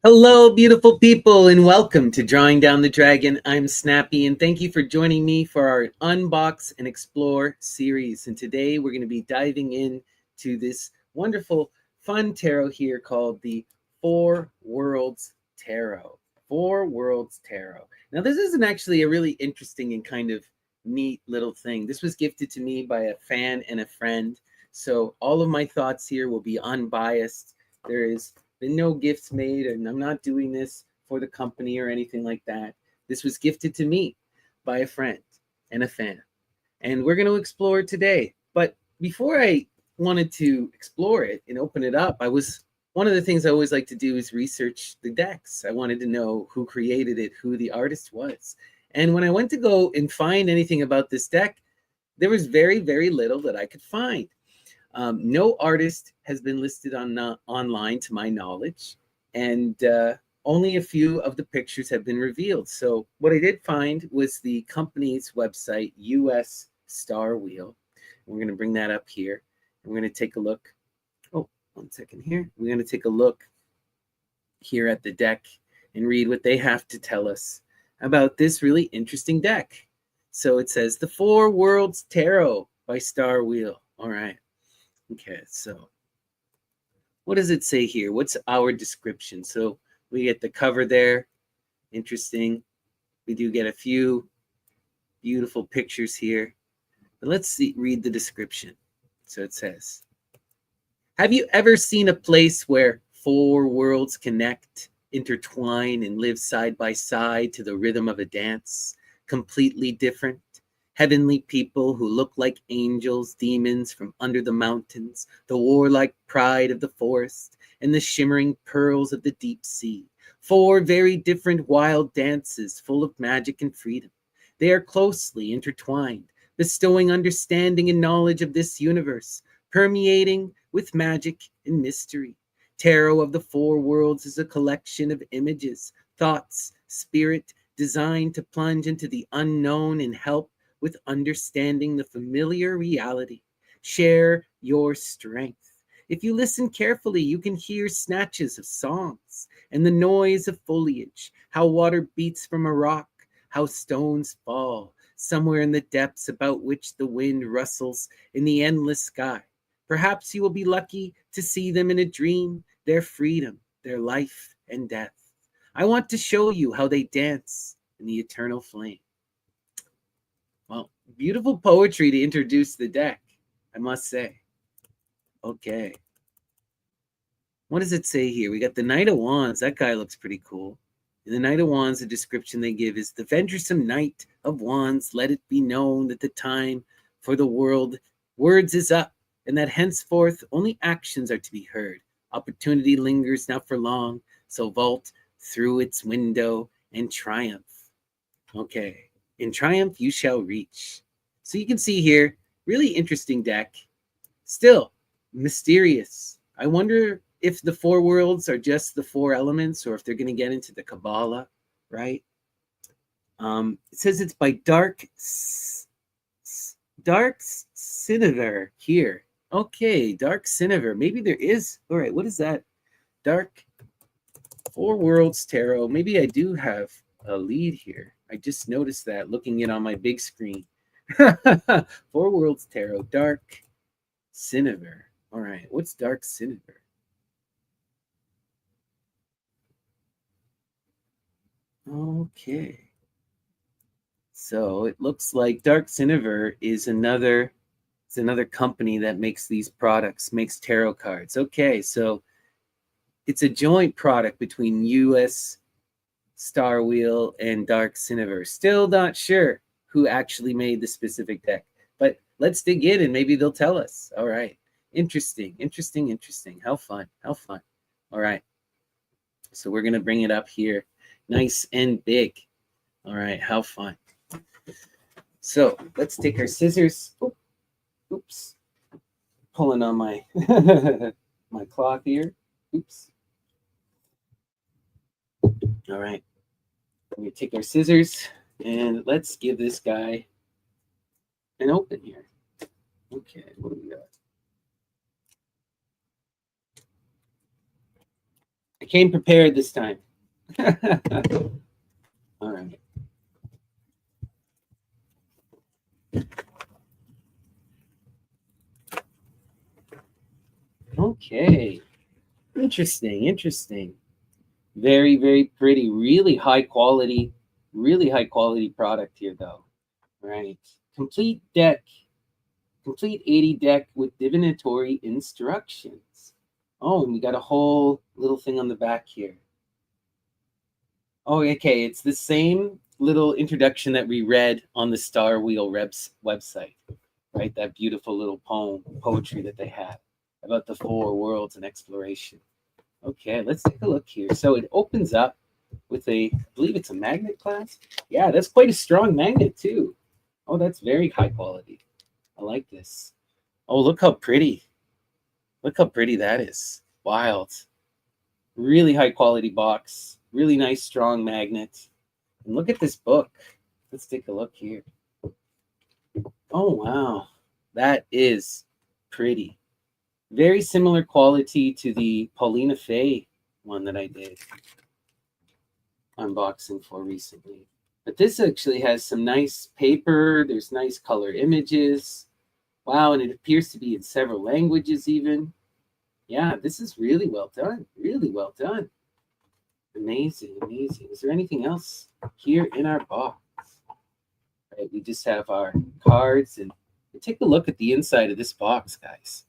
Hello, beautiful people, and welcome to Drawing Down the Dragon. I'm Snappy, and thank you for joining me for our Unbox and Explore series. And today we're going to be diving into this wonderful, fun tarot here called the Four Worlds Tarot. Four Worlds Tarot. Now, this isn't actually a really interesting and kind of neat little thing. This was gifted to me by a fan and a friend. So all of my thoughts here will be unbiased. There is been no gifts made, and I'm not doing this for the company or anything like that. This was gifted to me by a friend and a fan, and we're going to explore it today. But before I wanted to explore it and open it up, one of the things I always like to do is research the decks. I wanted to know who created it, who the artist was. And when I went to go and find anything about this deck, there was very, very little that I could find. No artist has been listed online to my knowledge, and only a few of the pictures have been revealed. So what I did find was the company's website, US Star Wheel. We're going to bring that up here. And we're going to take a look. Oh, 1 second here. We're going to take a look here at the deck and read what they have to tell us about this really interesting deck. So it says The Four Worlds Tarot by Star Wheel. All right. Okay, so what does it say here? What's our description? So we get the cover there. Interesting. We do get a few beautiful pictures here. But let's read the description. So it says, have you ever seen a place where four worlds connect, intertwine, and live side by side to the rhythm of a dance, completely different? Heavenly people who look like angels, demons from under the mountains, the warlike pride of the forest, and the shimmering pearls of the deep sea. Four very different wild dances full of magic and freedom. They are closely intertwined, bestowing understanding and knowledge of this universe, permeating with magic and mystery. Tarot of the Four Worlds is a collection of images, thoughts, spirit, designed to plunge into the unknown and help with understanding the familiar reality. Share your strength. If you listen carefully, you can hear snatches of songs and the noise of foliage, how water beats from a rock, how stones fall, somewhere in the depths about which the wind rustles in the endless sky. Perhaps you will be lucky to see them in a dream, their freedom, their life and death. I want to show you how they dance in the eternal flame. Well, beautiful poetry to introduce the deck, I must say. Okay. What does it say here? We got the Knight of Wands. That guy looks pretty cool. In the Knight of Wands, the description they give is the venturesome Knight of Wands, let it be known that the time for the words is up, and that henceforth only actions are to be heard. Opportunity lingers not for long, so vault through its window and triumph. Okay. In triumph you shall reach. So you can see here, really interesting deck. Still mysterious. I wonder if the four worlds are just the four elements, or if they're going to get into the Kabbalah, right? It says it's by Dark Siniver here. Okay, Dark Siniver. Maybe there is. All right, what is that? Dark Four Worlds Tarot. Maybe I do have a lead here. I just noticed that looking in on my big screen. Four Worlds Tarot, Dark Siniver. All right, what's Dark Siniver? Okay. So it looks like Dark Siniver is another company that makes these products, makes tarot cards. Okay, so it's a joint product between US Star Wheel and Dark Siniver. Still not sure who actually made the specific deck, but let's dig in and maybe they'll tell us. All right. Interesting. How fun. All right. So we're going to bring it up here. Nice and big. All right. How fun. So let's take our scissors. Oops. Pulling on my my cloth here. Oops. All right. We're going to take our scissors and let's give this guy an open here. Okay, what do we got? I came prepared this time. All right. Okay. Interesting, interesting. Very, very pretty. Really high quality product here, though. Right. Complete deck. Complete 80 deck with divinatory instructions. Oh, and we got a whole little thing on the back here. Oh, okay. It's the same little introduction that we read on the Star Wheel Reps website, right? That beautiful little poetry that they had about the 4 worlds and exploration. Okay, let's take a look here. So it opens up with I believe it's a magnet clasp. Yeah, that's quite a strong magnet too. Oh, that's very high quality. I like this. Oh, look how pretty. Look how pretty that is. Wild. Really high quality box. Really nice, strong magnet. And look at this book. Let's take a look here. Oh, wow. That is pretty. Very similar quality to the Paulina Fay one that I did unboxing for recently. But this actually has some nice paper. There's nice color images. Wow, and it appears to be in several languages even. Yeah, this is really well done. Really well done. Amazing, amazing. Is there anything else here in our box? Right, we just have our cards, and take a look at the inside of this box, guys.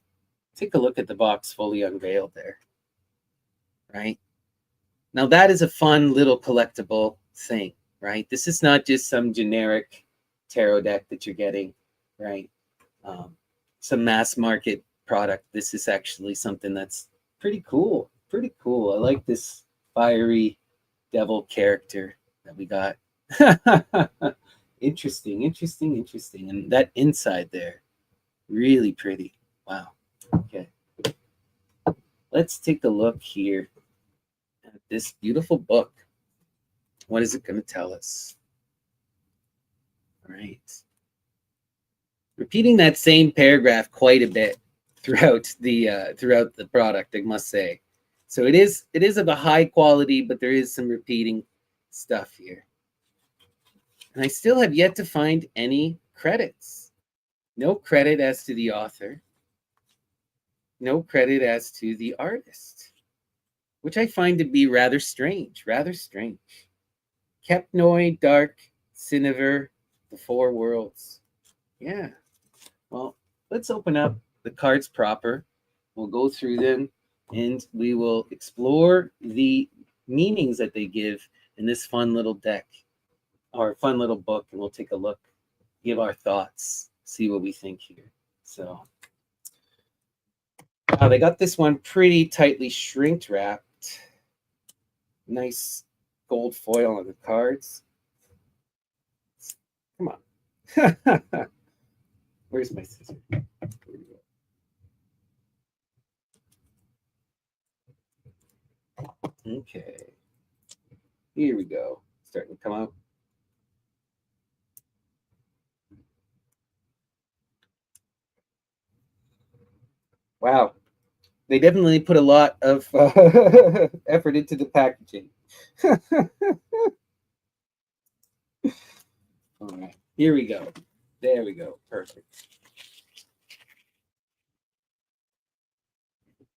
Take a look at the box fully unveiled there. Right? Now that is a fun little collectible thing, right? This is not just some generic tarot deck that you're getting, right? Some mass market product. This is actually something that's pretty cool. Pretty cool. I like this fiery devil character that we got. Interesting, interesting, interesting. And that inside there, really pretty. Wow. Okay. Let's take a look here at this beautiful book. What is it going to tell us? All right. Repeating that same paragraph quite a bit throughout the product, I must say. So it is of a high quality, but there is some repeating stuff here. And I still have yet to find any credits. No credit as to the author. No credit as to the artist, which I find to be rather strange, rather strange. Kepnoi, Dark, Siniver, the 4 worlds. Yeah. Well, let's open up the cards proper. We'll go through them, and we will explore the meanings that they give in this fun little deck, or fun little book, and we'll take a look, give our thoughts, see what we think here. So, they got this one pretty tightly shrink wrapped. Nice gold foil on the cards. Come on. Where's my scissors? Here we go. Okay. Here we go. Starting to come out. Wow. They definitely put a lot of effort into the packaging. All right. Here we go. There we go. Perfect.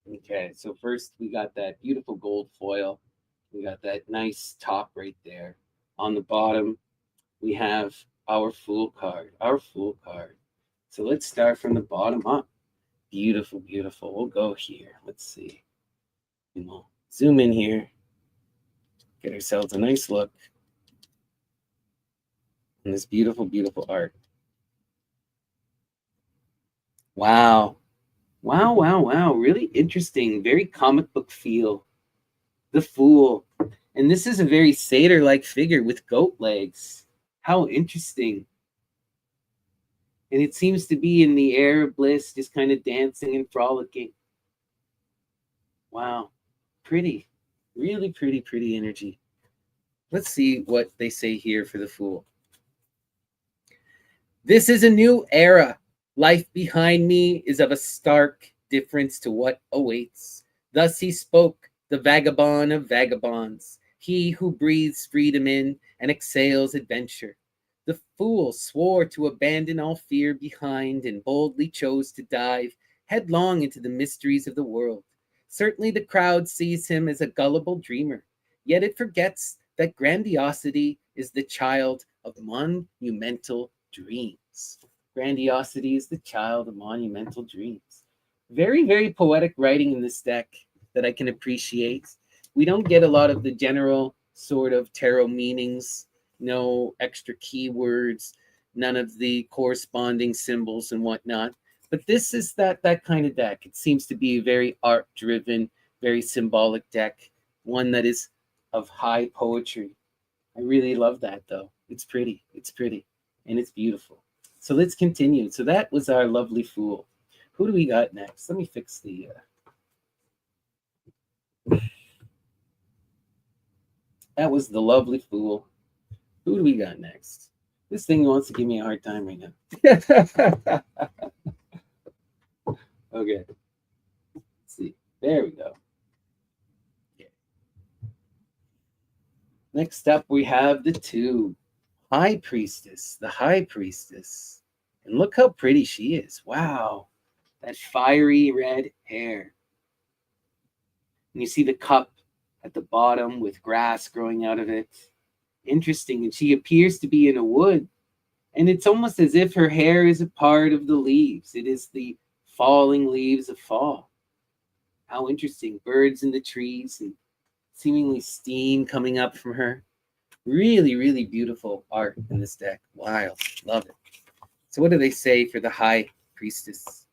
Okay, so first we got that beautiful gold foil. We got that nice top right there. On the bottom, we have our Fool card. Our Fool card. So let's start from the bottom up. Beautiful, beautiful. We'll go here. Let's see. And we'll zoom in here. Get ourselves a nice look. And this beautiful, beautiful art. Wow. Wow, wow, wow. Really interesting. Very comic book feel. The Fool. And this is a very satyr-like figure with goat legs. How interesting. And it seems to be in the air of bliss, just kind of dancing and frolicking. Wow. Pretty. Really pretty, pretty energy. Let's see what they say here for the Fool. This is a new era. Life behind me is of a stark difference to what awaits. Thus he spoke, the vagabond of vagabonds, he who breathes freedom in and exhales adventure. The fool swore to abandon all fear behind and boldly chose to dive headlong into the mysteries of the world. Certainly the crowd sees him as a gullible dreamer, yet it forgets that grandiosity is the child of monumental dreams. Grandiosity is the child of monumental dreams. Very, very poetic writing in this deck that I can appreciate. We don't get a lot of the general sort of tarot meanings, no extra keywords, none of the corresponding symbols and whatnot. But this is that kind of deck. It seems to be a very art driven, very symbolic deck, one that is of high poetry. I really love that though. It's pretty, and it's beautiful. So let's continue. So that was our lovely Fool. Who do we got next? Let me fix the that was the lovely Fool. Who do we got next? This thing wants to give me a hard time right now. Okay. Let's see. There we go. Okay. Next up, we have the two. High Priestess. The High Priestess. And look how pretty she is. Wow. That fiery red hair. And you see the cup at the bottom with grass growing out of it. Interesting. And she appears to be in a wood. And it's almost as if her hair is a part of the leaves. It is the falling leaves of fall. How interesting. Birds in the trees and seemingly steam coming up from her. Really, really beautiful art in this deck. Wild. Love it. So what do they say for the High Priestess?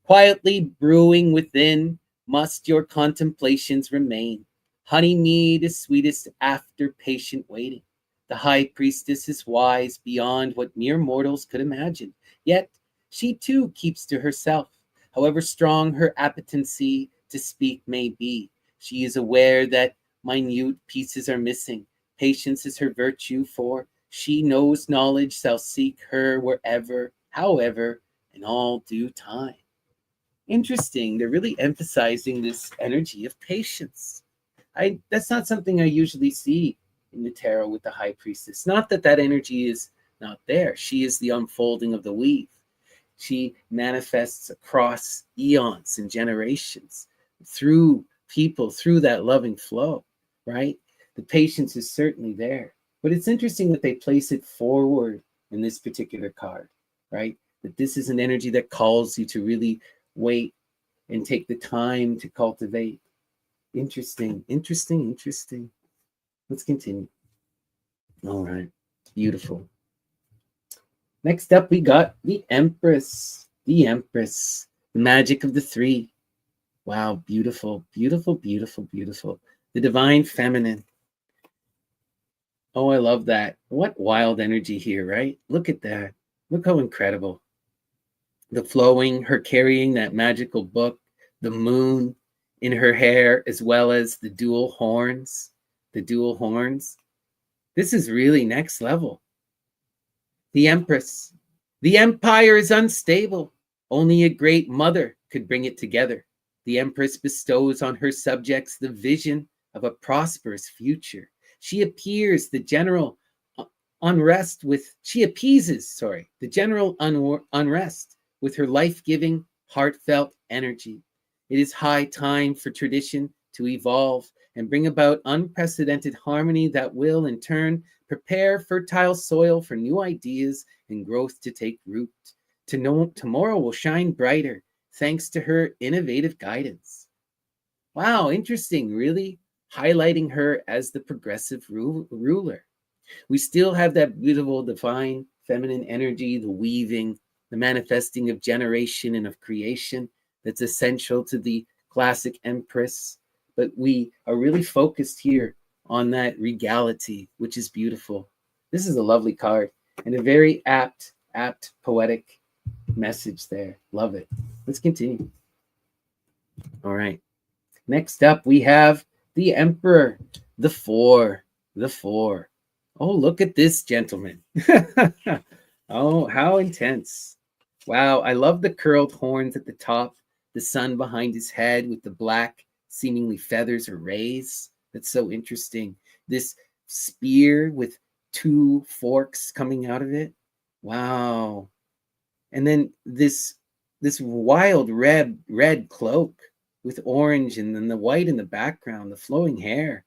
Quietly brewing within must your contemplations remain. Honey mead is sweetest after patient waiting. The High Priestess is wise beyond what mere mortals could imagine. Yet she too keeps to herself. However strong her appetency to speak may be, she is aware that minute pieces are missing. Patience is her virtue, for she knows knowledge shall seek her wherever, however, in all due time. Interesting. They're really emphasizing this energy of patience. That's not something I usually see in the tarot with the High Priestess. Not that that energy is not there. She is the unfolding of the weave. She manifests across eons and generations through people, through that loving flow, right? The patience is certainly there. But it's interesting that they place it forward in this particular card, right? That this is an energy that calls you to really wait and take the time to cultivate. Interesting, interesting, interesting. Let's continue. All right, beautiful. Next up, we got the Empress. The Empress, the magic of the three. Wow, beautiful, beautiful, beautiful, beautiful. The divine feminine. Oh, I love that. What wild energy here, right? Look at that. Look how incredible. The flowing, her carrying that magical book, the moon in her hair, as well as the dual horns. The dual horns. This is really next level. The Empress. The empire is unstable. Only a great mother could bring it together. The Empress bestows on her subjects the vision of a prosperous future. She appears the general unrest with, she appeases, the general unrest with her life-giving, heartfelt energy. It is high time for tradition to evolve and bring about unprecedented harmony that will, in turn, prepare fertile soil for new ideas and growth to take root. Tomorrow will shine brighter thanks to her innovative guidance. Wow, interesting, really highlighting her as the progressive ruler. We still have that beautiful divine feminine energy, the weaving, the manifesting of generation and of creation that's essential to the classic Empress. But we are really focused here on that regality, which is beautiful. This is a lovely card and a very apt poetic message there. Love it. Let's continue. All right. Next up, we have the Emperor, the Four. Oh, look at this gentleman. Oh, how intense. Wow, I love the curled horns at the top, the sun behind his head with the black seemingly feathers or rays. That's so interesting. This spear with two forks coming out of it. Wow. And then this wild red cloak with orange and then the white in the background, the flowing hair.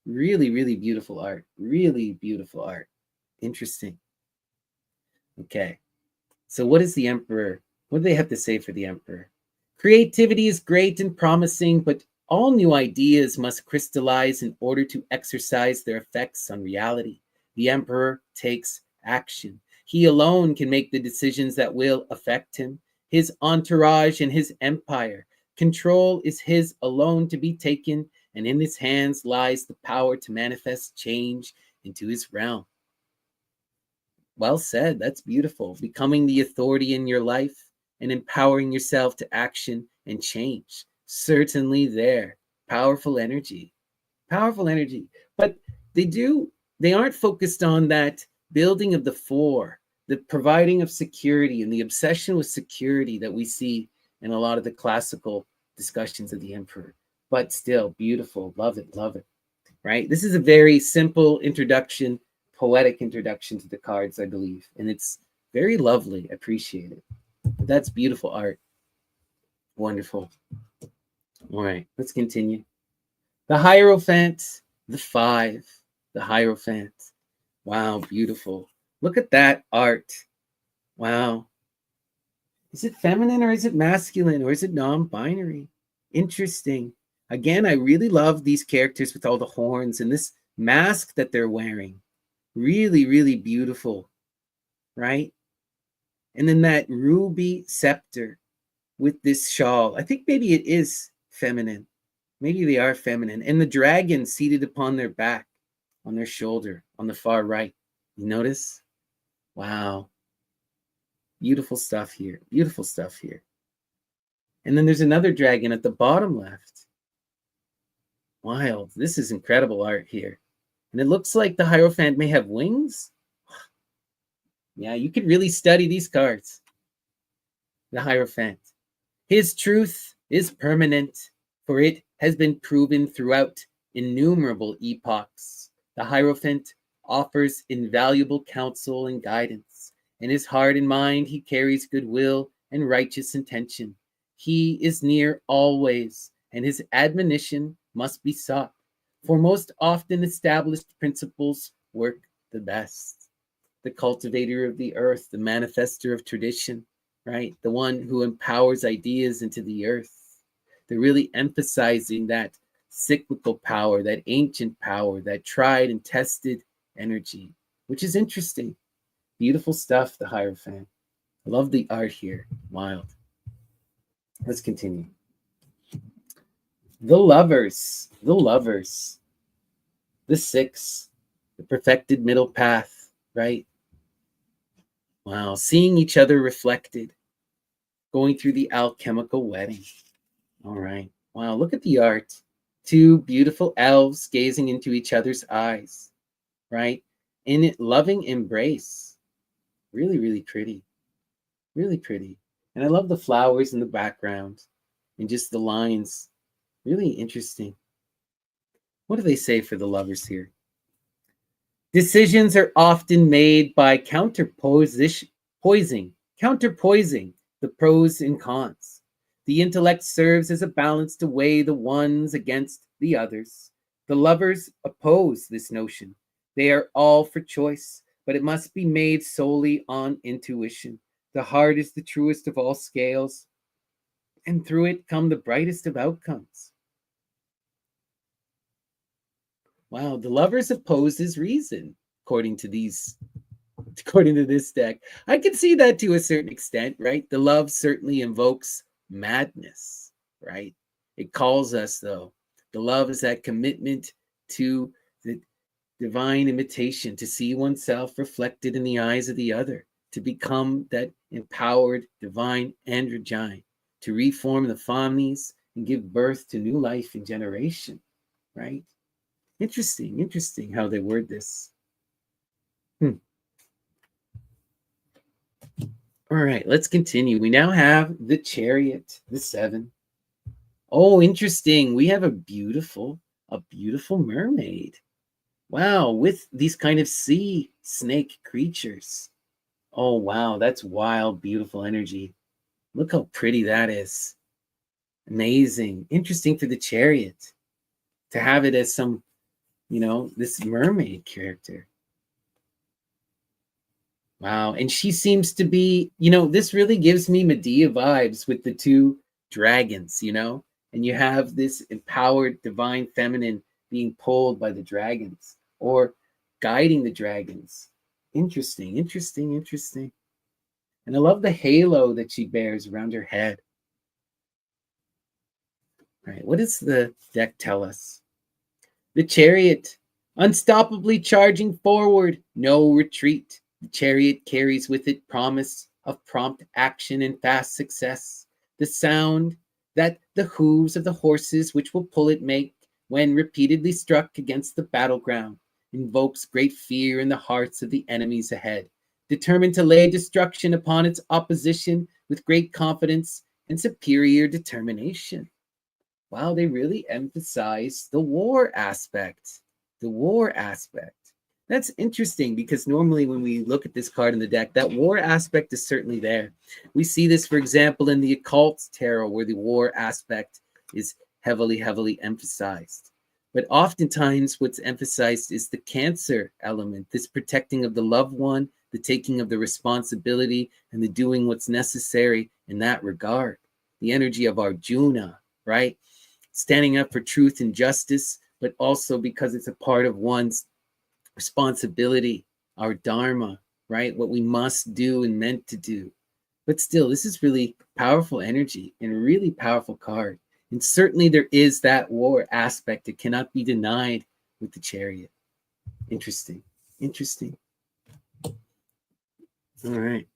Really, really beautiful art. Really beautiful art. Interesting. Okay. So what is the emperor? What do they have to say for the emperor? Creativity is great and promising, but all new ideas must crystallize in order to exercise their effects on reality. The emperor takes action. He alone can make the decisions that will affect him, his entourage, and his empire. Control is his alone to be taken, and in his hands lies the power to manifest change into his realm. Well said. That's beautiful. Becoming the authority in your life and empowering yourself to action and change. Certainly there. Powerful energy. Powerful energy. But they aren't focused on that building of the four, the providing of security and the obsession with security that we see in a lot of the classical discussions of the emperor. But still beautiful. Love it. Love it. Right? This is a very simple introduction, poetic introduction to the cards, I believe. And it's very lovely. I appreciate it. That's beautiful art. Wonderful. All right, let's continue. The Hierophant, the 5, the Hierophant. Wow, beautiful. Look at that art. Wow. Is it feminine or is it masculine or is it non-binary? Interesting. Again, I really love these characters with all the horns and this mask that they're wearing. Really, really beautiful, right? And then that ruby scepter with this shawl. I think maybe it is feminine. Maybe they are feminine. And the dragon seated upon their back, on their shoulder, on the far right. You notice? Wow. Beautiful stuff here. Beautiful stuff here. And then there's another dragon at the bottom left. Wild. This is incredible art here. And it looks like the Hierophant may have wings. Yeah, you could really study these cards. The Hierophant. His truth is permanent, for it has been proven throughout innumerable epochs. The Hierophant offers invaluable counsel and guidance. In his heart and mind, he carries goodwill and righteous intention. He is near always, and his admonition must be sought, for most often established principles work the best. The cultivator of the earth, the manifester of tradition, right? The one who empowers ideas into the earth. They're really emphasizing that cyclical power, that ancient power, that tried and tested energy, which is interesting. Beautiful stuff, the Hierophant. I love the art here. Wild. Let's continue. The lovers, the lovers. The 6, the perfected middle path, right? Wow, seeing each other reflected, going through the alchemical wedding. All right. Wow, look at the art. 2 beautiful elves gazing into each other's eyes, right? In loving embrace. Really, really pretty. Really pretty. And I love the flowers in the background and just the lines. Really interesting. What do they say for the lovers here? Decisions are often made by counterpoising the pros and cons. The intellect serves as a balance to weigh the ones against the others. The lovers oppose this notion. They are all for choice, but it must be made solely on intuition. The heart is the truest of all scales, and through it come the brightest of outcomes. Wow, the lovers opposes reason, according to this deck. I can see that to a certain extent, right? The love certainly invokes madness, right? It calls us, though. The love is that commitment to the divine imitation, to see oneself reflected in the eyes of the other, to become that empowered divine androgyne, to reform the families and give birth to new life and generation, right? Interesting how they word this. All right, let's continue. We now have the Chariot, the 7. Oh, interesting. We have a beautiful mermaid. Wow, with these kind of sea snake creatures. Oh, wow, that's wild, beautiful energy. Look how pretty that is. Amazing. Interesting for the chariot to have it as some, this mermaid character. Wow. And she seems to be, this really gives me Medea vibes with the two dragons, and you have this empowered divine feminine being pulled by the dragons or guiding the dragons. Interesting, interesting, interesting. And I love the halo that she bears around her head. All right. What does the deck tell us? The chariot, unstoppably charging forward, no retreat. The chariot carries with it promise of prompt action and fast success. The sound that the hooves of the horses which will pull it make when repeatedly struck against the battleground invokes great fear in the hearts of the enemies ahead, determined to lay destruction upon its opposition with great confidence and superior determination. Wow, they really emphasize the war aspect. The war aspect. That's interesting because normally when we look at this card in the deck, that war aspect is certainly there. We see this, for example, in the occult tarot, where the war aspect is heavily, heavily emphasized. But oftentimes, what's emphasized is the Cancer element, this protecting of the loved one, the taking of the responsibility, and the doing what's necessary in that regard. The energy of Arjuna, right? Standing up for truth and justice, but also because it's a part of one's responsibility, our dharma, right? What we must do and meant to do. But still, this is really powerful energy and a really powerful card. And certainly there is that war aspect. It cannot be denied with the chariot. Interesting. Interesting. All right.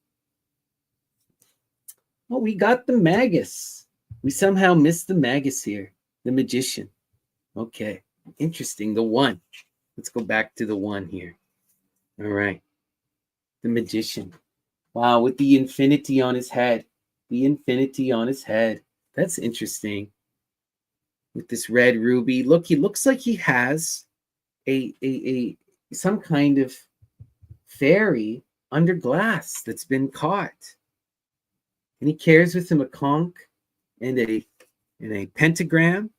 Well, we got the Magus. We somehow missed the Magus here, the magician. Okay. Interesting. The one. Let's go back to the one here. All right. The magician. Wow, with the infinity on his head. The infinity on his head. That's interesting. With this red ruby. Look, he looks like he has a some kind of fairy under glass that's been caught. And he carries with him a conch and a pentagram.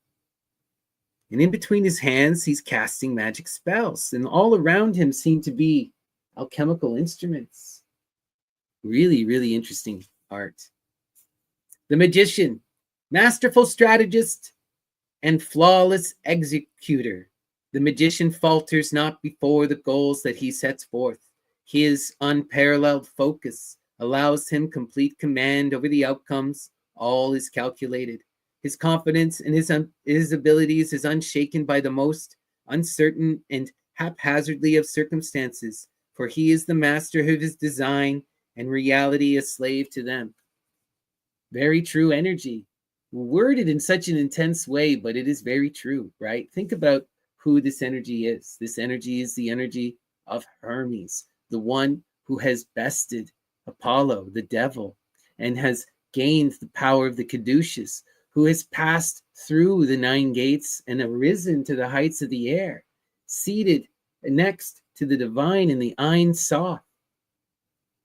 And in between his hands, he's casting magic spells. And all around him seem to be alchemical instruments. Really, really interesting art. The magician, masterful strategist and flawless executor. The magician falters not before the goals that he sets forth. His unparalleled focus allows him complete command over the outcomes. All is calculated. His confidence in his abilities is unshaken by the most uncertain and haphazardly of circumstances, for he is the master of his design and reality a slave to them. Very true energy. Worded in such an intense way, but it is very true, right? Think about who this energy is. This energy is the energy of Hermes, the one who has bested Apollo, the devil, and has gained the power of the caduceus, who has passed through the 9 gates and arisen to the heights of the air, seated next to the divine in the Ein Sof,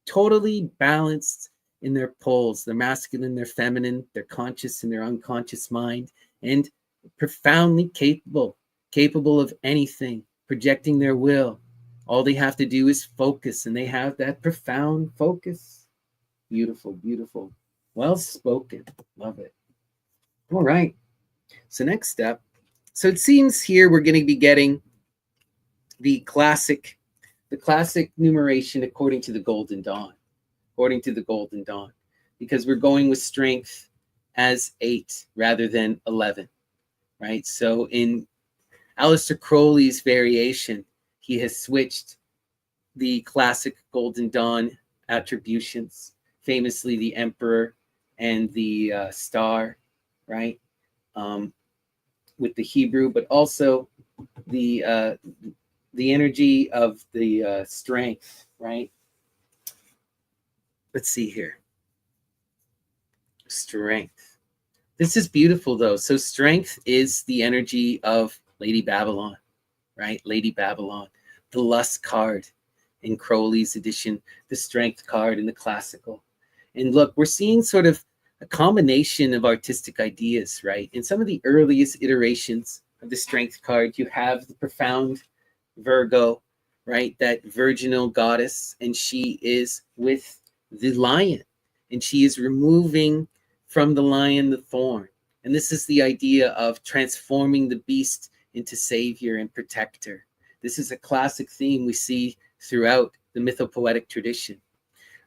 totally balanced in their poles, their masculine, their feminine, their conscious and their unconscious mind, and profoundly capable of anything, projecting their will. All they have to do is focus, and they have that profound focus. Beautiful, beautiful. Well spoken. Love it. All right. So next step. So it seems here we're going to be getting the classic numeration according to the Golden Dawn. According to the Golden Dawn. Because we're going with strength as 8 rather than 11. Right? So in Aleister Crowley's variation, he has switched the classic Golden Dawn attributions, famously the Emperor and the Star, right? With the Hebrew, but also the energy of the strength, right? Let's see here. Strength. This is beautiful, though. So strength is the energy of Lady Babylon, right? Lady Babylon, the lust card in Crowley's edition, the strength card in the classical. And look, we're seeing sort of a combination of artistic ideas, right? In some of the earliest iterations of the strength card, you have the profound Virgo, right? That virginal goddess, and she is with the lion, and she is removing from the lion the thorn. And this is the idea of transforming the beast into savior and protector. This is a classic theme we see throughout the mythopoetic tradition.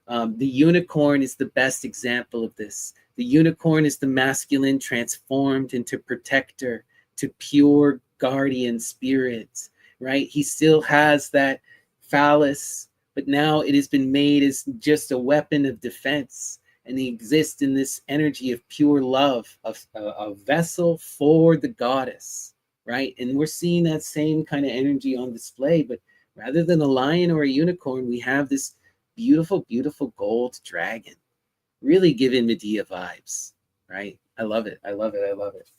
The unicorn is the best example of this. The unicorn is the masculine transformed into protector, to pure guardian spirit, right? He still has that phallus, but now it has been made as just a weapon of defense. And he exists in this energy of pure love, of a vessel for the goddess, right? And we're seeing that same kind of energy on display, but rather than a lion or a unicorn, we have this beautiful, beautiful gold dragon. Really giving Medea vibes, right? I love it. I love it. I love it.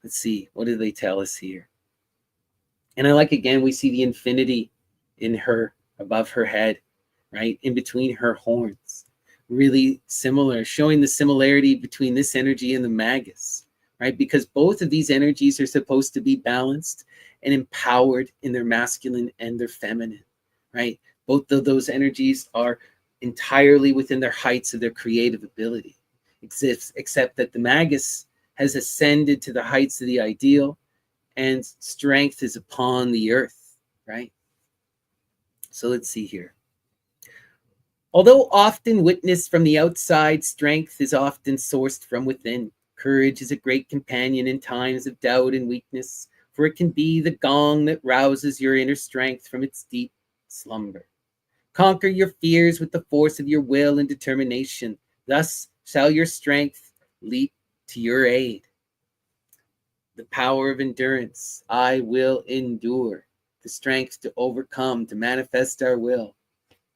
Let's see. What do they tell us here? And I like, again, we see the infinity in her, above her head, right? In between her horns. Really similar, showing the similarity between this energy and the magus, right? Because both of these energies are supposed to be balanced and empowered in their masculine and their feminine, right? Both of those energies are entirely within their heights of their creative ability, except that the magus has ascended to the heights of the ideal, and strength is upon the earth, right? So let's see here. Although often witnessed from the outside, strength is often sourced from within. Courage is a great companion in times of doubt and weakness, for it can be the gong that rouses your inner strength from its deep slumber. Conquer your fears with the force of your will and determination. Thus shall your strength leap to your aid. The power of endurance. I will endure. The strength to overcome, to manifest our will.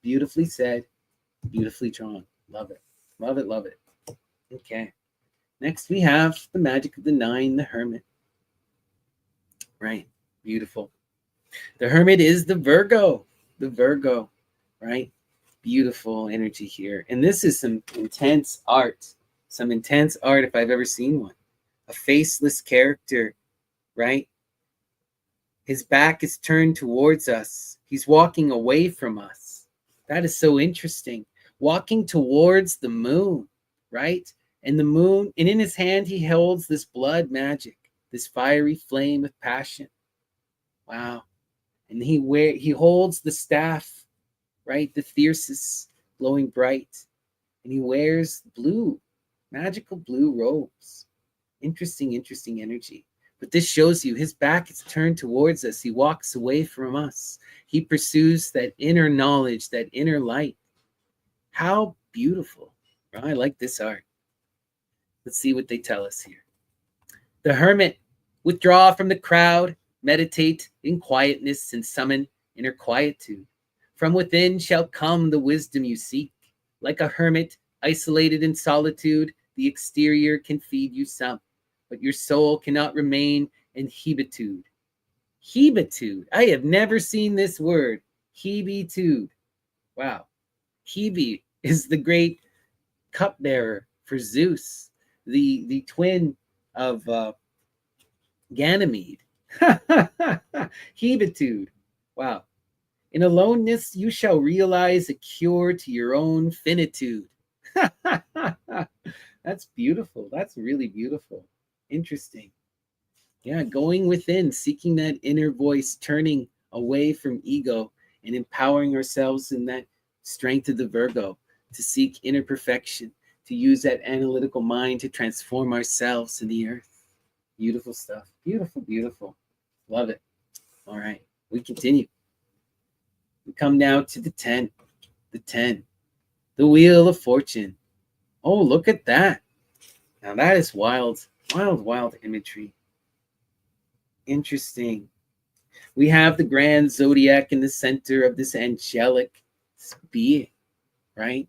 Beautifully said, beautifully drawn. Love it. Love it, love it. Okay. Next we have the magic of the nine, the hermit. Right. Beautiful. The hermit is the Virgo. The Virgo. Right? Beautiful energy here. And this is some intense art. Some intense art if I've ever seen one. A faceless character, right? His back is turned towards us. He's walking away from us. That is so interesting. Walking towards the moon, right? And the moon, and in his hand he holds this blood magic, this fiery flame of passion. Wow. And he holds the staff, right? The thyrsus glowing bright. And he wears blue, magical blue robes. Interesting energy. But this shows you his back is turned towards us. He walks away from us. He pursues that inner knowledge, that inner light. How beautiful. I like this art. Let's see what they tell us here. The hermit, withdraw from the crowd, meditate in quietness and summon inner quietude. From within shall come the wisdom you seek. Like a hermit, isolated in solitude, the exterior can feed you some, but your soul cannot remain in hebitude. Hebitude. I have never seen this word. Hebitude. Wow. Hebe is the great cupbearer for Zeus, the twin of Ganymede. Hebitude. Wow. In aloneness, you shall realize a cure to your own finitude. That's beautiful. That's really beautiful. Interesting. Yeah, going within, seeking that inner voice, turning away from ego and empowering ourselves in that strength of the Virgo to seek inner perfection, to use that analytical mind to transform ourselves in the earth. Beautiful stuff. Beautiful, beautiful. Love it. All right, we continue. We come now to the 10. The 10. The Wheel of Fortune. Oh, look at that. Now that is wild, wild imagery. Interesting. We have the grand zodiac in the center of this angelic being, right?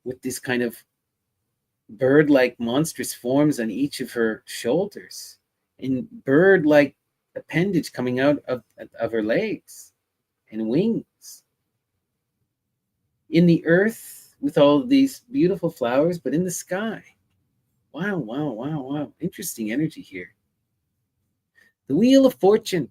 With this kind of bird-like monstrous forms on each of her shoulders, and bird-like appendage coming out of her legs and wings. In the earth with all of these beautiful flowers, but in the sky. Wow, wow, wow, wow. Interesting energy here. The Wheel of Fortune.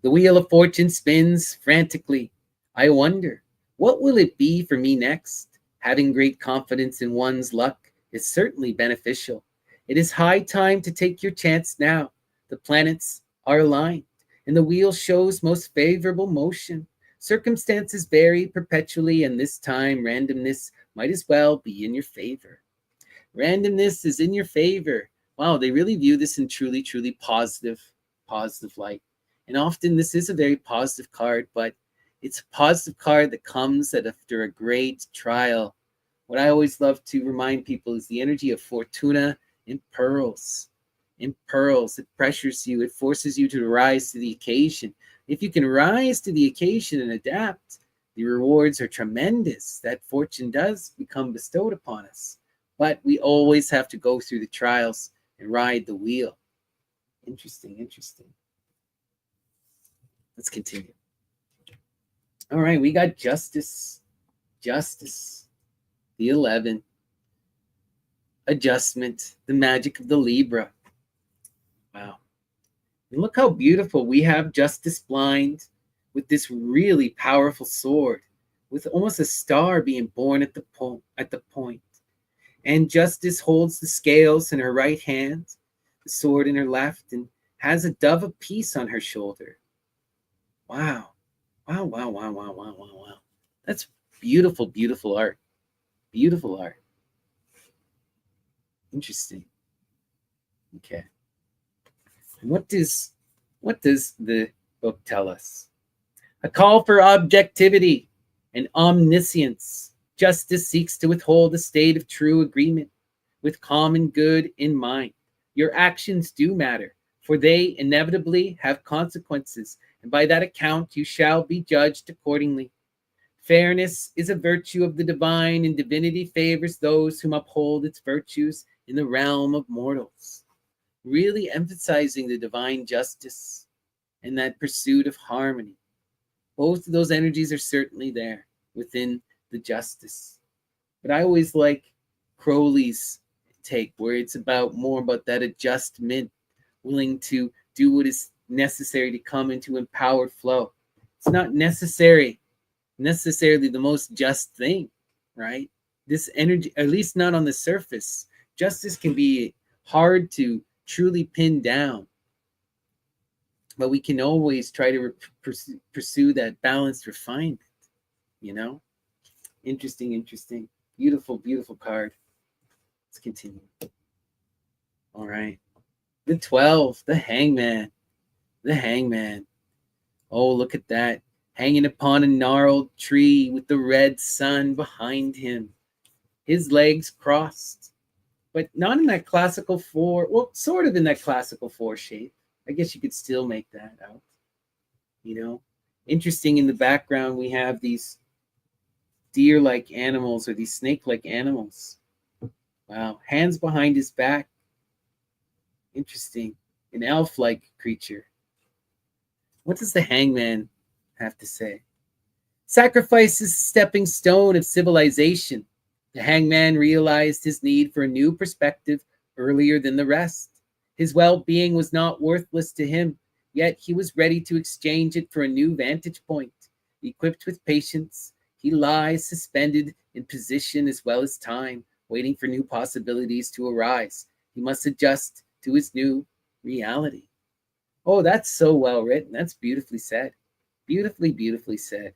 The Wheel of Fortune spins frantically. I wonder, what will it be for me next? Having great confidence in one's luck is certainly beneficial. It is high time to take your chance now. The planets are aligned, and the wheel shows most favorable motion. Circumstances vary perpetually, and this time randomness might as well be in your favor. Randomness is in your favor. Wow, they really view this in truly, truly positive light. And often this is a very positive card, but it's a positive card that comes after a great trial. What I always love to remind people is the energy of Fortuna in pearls. In pearls, it pressures you, it forces you to rise to the occasion. If you can rise to the occasion and adapt, the rewards are tremendous that fortune does become bestowed upon us. But we always have to go through the trials and ride the wheel. Interesting, interesting. Let's continue. All right, we got Justice. Justice. The 11. Adjustment. The magic of the Libra. Wow. And look how beautiful we have Justice blind with this really powerful sword, with almost a star being born at the point. And Justice holds the scales in her right hand, the sword in her left, and has a dove of peace on her shoulder. Wow. Wow, wow, wow, wow, wow, wow, wow. That's beautiful, beautiful art. Beautiful art. Interesting. Okay. What does the book tell us? A call for objectivity and omniscience. Justice seeks to withhold a state of true agreement with common good in mind. Your actions do matter, for they inevitably have consequences, and by that account you shall be judged accordingly. Fairness is a virtue of the divine, and divinity favors those whom uphold its virtues in the realm of mortals. Really emphasizing the divine justice and that pursuit of harmony. Both of those energies are certainly there within the justice. But I always like Crowley's take, where it's more about that adjustment, willing to do what is necessary to come into empowered flow. It's not necessarily the most just thing, right? This energy, at least not on the surface, justice can be hard to truly pin down, but we can always try to pursue that balanced refinement, you know? Interesting, interesting. Beautiful, beautiful card. Let's continue. All right. The 12, the Hangman. The Hangman. Oh, look at that. Hanging upon a gnarled tree with the red sun behind him. His legs crossed, but not in that classical four. Well, sort of in that classical four shape. I guess you could still make that out. You know? Interesting, in the background, we have these deer-like animals or these snake-like animals. Wow. Hands behind his back. Interesting. An elf-like creature. What does the Hangman have to say? Sacrifice is a stepping stone of civilization. The Hangman realized his need for a new perspective earlier than the rest. His well-being was not worthless to him, yet he was ready to exchange it for a new vantage point. Equipped with patience, he lies suspended in position as well as time, waiting for new possibilities to arise. He must adjust to his new reality. Oh, that's so well written. That's beautifully said. Beautifully, beautifully said.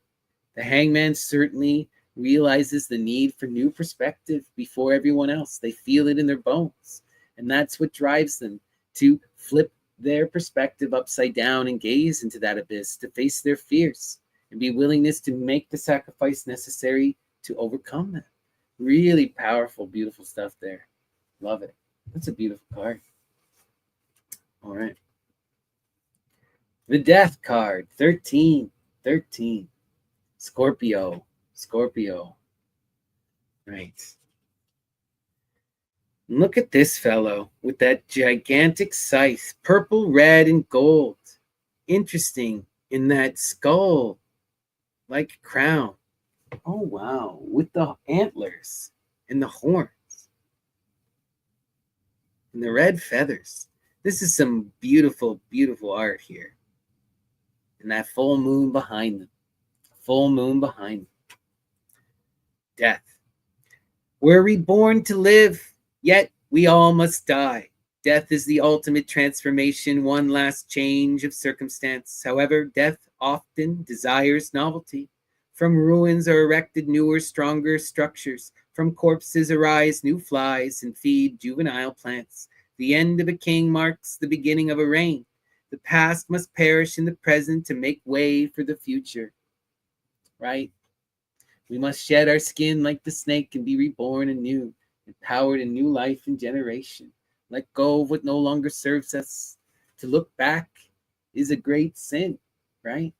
The Hangman certainly realizes the need for new perspective before everyone else. They feel it in their bones. And that's what drives them to flip their perspective upside down and gaze into that abyss, to face their fears and be willingness to make the sacrifice necessary to overcome them. Really powerful, beautiful stuff there. Love it. That's a beautiful card. All right. The Death card, 13. 13. Scorpio. Scorpio. Right. And look at this fellow with that gigantic scythe, purple, red, and gold. Interesting in that skull like crown. Oh, wow. With the antlers and the horns and the red feathers. This is some beautiful, beautiful art here. And that full moon behind them. Full moon behind them. Death. We're reborn to live, yet we all must die. Death is the ultimate transformation, one last change of circumstance. However, death often desires novelty. From ruins are erected newer, stronger structures. From corpses arise new flies and feed juvenile plants. The end of a king marks the beginning of a reign. The past must perish in the present to make way for the future. Right? We must shed our skin like the snake and be reborn anew, empowered in new life and generation. Let go of what no longer serves us. To look back is a great sin, right?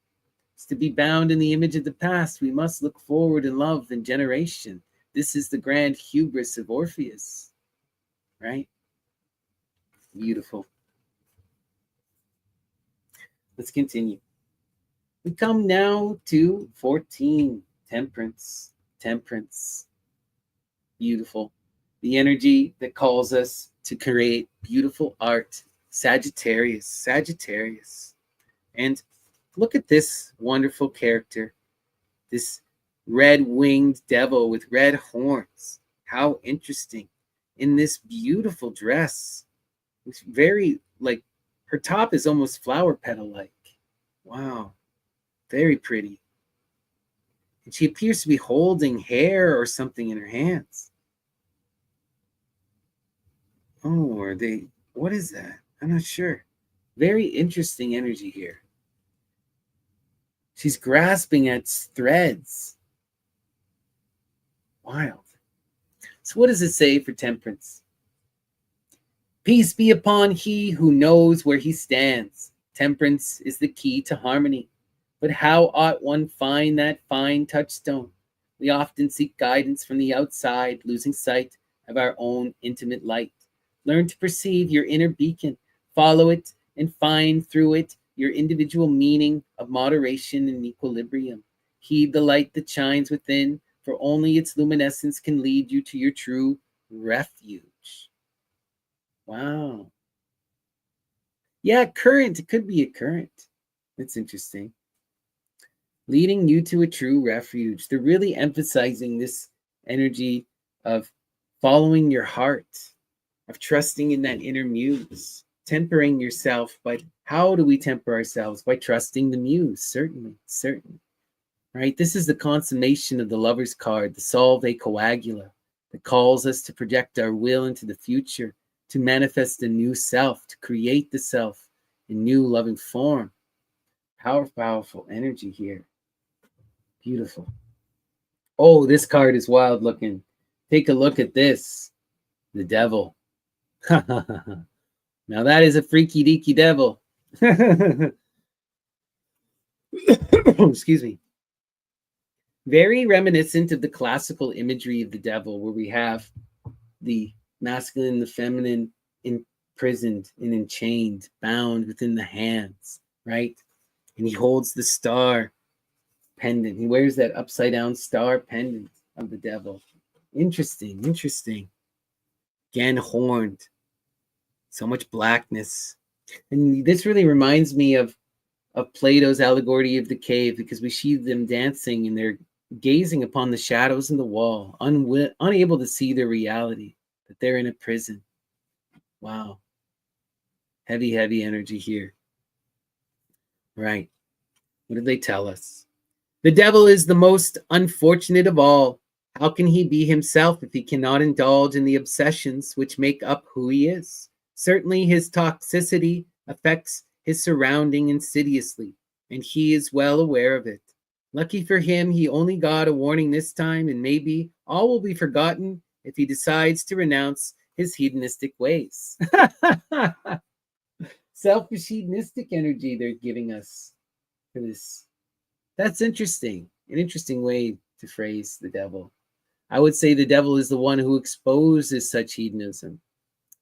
It's to be bound in the image of the past. We must look forward in love and generation. This is the grand hubris of Orpheus, right? Beautiful. Let's continue. We come now to 14, temperance. Temperance. Beautiful. The energy that calls us to create beautiful art. Sagittarius. Sagittarius. And look at this wonderful character. This red-winged devil with red horns. How interesting. In this beautiful dress. It's very, like, her top is almost flower petal-like. Wow. Very pretty. And she appears to be holding hair or something in her hands. Oh, are they, what is that? I'm not sure. Very interesting energy here. She's grasping at threads. Wild. So what does it say for temperance? Peace be upon he who knows where he stands. Temperance is the key to harmony. But how ought one find that fine touchstone? We often seek guidance from the outside, losing sight of our own intimate light. Learn to perceive your inner beacon, follow it, and find through it your individual meaning of moderation and equilibrium. Heed the light that shines within, for only its luminescence can lead you to your true refuge. Wow. Yeah, current. It could be a current. That's interesting. Leading you to a true refuge. They're really emphasizing this energy of following your heart, of trusting in that inner muse, tempering yourself. But how do we temper ourselves? By trusting the muse, certainly, certainly. Right? This is the consummation of the lover's card, the solve coagula, that calls us to project our will into the future, to manifest a new self, to create the self in new loving form. Powerful energy here. Beautiful. Oh, this card is wild looking. Take a look at this. The devil. Now that is a freaky deaky devil. Excuse me. Very reminiscent of the classical imagery of the devil, where we have the masculine and the feminine imprisoned and enchained, bound within the hands, right? And he holds the star pendant. He wears that upside down star pendant of the devil. Interesting, interesting. Again, horned. So much blackness. And this really reminds me of Plato's allegory of the cave, because we see them dancing and they're gazing upon the shadows in the wall, unable to see their reality, that they're in a prison. Wow. Heavy, heavy energy here. Right. What did they tell us? The devil is the most unfortunate of all. How can he be himself if he cannot indulge in the obsessions which make up who he is? Certainly his toxicity affects his surrounding insidiously, and he is well aware of it. Lucky for him, he only got a warning this time, and maybe all will be forgotten if he decides to renounce his hedonistic ways. Selfish hedonistic energy they're giving us for this. That's interesting. An interesting way to phrase the devil. I would say the devil is the one who exposes such hedonism,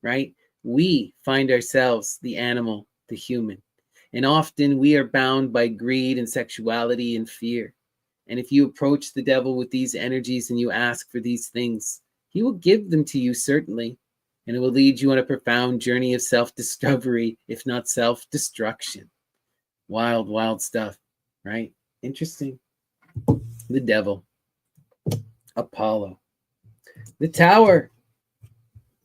right? We find ourselves the animal, the human, and often we are bound by greed and sexuality and fear. And if you approach the devil with these energies and you ask for these things, he will give them to you, certainly. And it will lead you on a profound journey of self discovery, if not self destruction. Wild, wild stuff, right? Interesting. The devil, Apollo, the tower,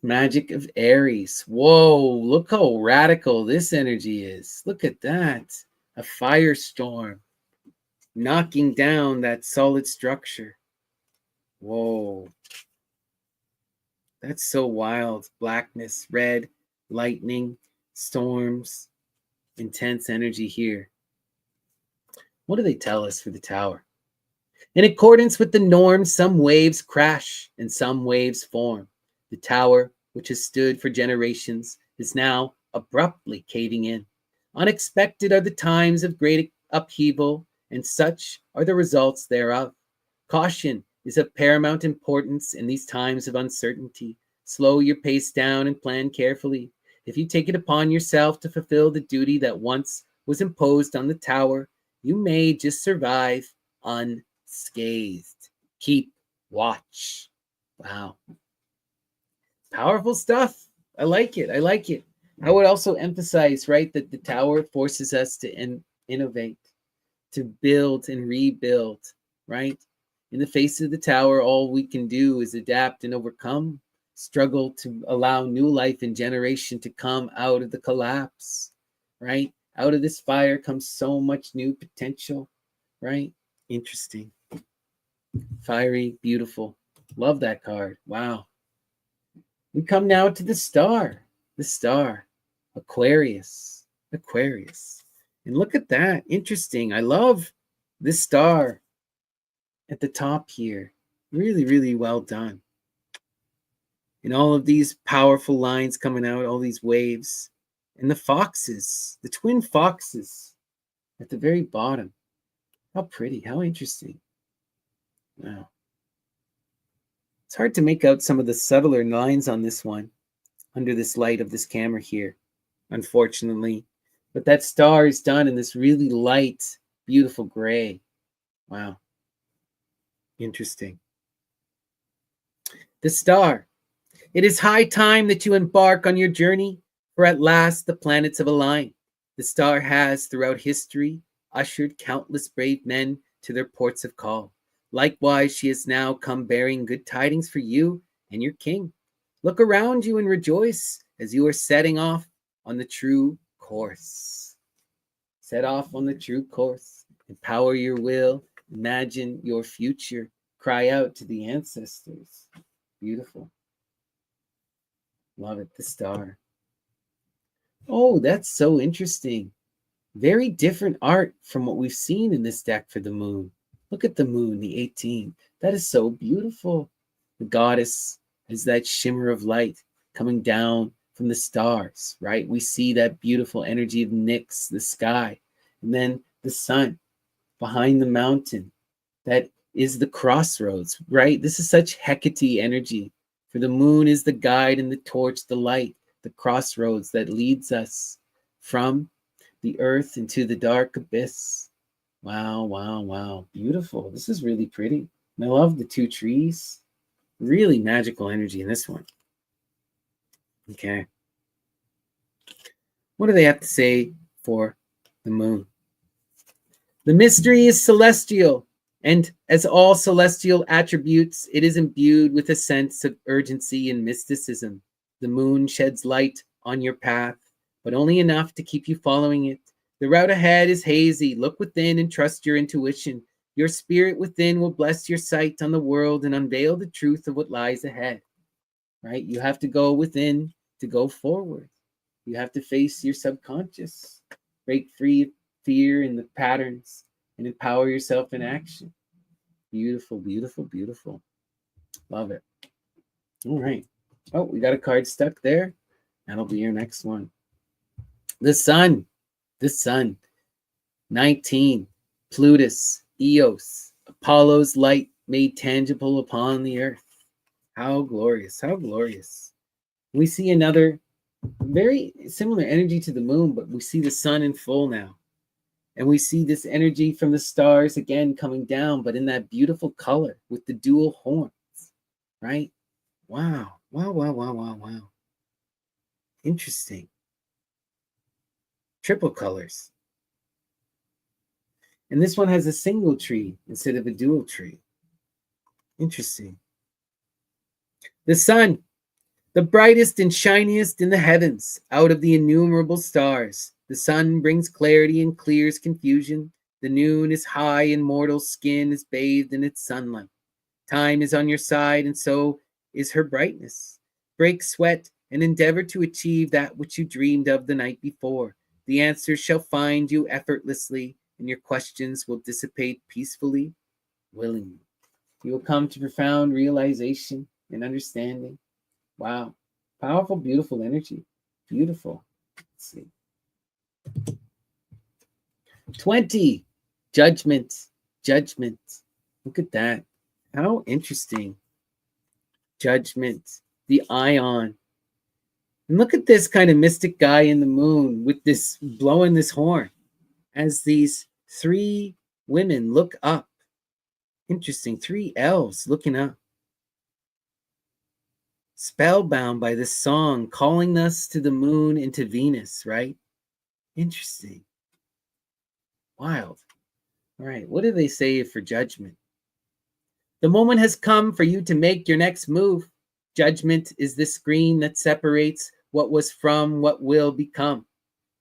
magic of Aries. Whoa, look how radical this energy is. Look at that. A firestorm knocking down that solid structure. Whoa. That's so wild. Blackness, red, lightning, storms, intense energy here. What do they tell us for the tower? In accordance with the norm, some waves crash and some waves form. The tower, which has stood for generations, is now abruptly caving in. Unexpected are the times of great upheaval, and such are the results thereof. Caution is of paramount importance in these times of uncertainty. Slow your pace down and plan carefully. If you take it upon yourself to fulfill the duty that once was imposed on the tower, you may just survive unscathed. Keep watch. Wow. Powerful stuff. I like it. I like it. I would also emphasize, right, that the tower forces us to innovate, to build and rebuild, right? In the face of the tower, all we can do is adapt and overcome, struggle to allow new life and generation to come out of the collapse, right? Out of this fire comes so much new potential, right? Interesting. Fiery, beautiful. Love that card. Wow. We come now to the star, Aquarius, And look at that. Interesting. I love this star at the top here. Really, really well done. And all of these powerful lines coming out, all these waves. And the foxes, the twin foxes at the very bottom. How pretty, how interesting. Wow. It's hard to make out some of the subtler lines on this one under this light of this camera here, unfortunately. But that star is done in this really light, beautiful gray. Wow. Interesting. The star. It is high time that you embark on your journey, for at last the planets have aligned. The star has, throughout history, ushered countless brave men to their ports of call. Likewise, she has now come bearing good tidings for you and your king. Look around you and rejoice as you are setting off on the true course. Set off on the true course. Empower your will. Imagine your future. Cry out to the ancestors. Beautiful. Love it. The star. Oh, that's so interesting. Very different art from what we've seen in this deck for the moon. Look at the moon, the 18. That is so beautiful. The goddess is that shimmer of light coming down from the stars, right? We see that beautiful energy of Nyx, the sky, and then the sun behind the mountain. That is the crossroads, right? This is such Hecate energy. For the moon is the guide and the torch, the light, the crossroads that leads us from the earth into the dark abyss. Wow, wow, wow. Beautiful. This is really pretty. And I love the two trees. Really magical energy in this one. Okay. What do they have to say for the moon? The mystery is celestial, and as all celestial attributes, it is imbued with a sense of urgency and mysticism. The moon sheds light on your path, but only enough to keep you following it. The route ahead is hazy. Look within and trust your intuition. Your spirit within will bless your sight on the world and unveil the truth of what lies ahead. Right? You have to go within to go forward. You have to face your subconscious, break free of fear and the patterns, and empower yourself in action. Beautiful, beautiful, beautiful. Love it. All right. Oh, we got a card stuck there. That'll be your next one. The sun. The sun. 19. Plutus. Eos. Apollo's light. made tangible upon the earth. How glorious, how glorious. We see another very similar energy to the moon, but we see the sun in full now. And we see this energy from the stars again coming down, but in that beautiful color with the dual horns, right? Wow, wow, wow, wow, wow, wow. Interesting. Triple colors. And this one has a single tree instead of a dual tree. Interesting. The sun, the brightest and shiniest in the heavens, out of the innumerable stars. The sun brings clarity and clears confusion. The noon is high and mortal skin is bathed in its sunlight. Time is on your side, and so is her brightness. Break sweat and endeavor to achieve that which you dreamed of the night before. The answers shall find you effortlessly, and your questions will dissipate peacefully, willingly. You will come to profound realization and understanding. Wow. Powerful, beautiful energy. Beautiful. Let's see. 20. Judgment. Judgment. Look at that. How interesting. Judgment. The ion. And look at this kind of mystic guy in the moon with this blowing this horn as these three women look up. Interesting. Three elves looking up. Spellbound by this song calling us to the moon and to Venus, right? Interesting. Wild. All right. What do they say for judgment? The moment has come for you to make your next move. Judgment is the screen that separates what was from what will become.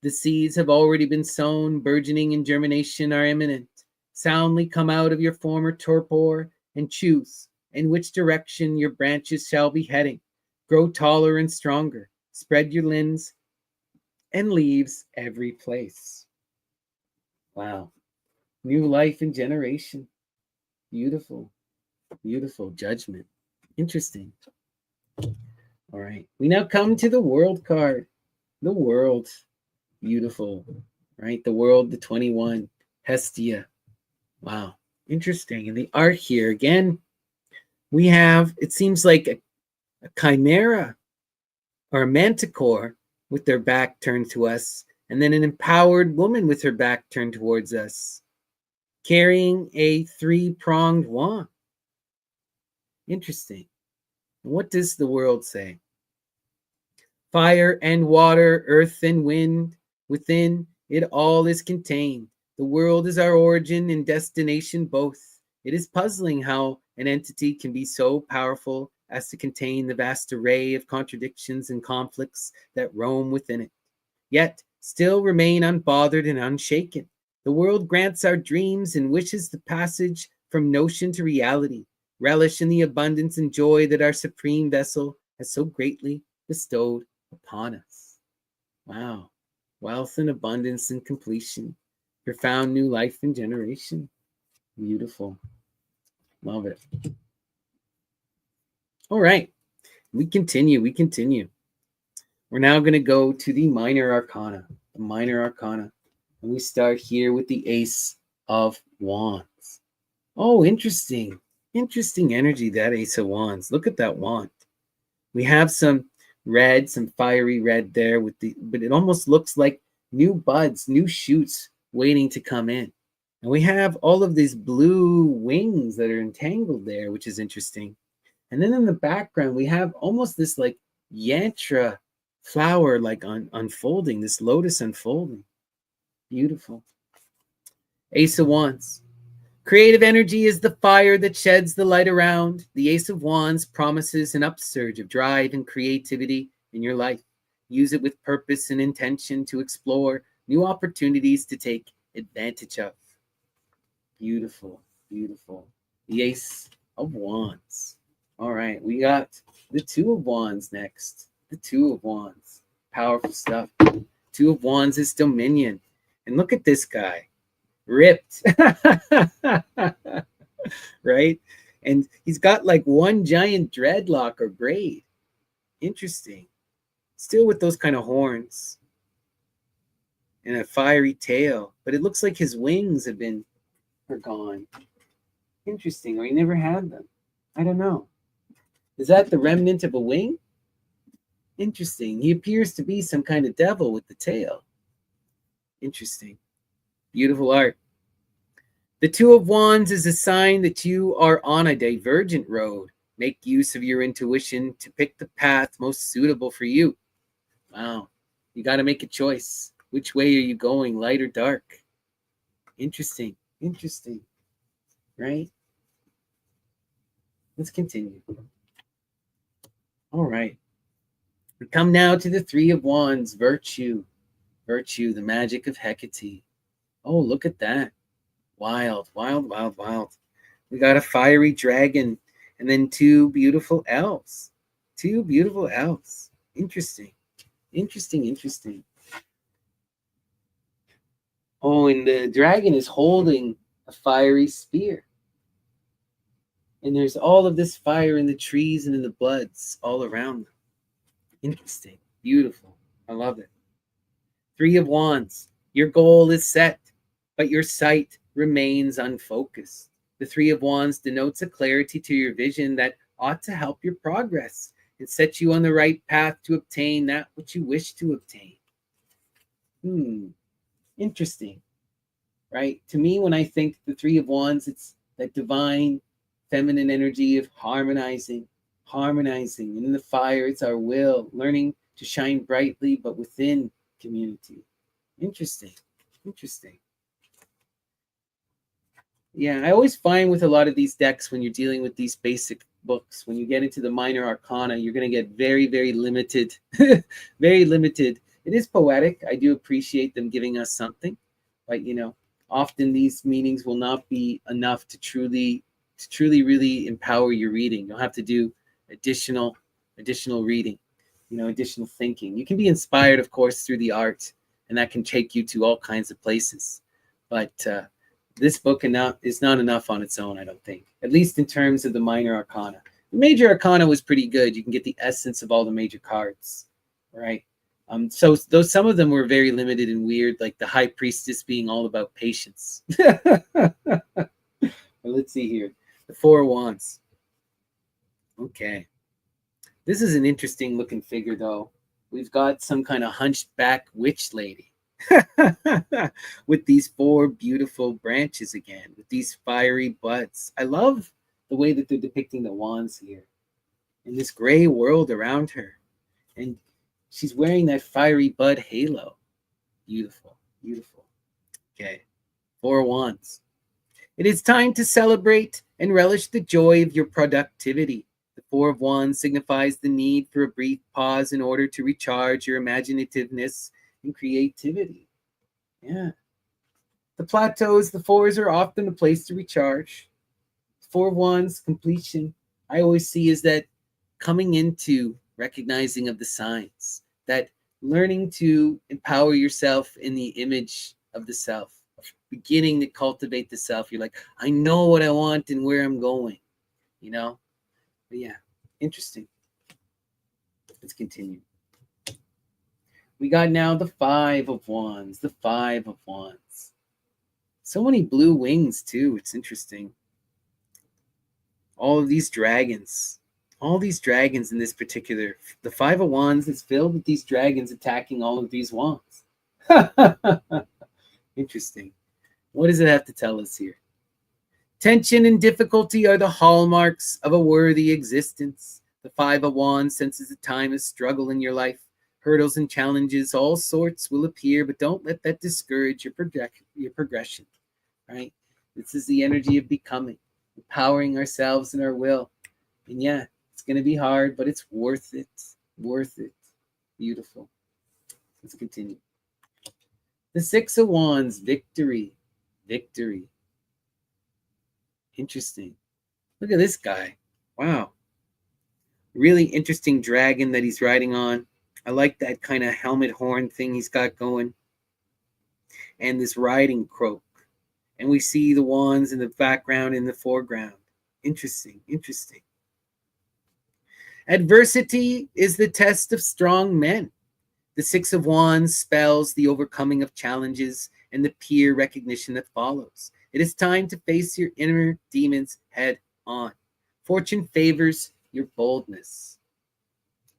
The seeds have already been sown, burgeoning and germination are imminent. Soundly come out of your former torpor and choose in which direction your branches shall be heading. Grow taller and stronger. Spread your limbs and leaves every place. Wow. New life and generation. Beautiful. Beautiful judgment. Interesting. All right. We now come to the world card. The world. Beautiful. Right? The world, the 21. Hestia. Wow. Interesting. And the art here, again, we have, it seems like a chimera or a manticore with their back turned to us, and then an empowered woman with her back turned towards us, carrying a three-pronged wand. Interesting. And what does the world say? Fire and water, earth and wind, within it all is contained. The world is our origin and destination both. It is puzzling how an entity can be so powerful as to contain the vast array of contradictions and conflicts that roam within it, yet still remain unbothered and unshaken. The world grants our dreams and wishes the passage from notion to reality, relish in the abundance and joy that our supreme vessel has so greatly bestowed upon us. Wow. Wealth and abundance and completion, profound new life and generation. Beautiful. Love it. All right. We continue. We're now going to go to the minor arcana. The minor arcana. And we start here with the Ace of Wands. Oh, interesting. Interesting energy, that Ace of Wands. Look at that wand. We have some red, some fiery red there but it almost looks like new buds, new shoots waiting to come in. And we have all of these blue wings that are entangled there, which is interesting. And then in the background, we have almost this like yantra flower like unfolding, this lotus unfolding. Beautiful. Ace of Wands. Creative energy is the fire that sheds the light around. The Ace of Wands promises an upsurge of drive and creativity in your life. Use it with purpose and intention to explore new opportunities to take advantage of. Beautiful, beautiful. The Ace of Wands. All right, we got the Two of Wands next. The Two of Wands. Powerful stuff. Two of Wands is dominion. And look at this guy. Ripped. Right? And he's got like one giant dreadlock or braid. Interesting. Still with those kind of horns. And a fiery tail. But it looks like his wings are gone. Interesting. Or he never had them. I don't know. Is that the remnant of a wing? Interesting. He appears to be some kind of devil with the tail. Interesting. Beautiful art. The Two of Wands is a sign that you are on a divergent road. Make use of your intuition to pick the path most suitable for you. Wow. You got to make a choice. Which way are you going, light or dark? Interesting. Interesting. Right? Let's continue. All right. We come now to the Three of Wands, virtue. Virtue, the magic of Hecate. Oh, look at that. Wild, wild, wild, wild. We got a fiery dragon and then two beautiful elves. Two beautiful elves. Interesting. Interesting, interesting. Oh, and the dragon is holding a fiery spear. And there's all of this fire in the trees and in the buds all around them. Interesting. Beautiful. I love it. Three of Wands. Your goal is set, but your sight remains unfocused. The Three of Wands denotes a clarity to your vision that ought to help your progress and set you on the right path to obtain that which you wish to obtain. Interesting, right? To me, when I think the Three of Wands, it's that divine feminine energy of harmonizing. And in the fire, it's our will, learning to shine brightly, but within community. Interesting. Yeah, I always find with a lot of these decks, when you're dealing with these basic books, when you get into the minor arcana, you're going to get very, very limited. Very limited. It is poetic. I do appreciate them giving us something, but often these meanings will not be enough to truly really empower your reading. You'll have to do additional reading, additional thinking. You can be inspired, of course, through the art, and that can take you to all kinds of places. But this book is not enough on its own, I don't think, at least in terms of the minor arcana. The major arcana was pretty good. You can get the essence of all the major cards, right? So some of them were very limited and weird, like the High Priestess being all about patience. Well, let's see here. The Four of Wands. Okay. This is an interesting looking figure, though. We've got some kind of hunchback witch lady with these four beautiful branches again, with these fiery buds. I love the way that they're depicting the wands here in this gray world around her. And she's wearing that fiery bud halo. Beautiful. Okay. Four Wands. It is time to celebrate and relish the joy of your productivity. The Four of Wands signifies the need for a brief pause in order to recharge your imaginativeness and creativity. Yeah. The plateaus, the fours, are often a place to recharge. Four of Wands, completion, I always see is that coming into recognizing of the signs, that learning to empower yourself in the image of the self, beginning to cultivate the self. You're like, I know what I want and where I'm going, But yeah, interesting. Let's continue. We got now the Five of Wands. The Five of Wands. So many blue wings too. It's interesting. All of these dragons. All these dragons in this particular. The Five of Wands is filled with these dragons attacking all of these wands. Interesting. What does it have to tell us here? Tension and difficulty are the hallmarks of a worthy existence. The Five of Wands senses a time of struggle in your life. Hurdles and challenges, all sorts, will appear, but don't let that discourage your progression, right? This is the energy of becoming, empowering ourselves and our will. And yeah, it's going to be hard, but it's worth it. Worth it. Beautiful. Let's continue. The Six of Wands, victory. Victory. Interesting. Look at this guy. Wow. Really interesting dragon that he's riding on. I like that kind of helmet horn thing he's got going. And this riding croak. And we see the wands in the background, in the foreground. Interesting. Adversity is the test of strong men. The Six of Wands spells the overcoming of challenges and the peer recognition that follows. It is time to face your inner demons head on. Fortune favors your boldness.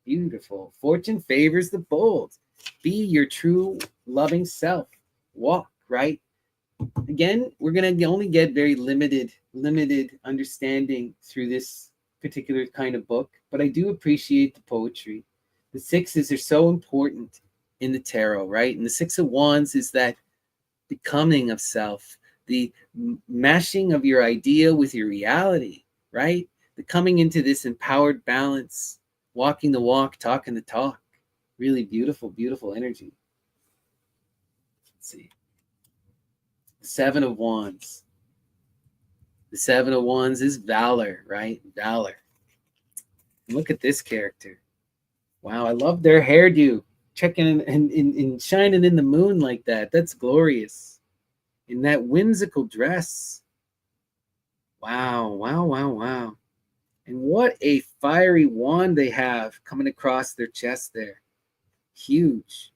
Beautiful. Fortune favors the bold. Be your true loving self. Walk, right? Again, we're going to only get very limited understanding through this particular kind of book, but I do appreciate the poetry. The sixes are so important in the tarot, right? And the Six of Wands is that becoming of self, the mashing of your idea with your reality, right? The coming into this empowered balance, walking the walk, talking the talk. Really beautiful, beautiful energy. Let's see. The Seven of Wands. The Seven of Wands is valor, right? Valor. Look at this character. Wow, I love their hairdo. Checking and shining in the moon like that. That's glorious. In that whimsical dress. Wow, wow, wow, wow. And what a fiery wand they have coming across their chest there. Huge.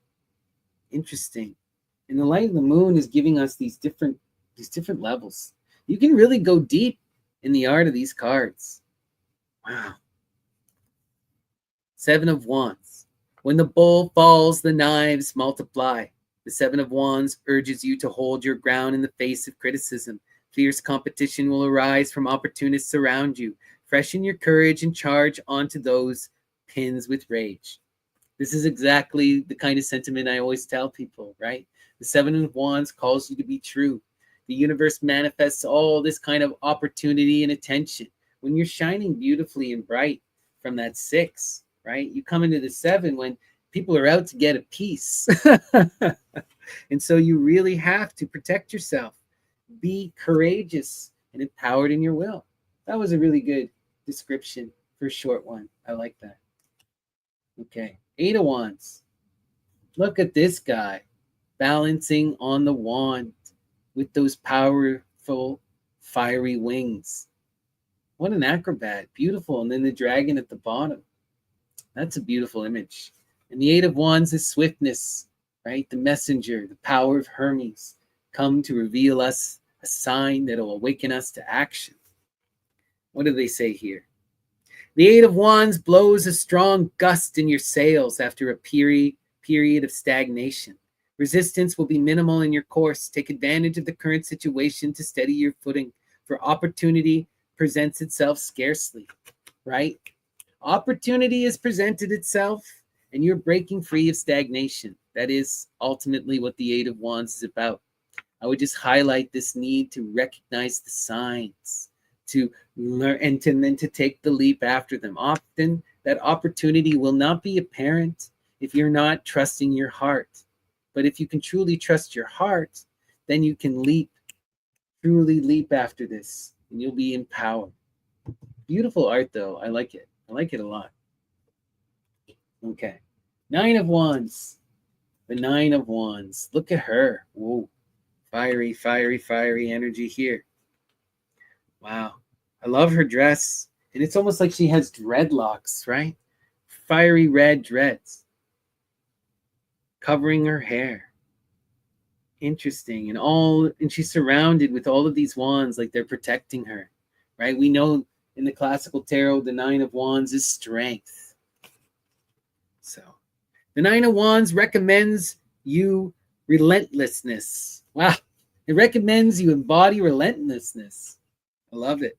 Interesting. And the light of the moon is giving us these different levels. You can really go deep in the art of these cards. Wow. Seven of Wands. When the bull falls, the knives multiply. The Seven of Wands urges you to hold your ground in the face of criticism. Fierce competition will arise from opportunists around you. Freshen your courage and charge onto those pins with rage. This is exactly the kind of sentiment I always tell people, right? The Seven of Wands calls you to be true. The universe manifests all this kind of opportunity and attention. When you're shining beautifully and bright from that six, right? You come into the seven when people are out to get a piece. And so you really have to protect yourself. Be courageous and empowered in your will. That was a really good description for a short one. I like that. Okay. Eight of Wands. Look at this guy balancing on the wand with those powerful, fiery wings. What an acrobat. Beautiful. And then the dragon at the bottom. That's a beautiful image. And the Eight of Wands is swiftness, right? The messenger, the power of Hermes, come to reveal us a sign that will awaken us to action. What do they say here? The Eight of Wands blows a strong gust in your sails after a period of stagnation. Resistance will be minimal in your course. Take advantage of the current situation to steady your footing, for opportunity presents itself scarcely, right? Opportunity has presented itself, and you're breaking free of stagnation. That is ultimately what the Eight of Wands is about. I would just highlight this need to recognize the signs, to learn, and then to take the leap after them. Often, that opportunity will not be apparent if you're not trusting your heart. But if you can truly trust your heart, then you can truly leap after this, and you'll be empowered. Beautiful art, though. I like it. I like it a lot. Okay. Nine of Wands. The Nine of Wands. Look at her. Whoa. Fiery, fiery, fiery energy here. Wow. I love her dress. And it's almost like she has dreadlocks, right? Fiery red dreads covering her hair. Interesting. And she's surrounded with all of these wands like they're protecting her, right? We know in the classical tarot, the Nine of Wands is strength. So the Nine of Wands recommends you relentlessness. Wow. It recommends you embody relentlessness. I love it.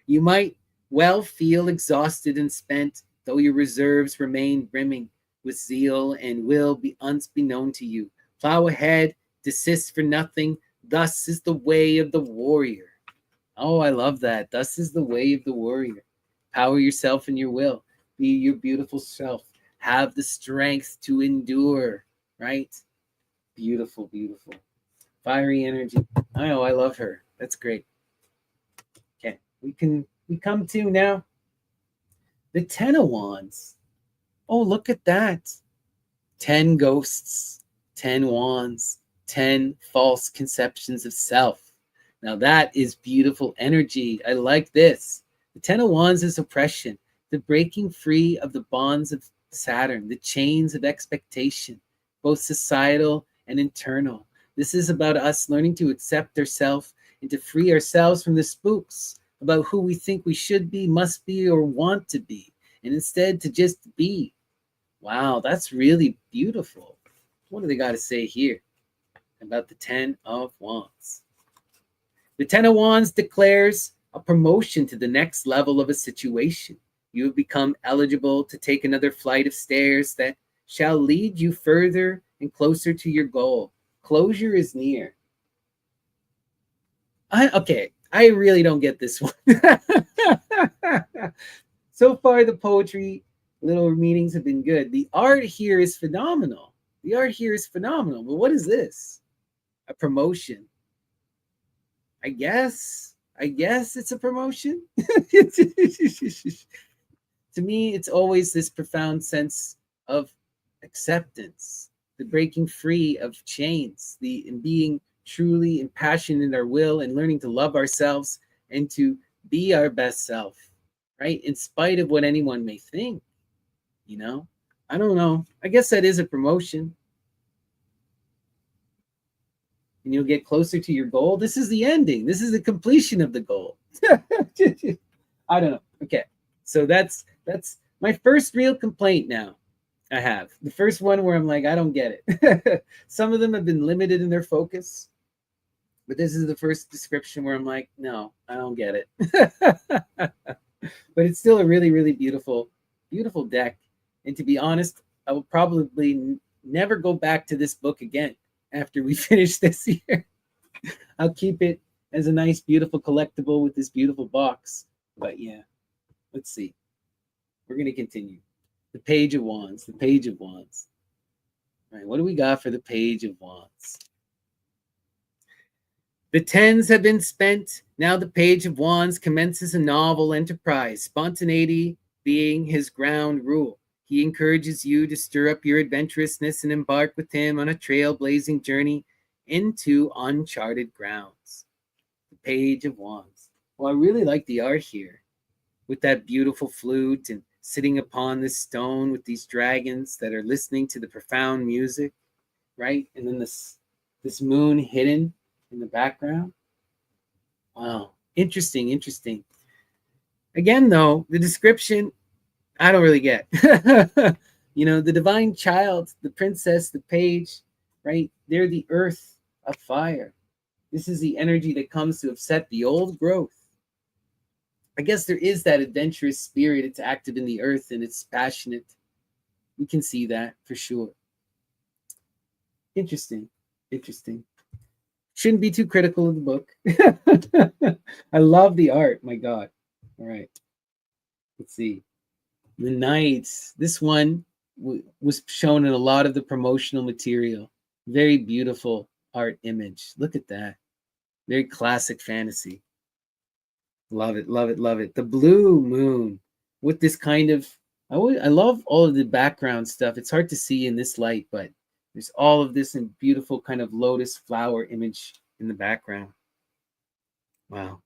You might well feel exhausted and spent, though your reserves remain brimming with zeal and will be unbeknown to you. Plow ahead, desist for nothing. Thus is the way of the warrior. Oh, I love that. Thus is the way of the warrior. Power yourself in your will. Be your beautiful self. Have the strength to endure, right? Beautiful, beautiful. Fiery energy. Oh, I love her. That's great. Okay, we come to now the Ten of Wands. Oh, look at that. 10 ghosts, 10 wands, 10 false conceptions of self. Now that is beautiful energy. I like this. The Ten of Wands is oppression, the breaking free of the bonds of Saturn, the chains of expectation, both societal and internal. This is about us learning to accept ourselves and to free ourselves from the spooks about who we think we should be, must be, or want to be, and instead to just be. Wow, that's really beautiful. What do they got to say here about the Ten of Wands? The Ten of Wands declares a promotion to the next level of a situation. You have become eligible to take another flight of stairs that shall lead you further and closer to your goal. Closure is near. I really don't get this one. So far, the poetry little meanings have been good. The art here is phenomenal. The art here is phenomenal. But what is this? A promotion. I guess it's a promotion. To me, it's always this profound sense of acceptance, the breaking free of chains, the being truly impassioned in our will and learning to love ourselves and to be our best self, right? In spite of what anyone may think, you know? I don't know. I guess that is a promotion. And you'll get closer to your goal. This is the ending. This is the completion of the goal. I don't know. Okay. So that's my first real complaint now. I have the first one where I'm like, I don't get it. Some of them have been limited in their focus, but this is the first description where I'm like, no, I don't get it. But it's still a really, really beautiful, beautiful deck. And to be honest, I will probably never go back to this book again after we finish this year. I'll keep it as a nice, beautiful collectible with this beautiful box. But yeah, let's see. We're going to continue. The Page of Wands, the Page of Wands. All right, what do we got for the Page of Wands? The tens have been spent. Now the Page of Wands commences a novel enterprise, spontaneity being his ground rule. He encourages you to stir up your adventurousness and embark with him on a trailblazing journey into uncharted grounds. The Page of Wands. Well, I really like the art here with that beautiful flute and sitting upon this stone with these dragons that are listening to the profound music, right? And then this moon hidden in the background. Wow. Interesting. Again, though, the description, I don't really get. You know, the divine child, the princess, the page, right? They're the earth of fire. This is the energy that comes to upset the old growth. I guess there is that adventurous spirit. It's active in the earth and it's passionate. We can see that for sure. Interesting. Shouldn't be too critical of the book. I love the art. My God. All right. Let's see. The Knights. This one was shown in a lot of the promotional material. Very beautiful art image. Look at that. Very classic fantasy. Love it. The blue moon with this kind of, I love all of the background stuff. It's hard to see in this light, but there's all of this and beautiful kind of lotus flower image in the background. Wow.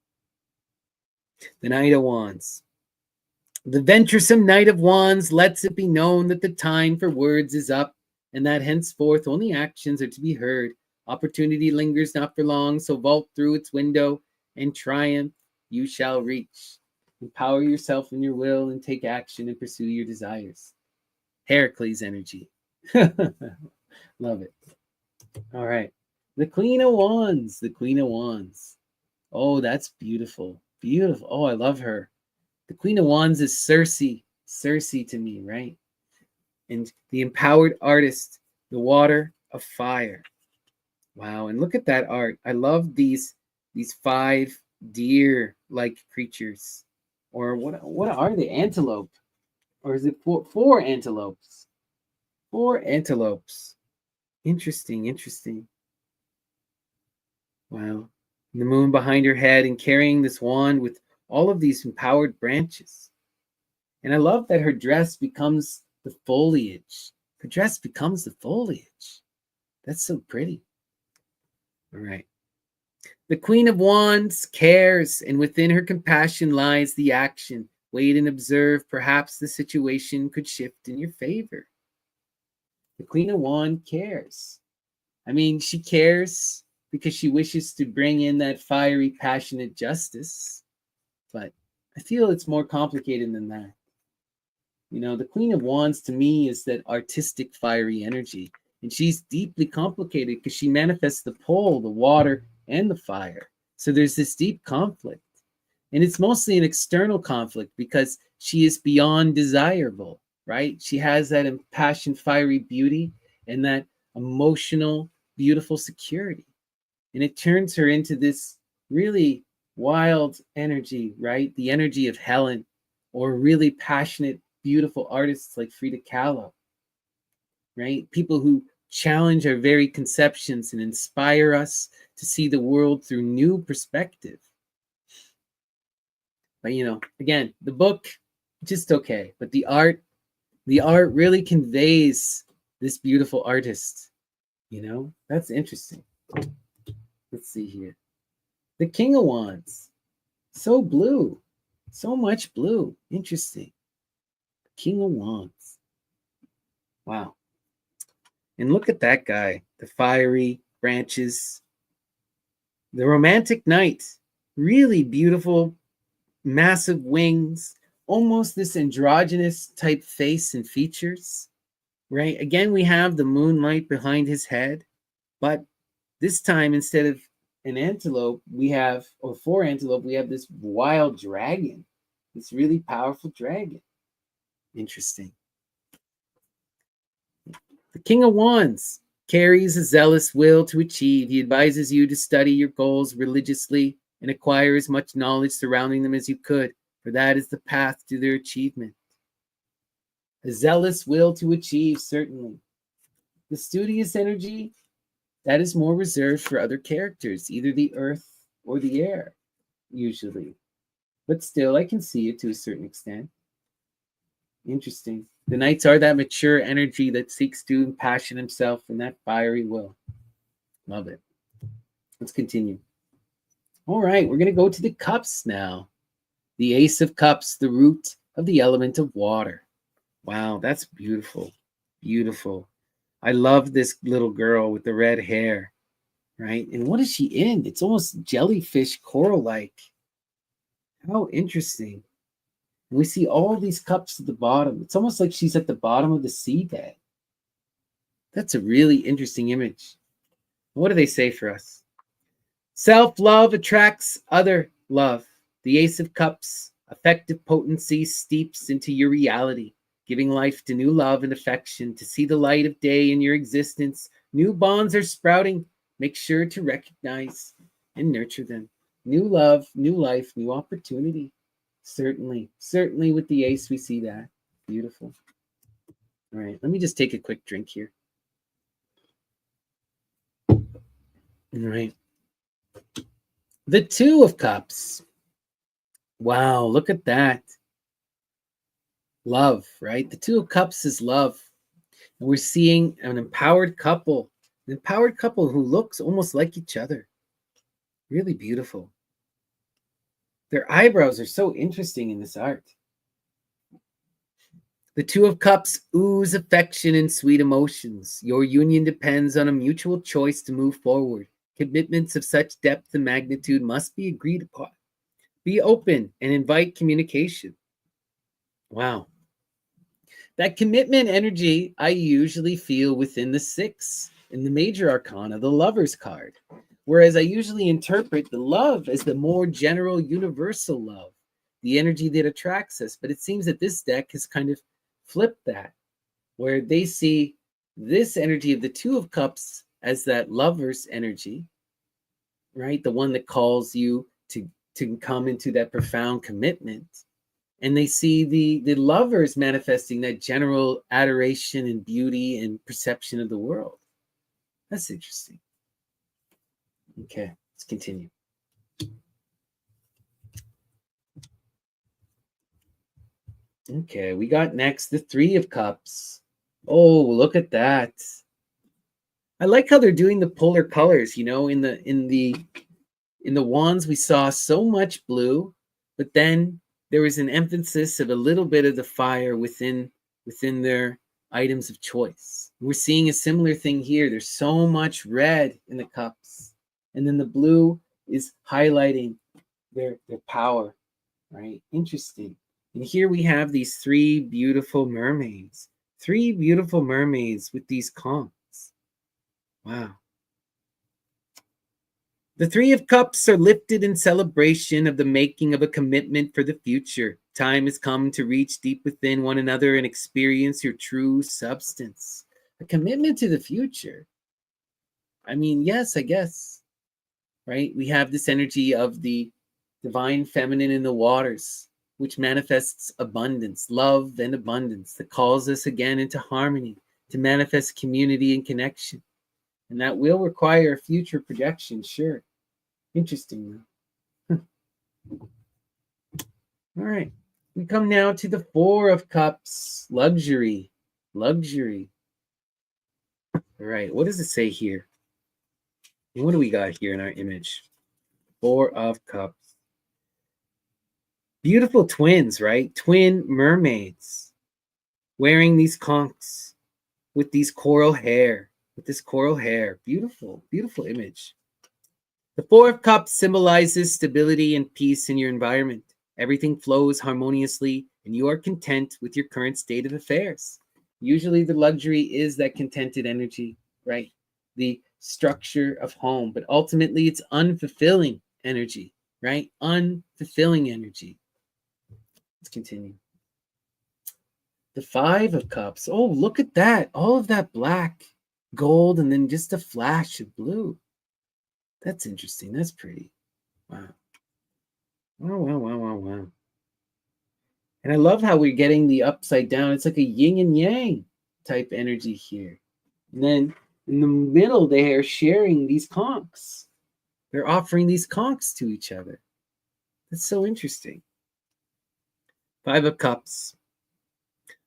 The Knight of Wands. The venturesome Knight of Wands lets it be known that the time for words is up and that henceforth only actions are to be heard. Opportunity lingers not for long, so vault through its window and triumph you shall reach. Empower yourself in your will and take action and pursue your desires. Heracles energy. Love it. All right. The Queen of Wands. The Queen of Wands. Oh, that's beautiful. Beautiful. Oh, I love her. The Queen of Wands is Circe. Circe to me, right? And the empowered artist, the water of fire. Wow. And look at that art. I love these 5 deer-like creatures. Or what are they? Antelope. Or is it 4 antelopes? 4 antelopes. Interesting. Wow. And the moon behind her head and carrying this wand with all of these empowered branches. And I love that her dress becomes the foliage. Her dress becomes the foliage. That's so pretty. All right. The Queen of Wands cares, and within her compassion lies the action. Wait and observe. Perhaps the situation could shift in your favor. The Queen of Wands cares. I mean, she cares because she wishes to bring in that fiery, passionate justice. But I feel it's more complicated than that. You know, the Queen of Wands to me is that artistic, fiery energy. And she's deeply complicated because she manifests the pole, the water, and the fire. So there's this deep conflict. And it's mostly an external conflict because she is beyond desirable, right? She has that impassioned, fiery beauty and that emotional, beautiful security. And it turns her into this really wild energy, right? The energy of Helen, or really passionate, beautiful artists like Frida Kahlo, right? People who challenge our very conceptions and inspire us to see the world through new perspective. But you know, again, the book just okay, but the art really conveys this beautiful artist. You know, that's interesting. Let's see here. The King of Wands. So blue. So much blue. Interesting. King of Wands. Wow. And look at that guy. The fiery branches. The romantic knight. Really beautiful, massive wings. Almost this androgynous type face and features. Right? Again, we have the moonlight behind his head. But this time, instead of an antelope, we have, or four antelope, we have this wild dragon, this really powerful dragon. Interesting. The King of Wands carries a zealous will to achieve. He advises you to study your goals religiously and acquire as much knowledge surrounding them as you could, for that is the path to their achievement. A zealous will to achieve, certainly. The studious energy, that is more reserved for other characters, either the earth or the air, usually. But still, I can see it to a certain extent. Interesting. The knights are that mature energy that seeks to impassion himself in that fiery will. Love it. Let's continue. All right, we're going to go to the cups now. The Ace of Cups, the root of the element of water. Wow, that's beautiful. Beautiful. I love this little girl with the red hair, right? And what is she in? It's almost jellyfish coral-like. How interesting. And we see all these cups at the bottom. It's almost like she's at the bottom of the seabed. That's a really interesting image. What do they say for us? Self-love attracts other love. The Ace of Cups, affective potency steeps into your reality, giving life to new love and affection, to see the light of day in your existence. New bonds are sprouting. Make sure to recognize and nurture them. New love, new life, new opportunity. Certainly with the ace, we see that. Beautiful. All right, let me just take a quick drink here. All right. The Two of Cups. Wow, look at that. Love, right? The Two of Cups is love. And we're seeing an empowered couple who looks almost like each other. Really beautiful. Their eyebrows are so interesting in this art. The Two of Cups ooze affection and sweet emotions. Your union depends on a mutual choice to move forward. Commitments of such depth and magnitude must be agreed upon. Be open and invite communication. Wow. That commitment energy I usually feel within the six in the major arcana, the Lover's card. Whereas I usually interpret the love as the more general, universal love, the energy that attracts us. But it seems that this deck has kind of flipped that, where they see this energy of the Two of Cups as that lover's energy, right? The one that calls you to come into that profound commitment. And they see the lovers manifesting that general adoration and beauty and perception of the world. That's interesting. Okay, let's continue. Okay, we got next the Three of Cups. Oh, look at that. I like how they're doing the polar colors, you know, in the wands we saw so much blue, but then there was an emphasis of a little bit of the fire within their items of choice. We're seeing a similar thing here. There's so much red in the cups. And then the blue is highlighting their power, right? Interesting. And here we have these three beautiful mermaids. Three beautiful mermaids with these conchs. Wow. The Three of Cups are lifted in celebration of the making of a commitment for the future. Time has come to reach deep within one another and experience your true substance. A commitment to the future. I mean, yes, I guess, right? We have this energy of the divine feminine in the waters, which manifests abundance, love, and abundance that calls us again into harmony to manifest community and connection. And that will require a future projection, sure. Interesting, though. All right. We come now to the Four of Cups. Luxury. Luxury. All right. What does it say here? What do we got here in our image? Four of Cups. Beautiful twins, right? Twin mermaids wearing these conchs with these coral hair. With this coral hair. Beautiful, beautiful image. The Four of Cups symbolizes stability and peace in your environment. Everything flows harmoniously, and you are content with your current state of affairs. Usually the luxury is that contented energy, right? The structure of home, but ultimately it's unfulfilling energy, right? Unfulfilling energy. Let's continue. The Five of Cups. Oh, look at that. All of that black, gold, and then just a flash of blue. That's interesting. That's pretty. Wow. Wow, wow, wow, wow, wow. And I love how we're getting the upside down. It's like a yin and yang type energy here. And then in the middle, they are sharing these conchs. They're offering these conchs to each other. That's so interesting. Five of Cups.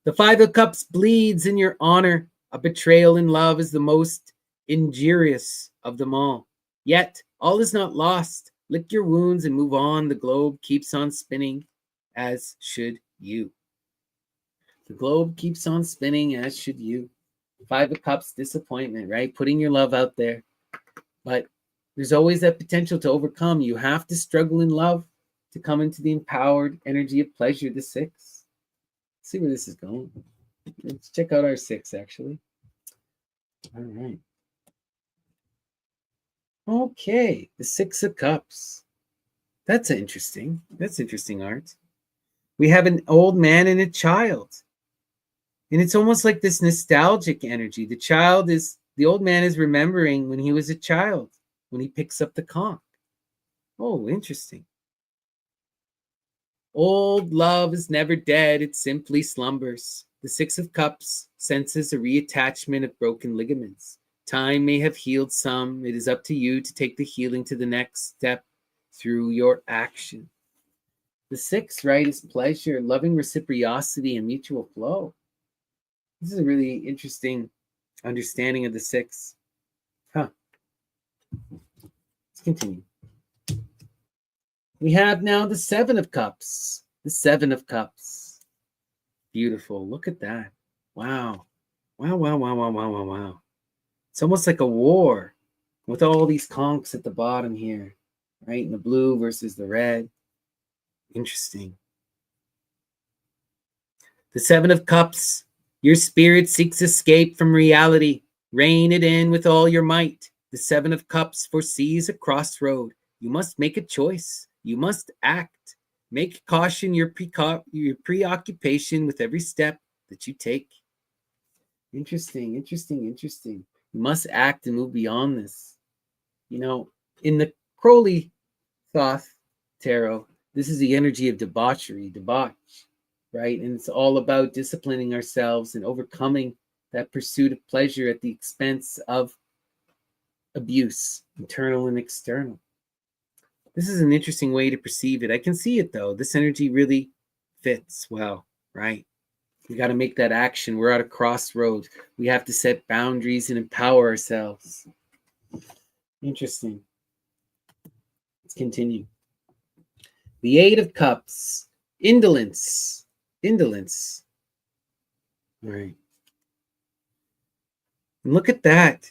The Five of Cups bleeds in your honor. A betrayal in love is the most injurious of them all. Yet, all is not lost. Lick your wounds and move on. The globe keeps on spinning, as should you. The globe keeps on spinning, as should you. Five of Cups, disappointment, right? Putting your love out there. But there's always that potential to overcome. You have to struggle in love to come into the empowered energy of pleasure, the Six. Let's see where this is going. Let's check out our Six, actually. All right. Okay, the Six of Cups. That's interesting. That's interesting art. We have an old man and a child. And it's almost like this nostalgic energy. The old man is remembering when he was a child, when he picks up the conch. Oh, interesting. Old love is never dead, it simply slumbers. The Six of Cups senses a reattachment of broken ligaments. Time may have healed some. It is up to you to take the healing to the next step through your action. The Six, right, is pleasure, loving reciprocity, and mutual flow. This is a really interesting understanding of the Six. Huh. Let's continue. We have now the Seven of Cups. The Seven of Cups. Beautiful. Look at that. Wow. Wow, wow, wow, wow, wow, wow, wow. It's almost like a war with all these conchs at the bottom here, right? And the blue versus the red. Interesting. The Seven of Cups. Your spirit seeks escape from reality. Rein it in with all your might. The Seven of Cups foresees a crossroad. You must make a choice. You must act. Make caution your preoccupation with every step that you take. Interesting, interesting, interesting. You must act and move beyond this. You know, in the Crowley Thoth Tarot, this is the energy of debauchery, debauch, right? And it's all about disciplining ourselves and overcoming that pursuit of pleasure at the expense of abuse, internal and external. This is an interesting way to perceive it. I can see it, though. This energy really fits well, right? We got to make that action. We're at a crossroads. We have to set boundaries and empower ourselves. Interesting. Let's continue. The Eight of Cups. Indolence. Indolence. All right. And look at that.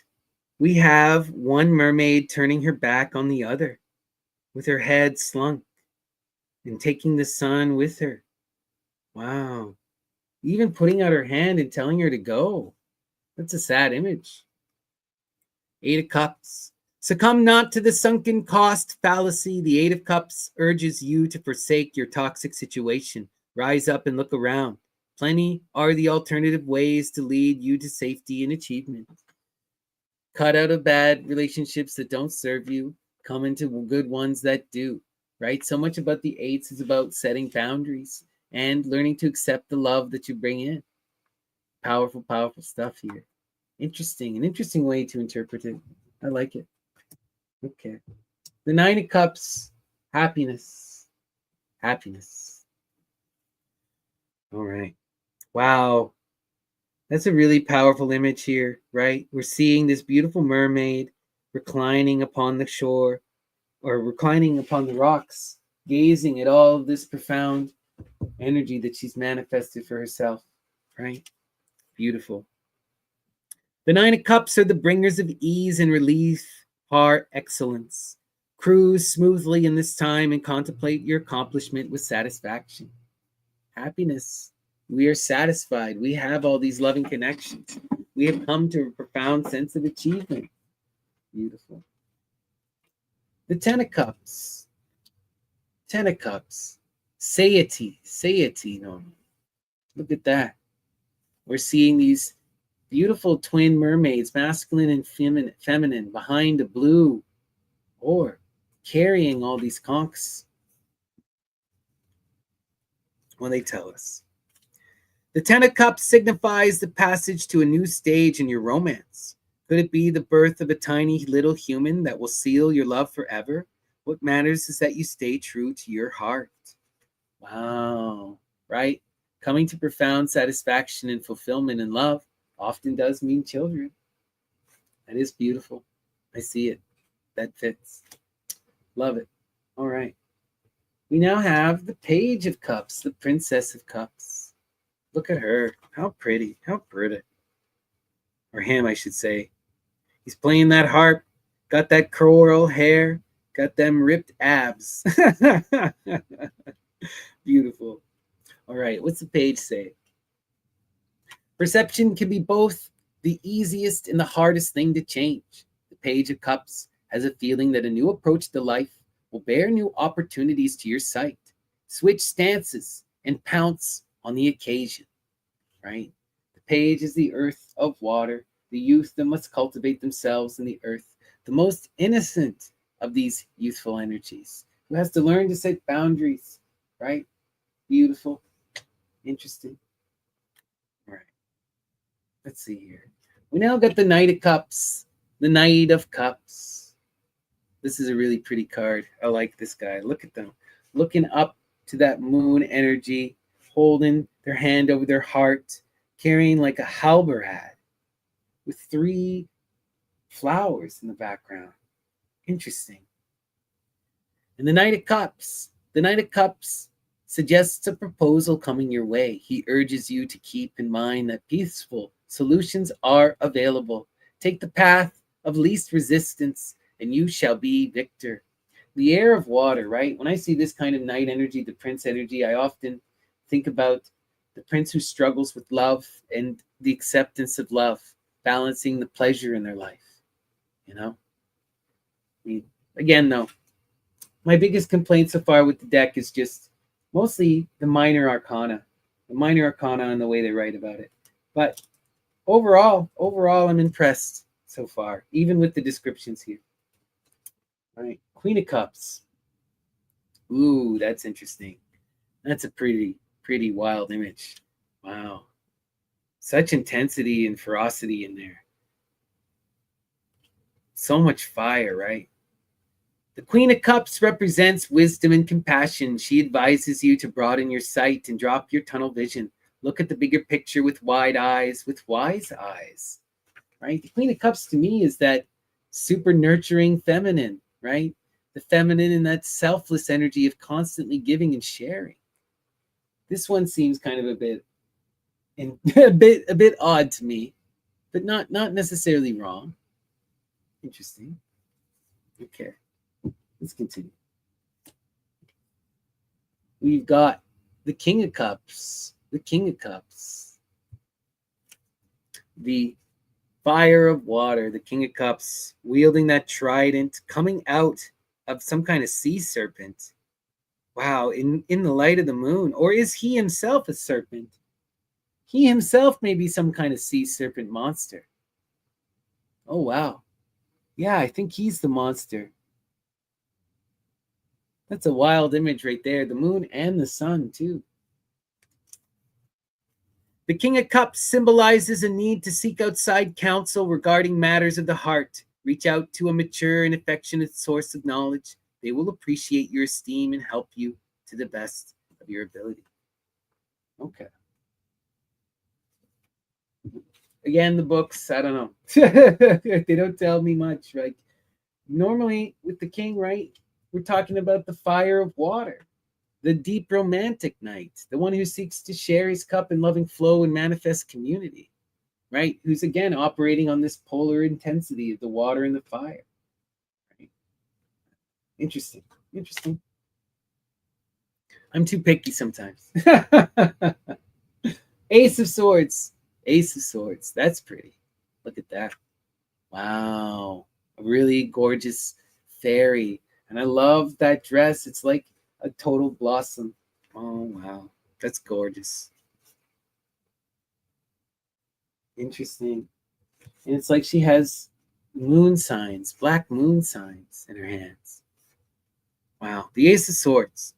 We have one mermaid turning her back on the other with her head slunk and taking the sun with her. Wow. Even putting out her hand and telling her to go. That's a sad image. Eight of Cups. Succumb not to the sunken cost fallacy. The Eight of Cups urges you to forsake your toxic situation. Rise up and look around. Plenty are the alternative ways to lead you to safety and achievement. Cut out of bad relationships that don't serve you. Come into good ones that do, right? So much about the eights is about setting boundaries and learning to accept the love that you bring in. Powerful, powerful stuff here. An interesting way to interpret it. I like it. Okay. The Nine of Cups, happiness. Happiness. All right. Wow. That's a really powerful image here, right? We're seeing this beautiful mermaid reclining upon the shore or reclining upon the rocks, gazing at all of this profound energy that she's manifested for herself, right? Beautiful. The Nine of Cups are the bringers of ease and relief, par excellence. Cruise smoothly in this time and contemplate your accomplishment with satisfaction. Happiness. We are satisfied. We have all these loving connections. We have come to a profound sense of achievement. Beautiful. The Ten of Cups. Ten of Cups. Satiety. No. Look at that. We're seeing these beautiful twin mermaids, masculine and feminine, behind a blue orb, carrying all these conchs. Well, they tell us. The Ten of Cups signifies the passage to a new stage in your romance. Could it be the birth of a tiny little human that will seal your love forever? What matters is that you stay true to your heart. Wow, right? Coming to profound satisfaction and fulfillment in love often does mean children. That is beautiful. I see it. That fits. Love it. All right. We now have the Page of Cups, the Princess of Cups. Look at her. How pretty. How pretty. Or him, I should say. He's playing that harp, got that coral hair, got them ripped abs. Beautiful. All right, what's the page say? Perception can be both the easiest and the hardest thing to change. The Page of Cups has a feeling that a new approach to life will bear new opportunities to your sight. Switch stances and pounce on the occasion, right? The Page is the earth of water, the youth that must cultivate themselves in the earth, the most innocent of these youthful energies, who has to learn to set boundaries, right? Beautiful. Interesting. All right. Let's see here. We now got the Knight of Cups. The Knight of Cups. This is a really pretty card. I like this guy. Look at them. Looking up to that moon energy, holding their hand over their heart, carrying like a halberad with 3 flowers in the background. Interesting. And the Knight of Cups. The Knight of Cups suggests a proposal coming your way. He urges you to keep in mind that peaceful solutions are available. Take the path of least resistance and you shall be victor. The air of water, right? When I see this kind of night energy, the prince energy, I often think about the prince who struggles with love and the acceptance of love, balancing the pleasure in their life, you know? I mean, again, though, my biggest complaint so far with the deck is just mostly the minor arcana and the way they write about it. But overall, I'm impressed so far, even with the descriptions here. All right, Queen of Cups. Ooh, that's interesting. That's a pretty wild image. Wow. Such intensity and ferocity in there. So much fire, right? The Queen of Cups represents wisdom and compassion. She advises you to broaden your sight and drop your tunnel vision. Look at the bigger picture with wide eyes, with wise eyes, right? The Queen of Cups to me is that super nurturing feminine, right? The feminine and that selfless energy of constantly giving and sharing. This one seems kind of a bit odd to me. but not necessarily wrong. Interesting. Okay, let's continue. We've got the King of Cups. The King of Cups. The Fire of Water. The King of Cups wielding that trident, coming out of some kind of sea serpent. Wow, in the light of the moon. Or is he himself a serpent? He himself may be some kind of sea serpent monster. Oh, wow. Yeah, I think he's the monster. That's a wild image right there. The moon and the sun, too. The King of Cups symbolizes a need to seek outside counsel regarding matters of the heart. Reach out to a mature and affectionate source of knowledge. They will appreciate your esteem and help you to the best of your ability. Okay. Again, the books, I don't know. They don't tell me much, right? Normally, with the king, right, we're talking about the fire of water, the deep romantic knight, the one who seeks to share his cup in loving flow and manifest community, right? Who's, again, operating on this polar intensity of the water and the fire. Right? Interesting. Interesting. I'm too picky sometimes. Ace of Swords. Ace of Swords. That's pretty. Look at that. Wow. A really gorgeous fairy. And I love that dress. It's like a total blossom. Oh, wow. That's gorgeous. Interesting. And it's like she has moon signs, black moon signs in her hands. Wow. The Ace of Swords.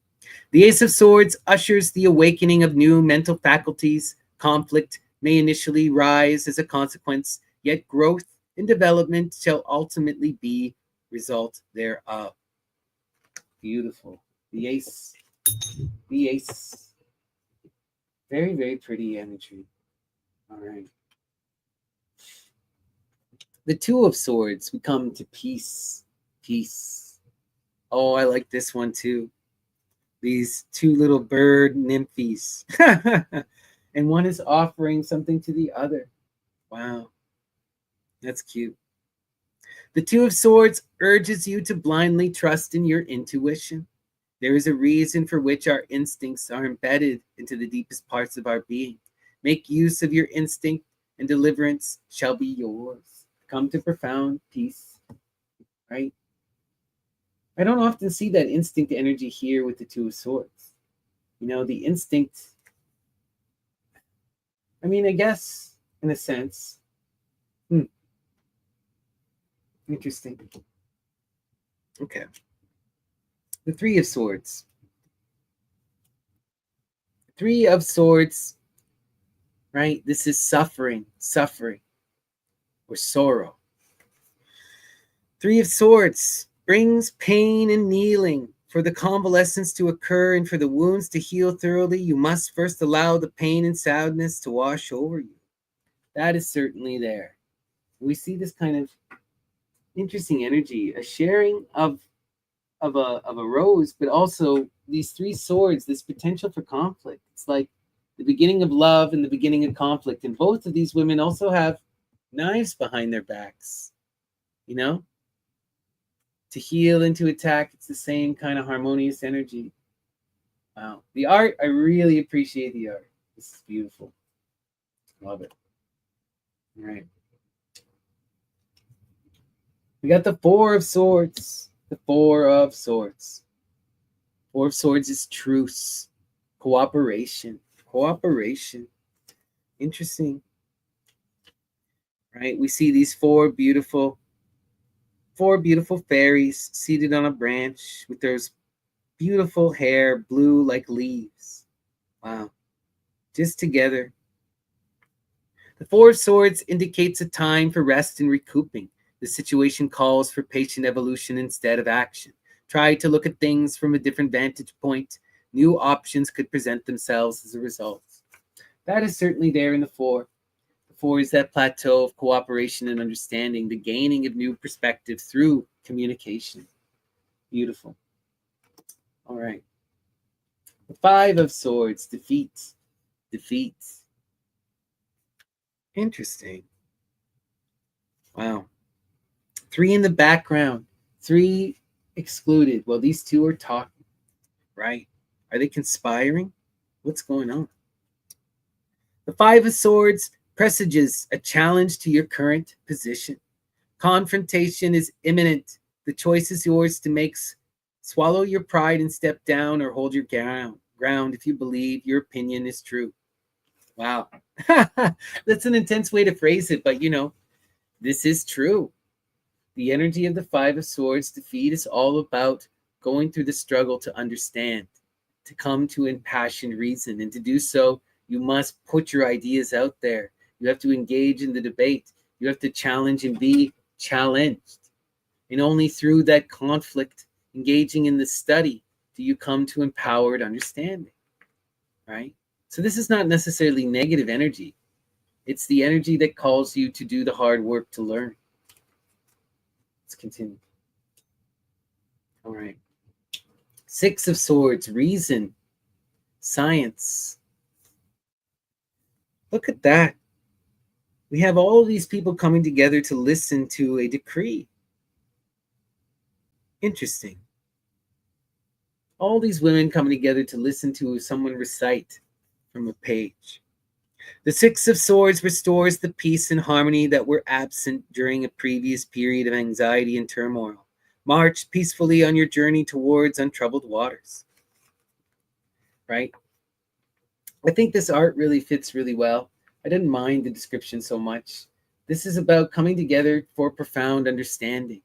The Ace of Swords ushers the awakening of new mental faculties. Conflict may initially rise as a consequence, yet growth and development shall ultimately be result thereof. Beautiful. The Ace. The Ace. Very, very pretty imagery. All right. The Two of Swords. We come to peace. Peace. Oh, I like this one too. These two little bird nymphies. And one is offering something to the other. Wow. That's cute. The Two of Swords urges you to blindly trust in your intuition. There is a reason for which our instincts are embedded into the deepest parts of our being. Make use of your instinct, and deliverance shall be yours. Come to profound peace, right? I don't often see that instinct energy here with the Two of Swords. You know, the instinct, I mean, I guess, in a sense. Interesting. Okay. The Three of Swords. Three of Swords, right? This is suffering, or sorrow. Three of Swords brings pain and kneeling. For the convalescence to occur and for the wounds to heal thoroughly, you must first allow the pain and sadness to wash over you. That is certainly there. We see this kind of interesting energy, a sharing of a rose, but also these three swords, this potential for conflict. It's like the beginning of love and the beginning of conflict. And both of these women also have knives behind their backs, you know? To heal and to attack, it's the same kind of harmonious energy. Wow. The art, I really appreciate the art. This is beautiful. Love it. All right. We got the Four of Swords. The Four of Swords. Four of Swords is truce, cooperation. Interesting. Right? We see these four beautiful fairies seated on a branch with their beautiful hair, blue like leaves. Wow. Just together. The Four of Swords indicates a time for rest and recouping. The situation calls for patient evolution instead of action. Try to look at things from a different vantage point. New options could present themselves as a result. That is certainly there in the Four. The Four is that plateau of cooperation and understanding, the gaining of new perspectives through communication. Beautiful. All right. The Five of Swords, defeat. Interesting. Wow. 3 in the background, 3 excluded. Well, these 2 are talking, right? Are they conspiring? What's going on? The 5 of Swords presages a challenge to your current position. Confrontation is imminent. The choice is yours to make. Swallow your pride and step down, or hold your ground if you believe your opinion is true. Wow. That's an intense way to phrase it, but this is true. The energy of the 5 of Swords defeat is all about going through the struggle to understand, to come to impassioned reason. And to do so, you must put your ideas out there. You have to engage in the debate. You have to challenge and be challenged. And only through that conflict, engaging in the study, do you come to empowered understanding, right? So this is not necessarily negative energy. It's the energy that calls you to do the hard work to learn. Let's continue. All right. 6 of Swords, reason, science. Look at that. We have all of these people coming together to listen to a decree. Interesting. All these women coming together to listen to someone recite from a page. The 6 of Swords restores the peace and harmony that were absent during a previous period of anxiety and turmoil. March peacefully on your journey towards untroubled waters. Right? I think this art really fits really well. I didn't mind the description so much. This is about coming together for profound understanding.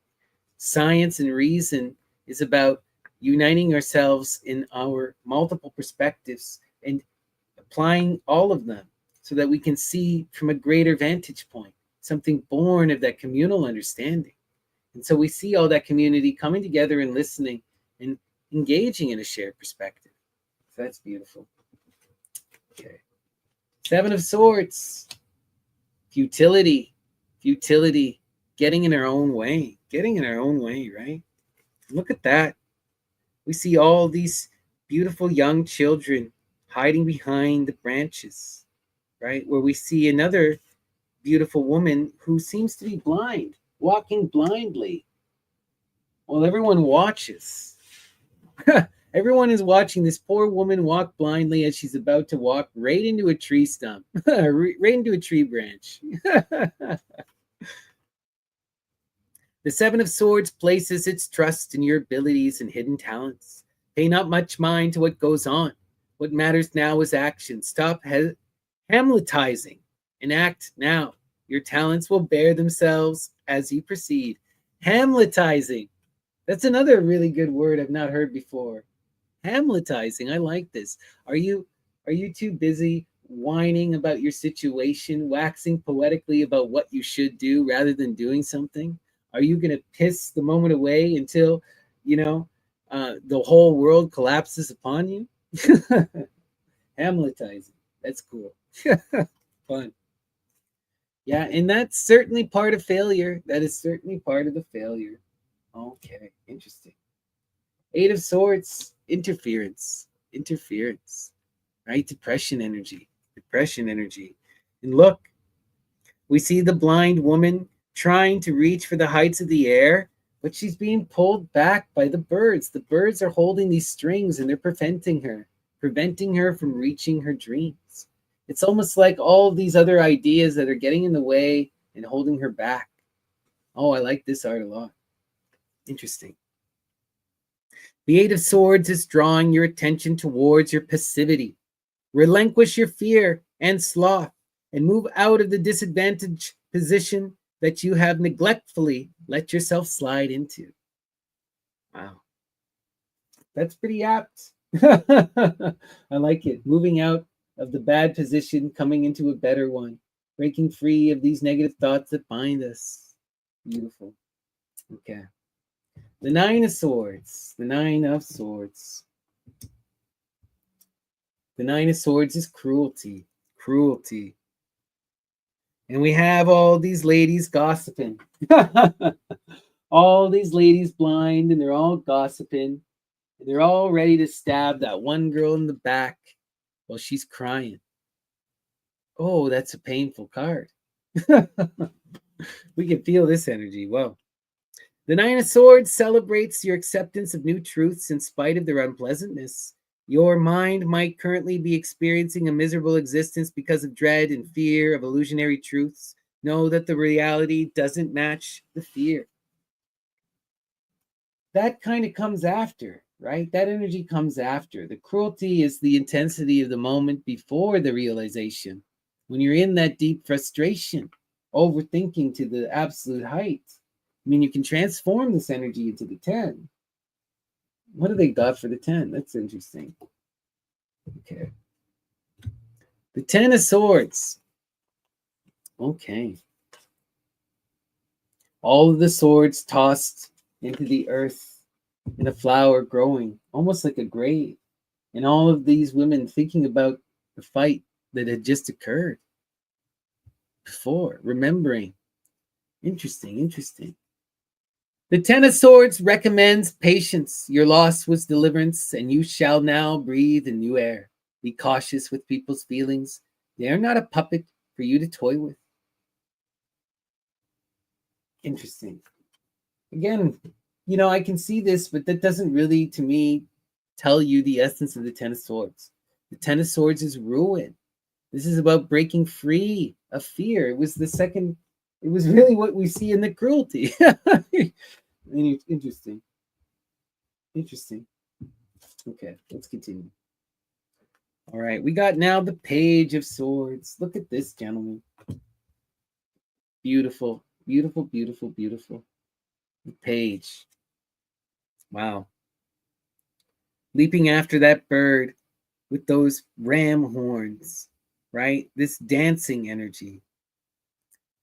Science and reason is about uniting ourselves in our multiple perspectives and applying all of them so that we can see from a greater vantage point, something born of that communal understanding. And so we see all that community coming together and listening and engaging in a shared perspective. So that's beautiful. Okay. 7 of Swords. Futility. Getting in our own way. Right? Look at that. We see all these beautiful young children hiding behind the branches, right? Where we see another beautiful woman who seems to be blind, walking blindly while everyone watches. Everyone is watching this poor woman walk blindly as she's about to walk right into a tree stump, right into a tree branch. The 7 of Swords places its trust in your abilities and hidden talents. Pay not much mind to what goes on. What matters now is action. Stop Hamletizing and act now. Your talents will bear themselves as you proceed. Hamletizing. That's another really good word I've not heard before. Hamletizing. I like this. Are you too busy whining about your situation, waxing poetically about what you should do rather than doing something? Are you going to piss the moment away until, the whole world collapses upon you? Hamletizing. That's cool. Fun. Yeah, and that's certainly part of failure. That is certainly part of the failure. Okay, interesting. 8 of Swords, interference, right? Depression energy. And look, we see the blind woman trying to reach for the heights of the air, but she's being pulled back by the birds. The birds are holding these strings and they're preventing her from reaching her dreams. It's almost like all of these other ideas that are getting in the way and holding her back. Oh, I like this art a lot. Interesting. The 8 of Swords is drawing your attention towards your passivity. Relinquish your fear and sloth and move out of the disadvantaged position that you have neglectfully let yourself slide into. Wow. That's pretty apt. I like it. Moving out of the bad position, coming into a better one, breaking free of these negative thoughts that bind us. Beautiful. Okay. The 9 of Swords. The 9 of Swords. The 9 of Swords is cruelty. And we have all these ladies gossiping. All these ladies blind, and they're all gossiping. And they're all ready to stab that one girl in the back while she's crying. Oh, that's a painful card. We can feel this energy. Whoa. The Nine of Swords celebrates your acceptance of new truths in spite of their unpleasantness. Your mind might currently be experiencing a miserable existence because of dread and fear of illusionary truths. Know that the reality doesn't match the fear. That kind of comes after, right? That energy comes after. The cruelty is the intensity of the moment before the realization. When you're in that deep frustration, overthinking to the absolute height. I mean, you can transform this energy into the 10. What do they got for the 10? That's interesting. Okay. The 10 of Swords. Okay. All of the swords tossed into the earth and a flower growing, almost like a grave. And all of these women thinking about the fight that had just occurred before, remembering. Interesting, interesting. The Ten of Swords recommends patience. Your loss was deliverance, and you shall now breathe in new air. Be cautious with people's feelings. They are not a puppet for you to toy with. Interesting. Again, I can see this, but that doesn't really, to me, tell you the essence of the Ten of Swords. The Ten of Swords is ruin. This is about breaking free of fear. It was really what we see in the cruelty. Interesting. Interesting. Okay, let's continue. All right, we got now the Page of Swords. Look at this, gentlemen. Beautiful, beautiful, beautiful, beautiful. The Page. Wow. Leaping after that bird with those ram horns, right? This dancing energy.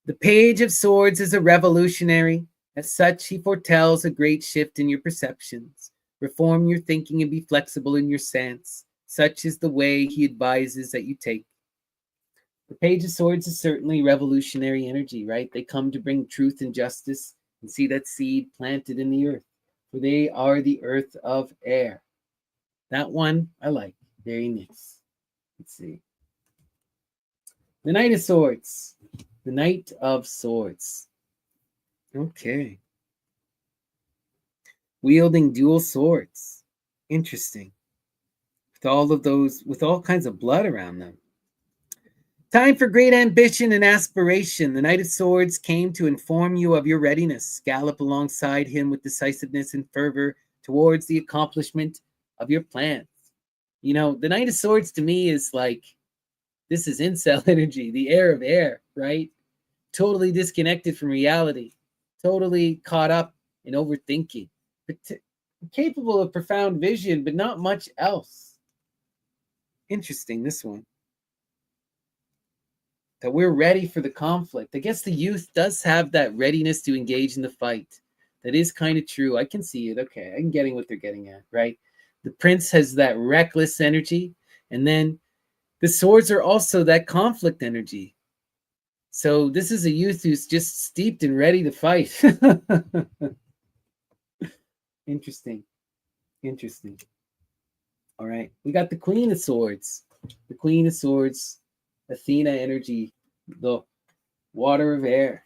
The Page of Swords is a revolutionary. As such, he foretells a great shift in your perceptions. Reform your thinking and be flexible in your stance. Such is the way he advises that you take. The Page of Swords is certainly revolutionary energy, right? They come to bring truth and justice and see that seed planted in the earth, for they are the earth of air. That one I like. Very nice. Let's see. The Knight of Swords. The Knight of Swords. Okay. Wielding dual swords. Interesting. With all of those, with all kinds of blood around them. Time for great ambition and aspiration. The Knight of Swords came to inform you of your readiness. Gallop alongside him with decisiveness and fervor towards the accomplishment of your plans. The Knight of Swords to me is like, this is incel energy, the air of air, right? Totally disconnected from reality, totally caught up in overthinking, but capable of profound vision, but not much else. Interesting, this one. That we're ready for the conflict. I guess the youth does have that readiness to engage in the fight. That is kind of true. I can see it. Okay, I'm getting what they're getting at, right? The prince has that reckless energy, and then the swords are also that conflict energy. So this is a youth who's just steeped and ready to fight. Interesting. Interesting. All right. We got the Queen of Swords. The Queen of Swords, Athena energy, the water of air.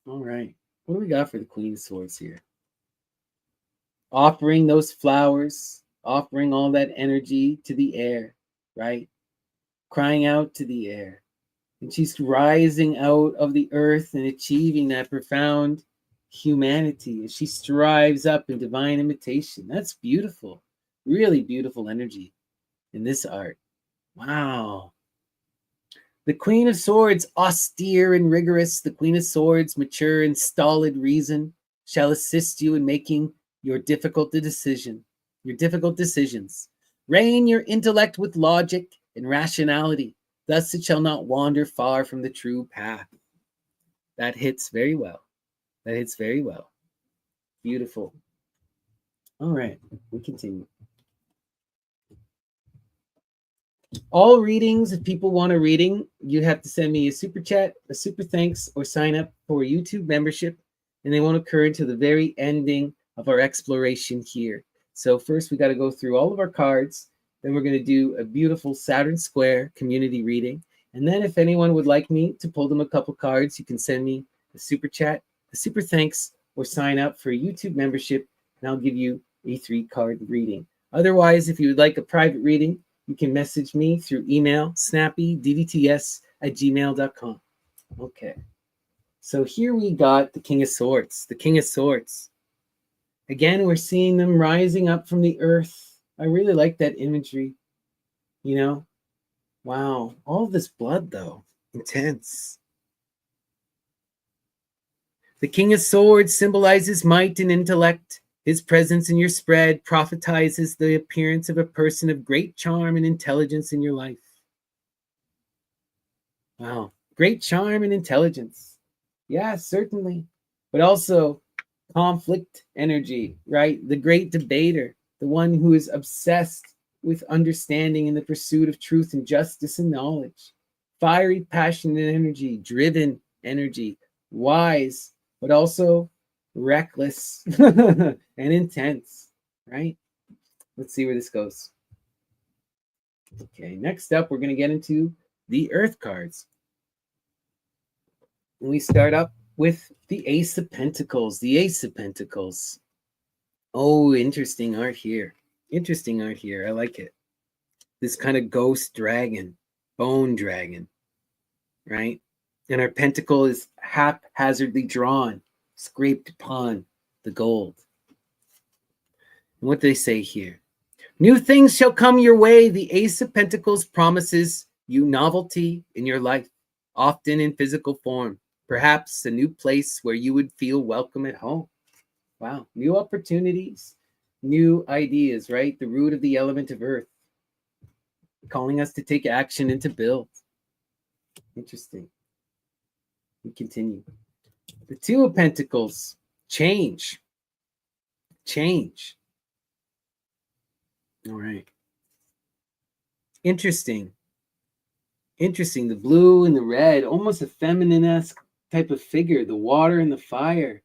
All right. What do we got for the Queen of Swords here? Offering those flowers, offering all that energy to the air, right? Crying out to the air. And she's rising out of the earth and achieving that profound humanity as she strives up in divine imitation. That's beautiful. Really beautiful energy in this art. Wow. The Queen of Swords, austere and rigorous. The Queen of Swords, mature and stolid reason, shall assist you in making your difficult decisions. Rein your intellect with logic and rationality. Thus it shall not wander far from the true path. That hits very well. That hits very well. Beautiful. All right, we continue. All readings, if people want a reading, you have to send me a super chat, a super thanks, or sign up for a YouTube membership, and they won't occur until the very ending of our exploration here. So first we got to go through all of our cards. Then we're going to do a beautiful Saturn Square community reading. And then if anyone would like me to pull them a couple cards, you can send me a super chat, a super thanks, or sign up for a YouTube membership, and I'll give you a 3-card reading. Otherwise, if you would like a private reading, you can message me through email, snappydvts@gmail.com. Okay. So here we got the King of Swords. The King of Swords. Again, we're seeing them rising up from the earth. I really like that imagery. You know, wow. All this blood, though. Intense. The King of Swords symbolizes might and intellect. His presence in your spread prophetizes the appearance of a person of great charm and intelligence in your life. Wow. Great charm and intelligence. Yeah, certainly. But also conflict energy, right? The great debater, the one who is obsessed with understanding and the pursuit of truth and justice and knowledge. Fiery, passionate energy, driven energy, wise, but also reckless and intense, right? Let's see where this goes. Okay, next up, we're going to get into the Earth cards. And we start up with the Ace of Pentacles. The Ace of Pentacles. Oh, interesting art here. Interesting art here. I like it. This kind of ghost dragon, bone dragon, right? And our pentacle is haphazardly drawn, scraped upon the gold. And what do they say here? New things shall come your way. The Ace of Pentacles promises you novelty in your life, often in physical form. Perhaps a new place where you would feel welcome at home. Wow. New opportunities, new ideas, right? The root of the element of earth, calling us to take action and to build. Interesting. We continue. The Two of Pentacles, change. Change. All right. Interesting. Interesting. The blue and the red, almost a feminine-esque type of figure. The water and the fire.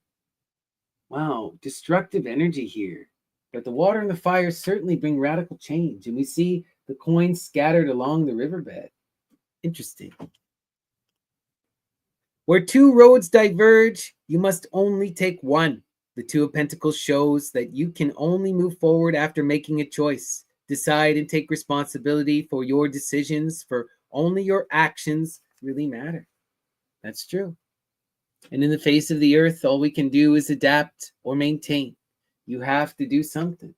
Wow, destructive energy here. But the water and the fire certainly bring radical change. And we see the coins scattered along the riverbed. Interesting. Where two roads diverge, you must only take one. The Two of Pentacles shows that you can only move forward after making a choice. Decide and take responsibility for your decisions, for only your actions really matter. That's true. And in the face of the earth, all we can do is adapt or maintain. You have to do something.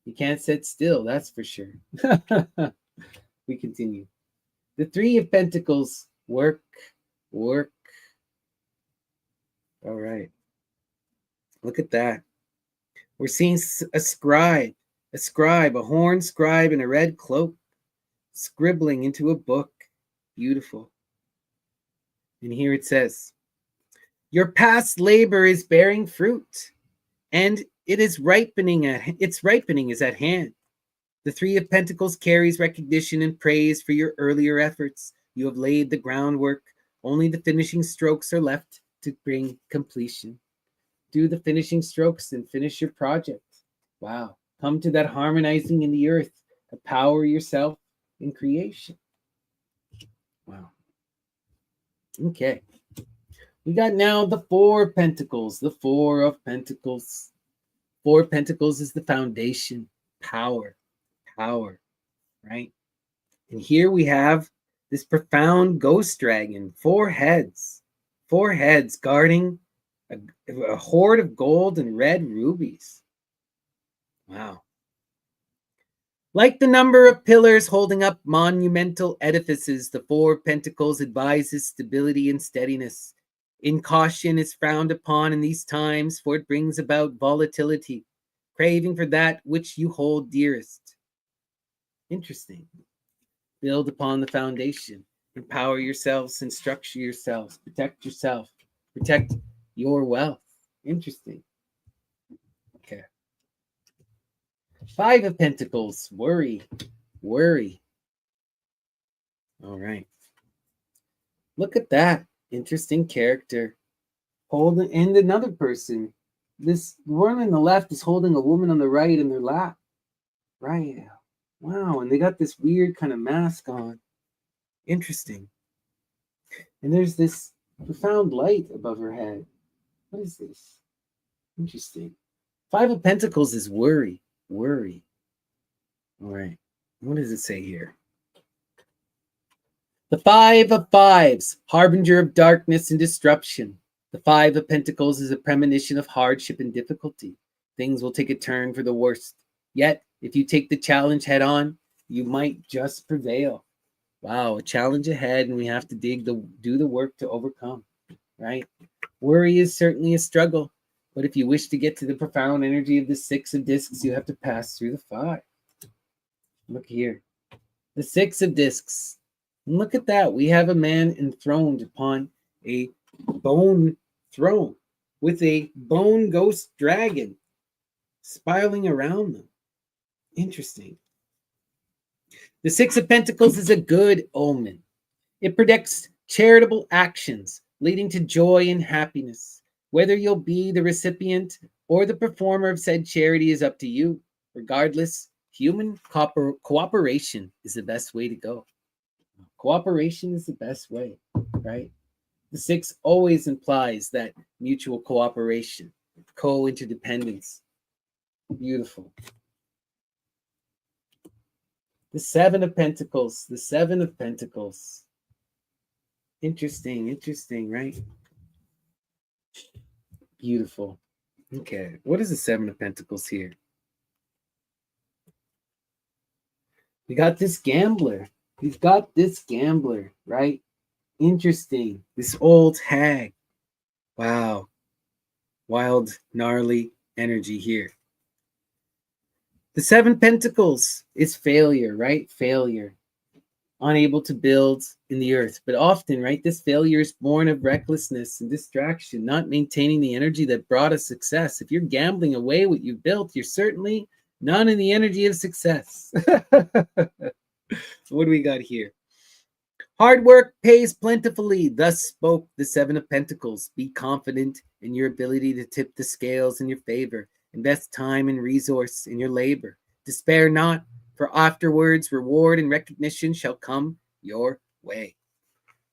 You can't sit still, that's for sure. We continue. The Three of Pentacles, work, work. All right. Look at that. We're seeing a scribe, a horned scribe in a red cloak, scribbling into a book. Beautiful. And here it says, your past labor is bearing fruit, and its ripening is at hand. The Three of Pentacles carries recognition and praise for your earlier efforts. You have laid the groundwork. Only the finishing strokes are left to bring completion. Do the finishing strokes and finish your project. Wow. Come to that harmonizing in the earth. Empower yourself in creation. Wow. Okay. We got now the Four of Pentacles. The Four of Pentacles. Four of Pentacles is the foundation. Power. Power. Right? And here we have this profound ghost dragon. 4 heads. 4 heads guarding a hoard of gold and red rubies. Wow. Like the number of pillars holding up monumental edifices, the Four of Pentacles advises stability and steadiness. Incaution is frowned upon in these times, for it brings about volatility, craving for that which you hold dearest. Interesting. Build upon the foundation. Empower yourselves and structure yourselves. Protect yourself. Protect your wealth. Interesting. Okay. 5 of Pentacles. Worry. Worry. All right. Look at that. Interesting character. And another person. This one on the left is holding a woman on the right in their lap. Right. Wow. And they got this weird kind of mask on. Interesting. And there's this profound light above her head. What is this? Interesting. Five of Pentacles is worry. Worry. All right. What does it say here? The Five of Fives, harbinger of darkness and disruption. The Five of Pentacles is a premonition of hardship and difficulty. Things will take a turn for the worst. Yet, if you take the challenge head on, you might just prevail. Wow, a challenge ahead, and we have to do the work to overcome, right? Worry is certainly a struggle, but if you wish to get to the profound energy of the Six of Discs, you have to pass through the five. Look here. The Six of Discs. Look at that. We have a man enthroned upon a bone throne with a bone ghost dragon spiraling around them. Interesting. The Six of Pentacles is a good omen. It predicts charitable actions leading to joy and happiness. Whether you'll be the recipient or the performer of said charity is up to you. Regardless, human cooperation is the best way to go. Cooperation is the best way, right? The Six always implies that mutual cooperation, co-interdependence. Beautiful. The Seven of Pentacles. The Seven of Pentacles. Interesting, right? Beautiful. Okay, what is the Seven of Pentacles here? We got this gambler. We've got this gambler, right? Interesting. This old hag. Wow. Wild, gnarly energy here. The Seven Pentacles is failure, right? Failure. Unable to build in the earth. But often, right, this failure is born of recklessness and distraction, not maintaining the energy that brought us success. If you're gambling away what you've built, you're certainly not in the energy of success. What do we got here? Hard work pays plentifully. Thus spoke the Seven of Pentacles. Be confident in your ability to tip the scales in your favor. Invest time and resource in your labor. Despair not, for afterwards reward and recognition shall come your way.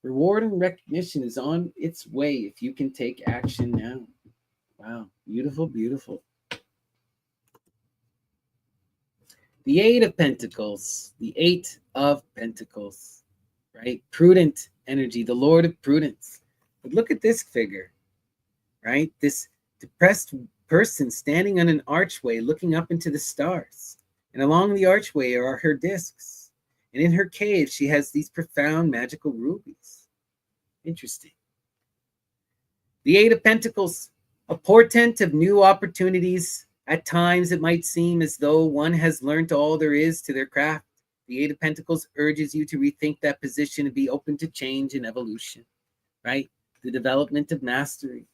Reward and recognition is on its way if you can take action now. Wow, beautiful, beautiful. The Eight of Pentacles. The Eight of Pentacles. Right? Prudent energy, the Lord of Prudence. But look at this figure, right? This depressed person standing on an archway looking up into the stars. And along the archway are her discs. And in her cave, she has these profound magical rubies. Interesting. The Eight of Pentacles, a portent of new opportunities. At times, it might seem as though one has learned all there is to their craft. The Eight of Pentacles urges you to rethink that position and be open to change and evolution, right? The development of mastery,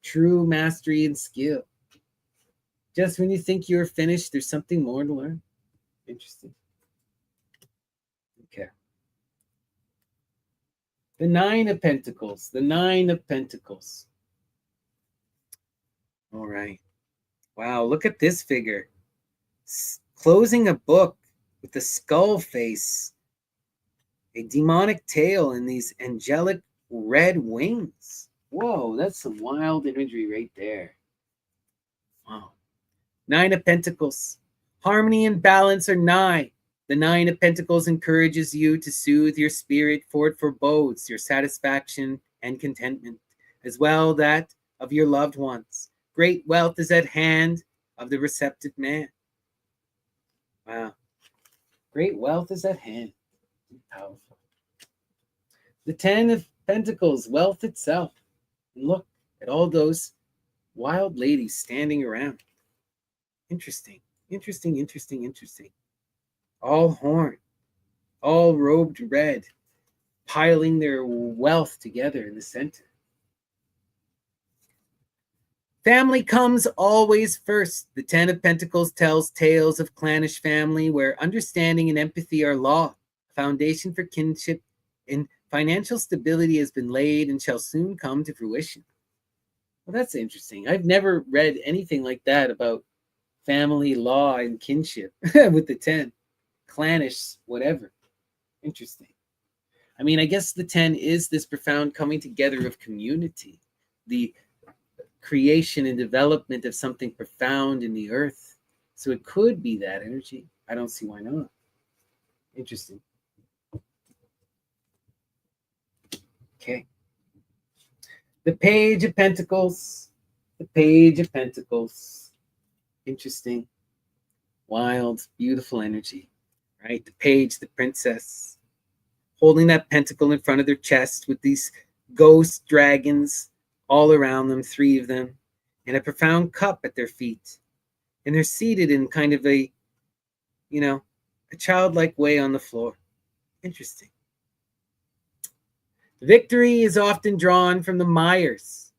true mastery and skill. Just when you think you're finished, there's something more to learn. Interesting. Okay. The Nine of Pentacles. The Nine of Pentacles. All right. Wow, look at this figure. Closing a book with a skull face, a demonic tail, and these angelic red wings. Whoa, that's some wild imagery right there. Wow. Nine of Pentacles. Harmony and balance are nigh. The Nine of Pentacles encourages you to soothe your spirit, for it forebodes your satisfaction and contentment, as well that of your loved ones. Great wealth is at hand of the receptive man. Wow. Great wealth is at hand. Powerful. The Ten of Pentacles, wealth itself. And look at all those wild ladies standing around. Interesting. All horned, all robed red, piling their wealth together in the center. Family comes always first. The Ten of Pentacles tells tales of clannish family where understanding and empathy are law. A foundation for kinship and financial stability has been laid and shall soon come to fruition. Well, that's interesting. I've never read anything like that about family, law, and kinship with the 10. Clannish, whatever. Interesting. I mean, I guess the 10 is this profound coming together of community, the creation and development of something profound in the earth. So it could be that energy. I don't see why not. Interesting. Okay. The Page of Pentacles. The Page of Pentacles. Interesting. Wild, beautiful energy. Right? The page, the princess, holding that pentacle in front of their chest with these ghost dragons all around them, 3 of them, and a profound cup at their feet. And they're seated in kind of a, a childlike way on the floor. Interesting. Victory is often drawn from the Myers.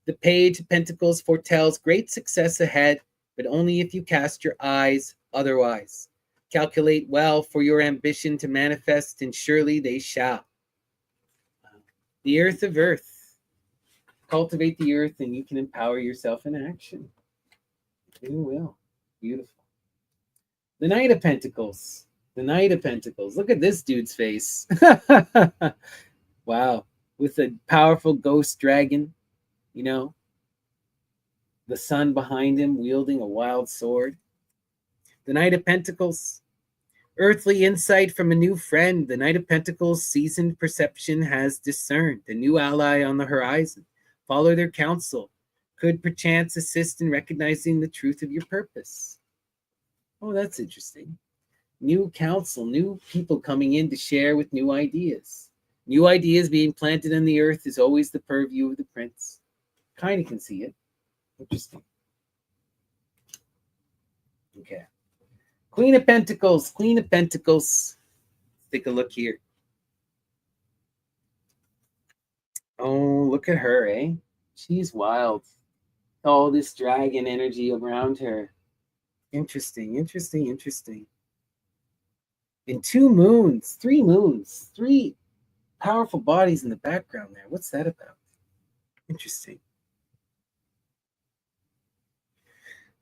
The Page of Pentacles foretells great success ahead, but only if you cast your eyes otherwise. Calculate well for your ambition to manifest, and surely they shall. The Earth of Earth. Cultivate the earth, and you can empower yourself in action. You will. Beautiful. The Knight of Pentacles. The Knight of Pentacles. Look at this dude's face. Wow. With a powerful ghost dragon, the sun behind him wielding a wild sword. The Knight of Pentacles. Earthly insight from a new friend. The Knight of Pentacles' seasoned perception has discerned a new ally on the horizon. Follow their counsel. Could perchance assist in recognizing the truth of your purpose. Oh, that's interesting. New counsel, new people coming in to share with new ideas. New ideas being planted in the earth is always the purview of the prince. Kind of can see it. Interesting. Okay. Queen of Pentacles. Queen of Pentacles. Let's take a look here. Oh, look at her, eh? She's wild. All this dragon energy around her. Interesting, interesting, interesting. And 2 moons, 3 powerful bodies in the background there. What's that about? Interesting.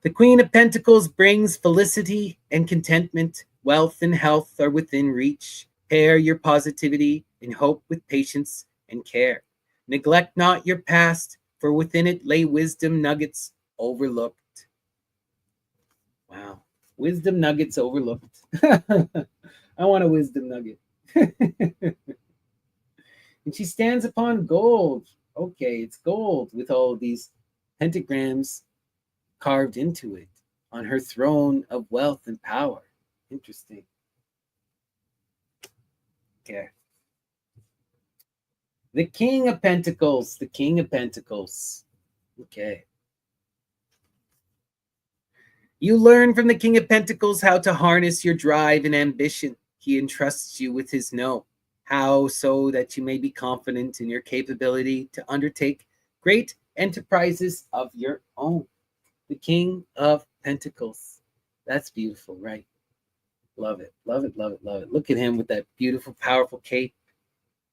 The Queen of Pentacles brings felicity and contentment. Wealth and health are within reach. Pair your positivity and hope with patience and care. Neglect not your past, for within it lay wisdom nuggets overlooked. Wow. Wisdom nuggets overlooked. I want a wisdom nugget. And she stands upon gold. Okay, it's gold with all of these pentagrams carved into it on her throne of wealth and power. Interesting. Okay. The King of Pentacles. The King of Pentacles. Okay. You learn from the King of Pentacles how to harness your drive and ambition. He entrusts you with his know how, so that you may be confident in your capability to undertake great enterprises of your own. The King of Pentacles. That's beautiful, right? Love it, love it, love it, love it. Look at him with that beautiful, powerful cape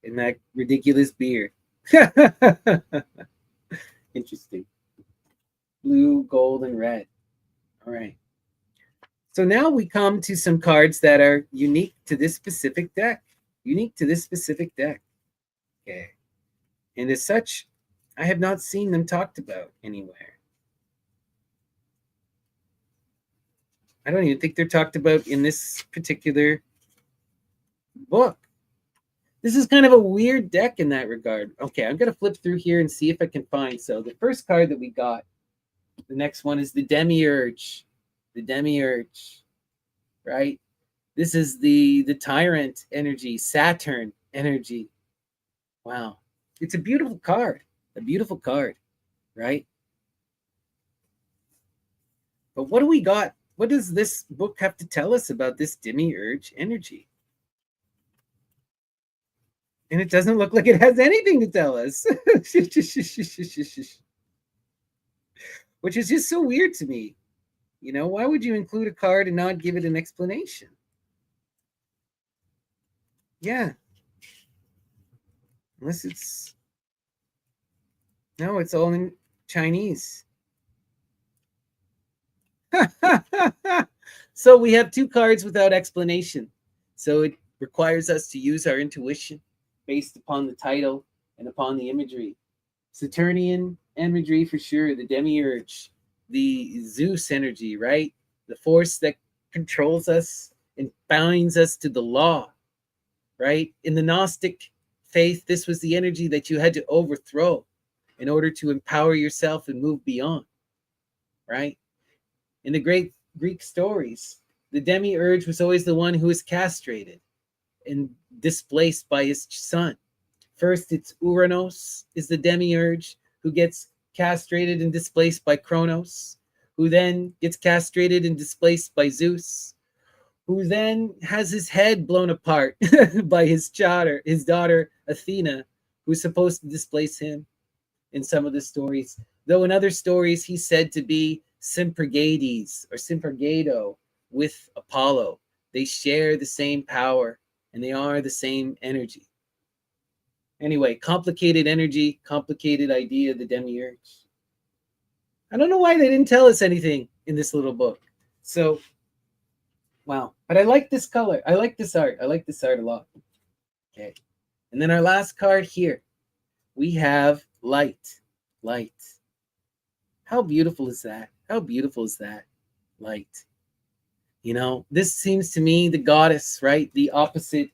and that ridiculous beard. Interesting. Blue, gold, and red. All right. So now we come to some cards that are unique to this specific deck. Unique to this specific deck. Okay. And as such, I have not seen them talked about anywhere. I don't even think they're talked about in this particular book. This is kind of a weird deck in that regard. Okay, I'm going to flip through here and see if I can find. So the first card that we got, the next one is the Demiurge. The Demiurge, right? This is the Tyrant energy, Saturn energy. Wow. It's a beautiful card. A beautiful card, right? But what do we got? What does this book have to tell us about this Demiurge energy? And it doesn't look like it has anything to tell us. Which is just so weird to me. Why would you include a card and not give it an explanation? Yeah. Unless it's... No, it's all in Chinese. So we have 2 cards without explanation. So it requires us to use our intuition based upon the title and upon the imagery. Saturnian imagery for sure, the demiurge, the Zeus energy, right? The force that controls us and binds us to the law, right? In the Gnostic faith, this was the energy that you had to overthrow in order to empower yourself and move beyond, right? In the great Greek stories, the demiurge was always the one who was castrated and displaced by his son. First, it's Uranos, is the demiurge who gets castrated and displaced by Kronos, who then gets castrated and displaced by Zeus, who then has his head blown apart by his daughter Athena, who's supposed to displace him in some of the stories. Though in other stories, he's said to be Symplegades or Symplegado with Apollo. They share the same power and they are the same energy. Anyway, complicated energy, complicated idea, the demiurge. I don't know why they didn't tell us anything in this little book. So, wow. But I like this color. I like this art. I like this art a lot. Okay. And then our last card here, we have light. Light. How beautiful is that? How beautiful is that? Light. You know, this seems to me the goddess, right? The opposite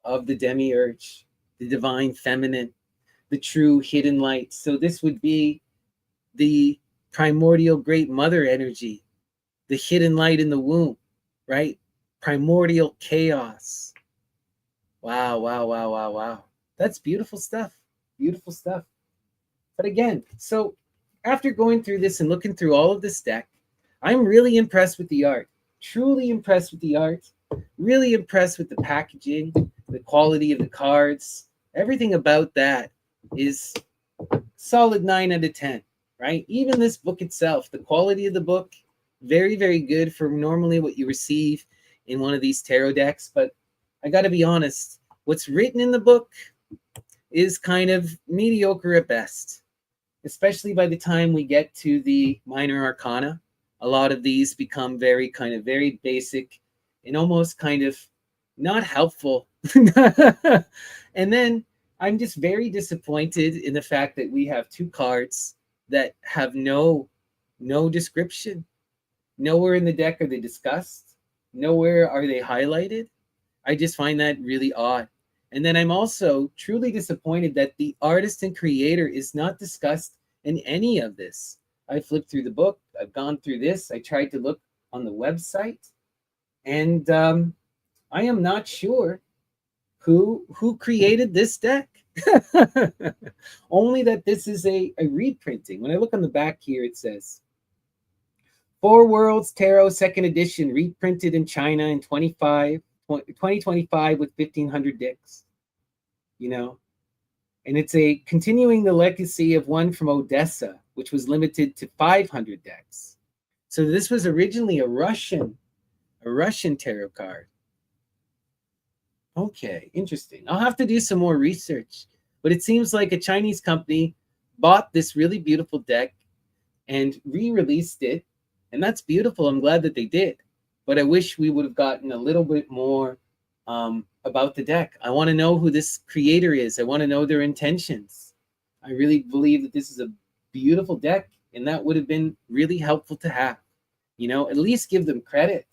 of the demiurge, the divine feminine, the true hidden light. So this would be the primordial great mother energy, the hidden light in the womb, right? Primordial chaos. Wow, wow, wow, wow, wow. That's beautiful stuff. Beautiful stuff. But again, so after going through this and looking through all of this deck, I'm really impressed with the art. Truly impressed with the art. Really impressed with the packaging, the quality of the cards. Everything about that is solid 9 out of 10, right? Even this book itself, the quality of the book, very, very good for normally what you receive in one of these tarot decks. But I got to be honest, what's written in the book is kind of mediocre at best, especially by the time we get to the minor arcana. A lot of these become very basic and almost kind of not helpful. And then I'm just very disappointed in the fact that we have two cards that have no description. Nowhere in the deck are they discussed. Nowhere are they highlighted. I just find that really odd. And then I'm also truly disappointed that the artist and creator is not discussed in any of this. I flipped through the book. I've gone through this. I tried to look on the website. And I am not sure who created this deck. Only that this is a reprinting. When I look on the back here, it says, Four Worlds Tarot 2nd edition, reprinted in China in 2025 with 1,500 decks. You know, and it's a continuing the legacy of one from Odessa, which was limited to 500 decks. So this was originally a Russian tarot card. Okay, interesting. I'll have to do some more research, but it seems like a Chinese company bought this really beautiful deck and re-released it, and that's beautiful. I'm glad that they did, but I wish we would have gotten a little bit more about the deck. I want to know who this creator is. I want to know their intentions. I really believe that this is a beautiful deck, and that would have been really helpful to have. You know, at least give them credit.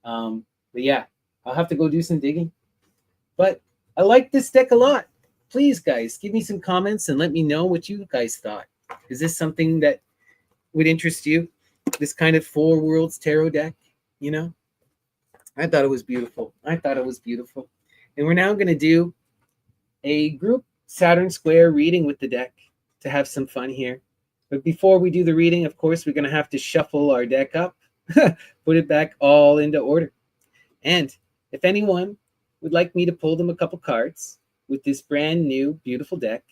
But yeah, I'll have to go do some digging. But I like this deck a lot. Please, guys, give me some comments and let me know what you guys thought. Is this something that would interest you? This kind of Four Worlds tarot deck, you know? I thought it was beautiful. I thought it was beautiful. And we're now going to do a group Saturn Square reading with the deck to have some fun here. But before we do the reading, of course, we're going to have to shuffle our deck up, put it back all into order. And if anyone would like me to pull them a couple cards with this brand new, beautiful deck,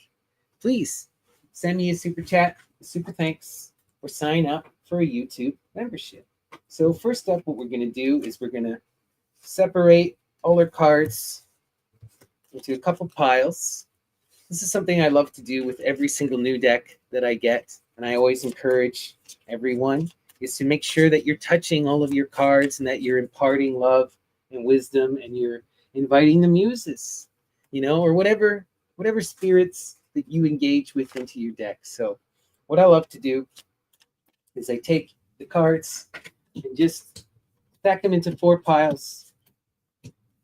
please send me a super chat, a super thanks, or sign up for a YouTube membership. So first up, what we're going to do is we're going to separate all our cards into a couple piles. This is something I love to do with every single new deck that I get, and I always encourage everyone, is to make sure that you're touching all of your cards and that you're imparting love and wisdom and you're inviting the muses. or whatever spirits that you engage with into your deck. So what I love to do is I take the cards and just stack them into 4 piles.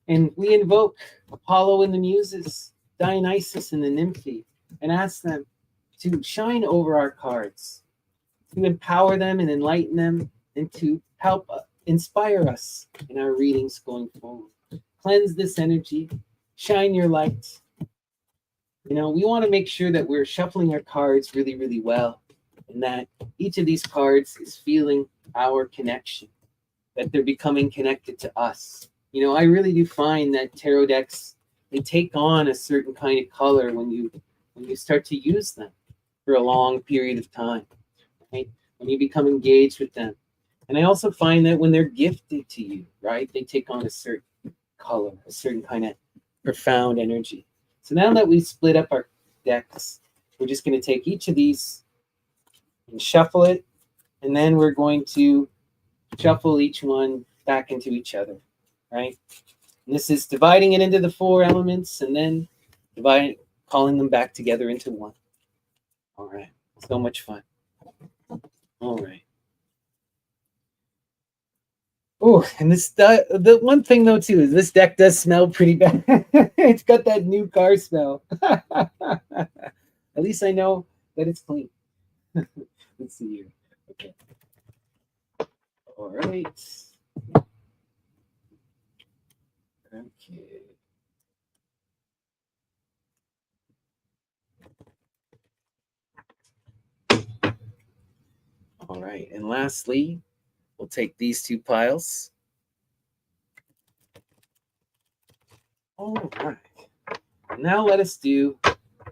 And we invoke Apollo and the Muses, Dionysus and the Nymphy, and ask them to shine over our cards, to empower them and enlighten them, and to help inspire us in our readings going forward. Cleanse this energy, shine your light. We want to make sure that we're shuffling our cards really, really well, and that each of these cards is feeling our connection, that they're becoming connected to us. I really do find that tarot decks, they take on a certain kind of color when you start to use them for a long period of time, right? When you become engaged with them. And I also find that when they're gifted to you, right, they take on a certain color, a certain kind of profound energy. So now that we split up our decks, we're just going to take each of these and shuffle it, and then we're going to shuffle each one back into each other, right? And this is dividing it into the 4 elements and then calling them back together into one. All right, so much fun. All right. Oh, and the one thing though too is this deck does smell pretty bad. It's got that new car smell. At least I know that it's clean. Let's see here. Okay. All right. Okay. All right. And lastly, we'll take these 2 piles. All right. Now let us do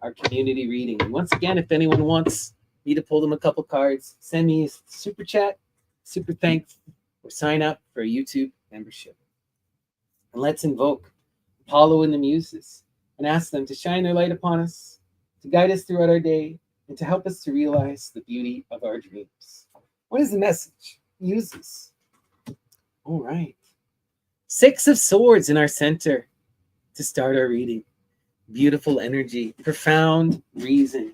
our community reading. And once again, if anyone wants me to pull them a couple cards, send me a super chat, super thanks, or sign up for a YouTube membership. And let's invoke Apollo and the Muses and ask them to shine their light upon us, to guide us throughout our day, and to help us to realize the beauty of our dreams. What is the message? Muses. All right. 6 of Swords in our center to start our reading. Beautiful energy, profound reason,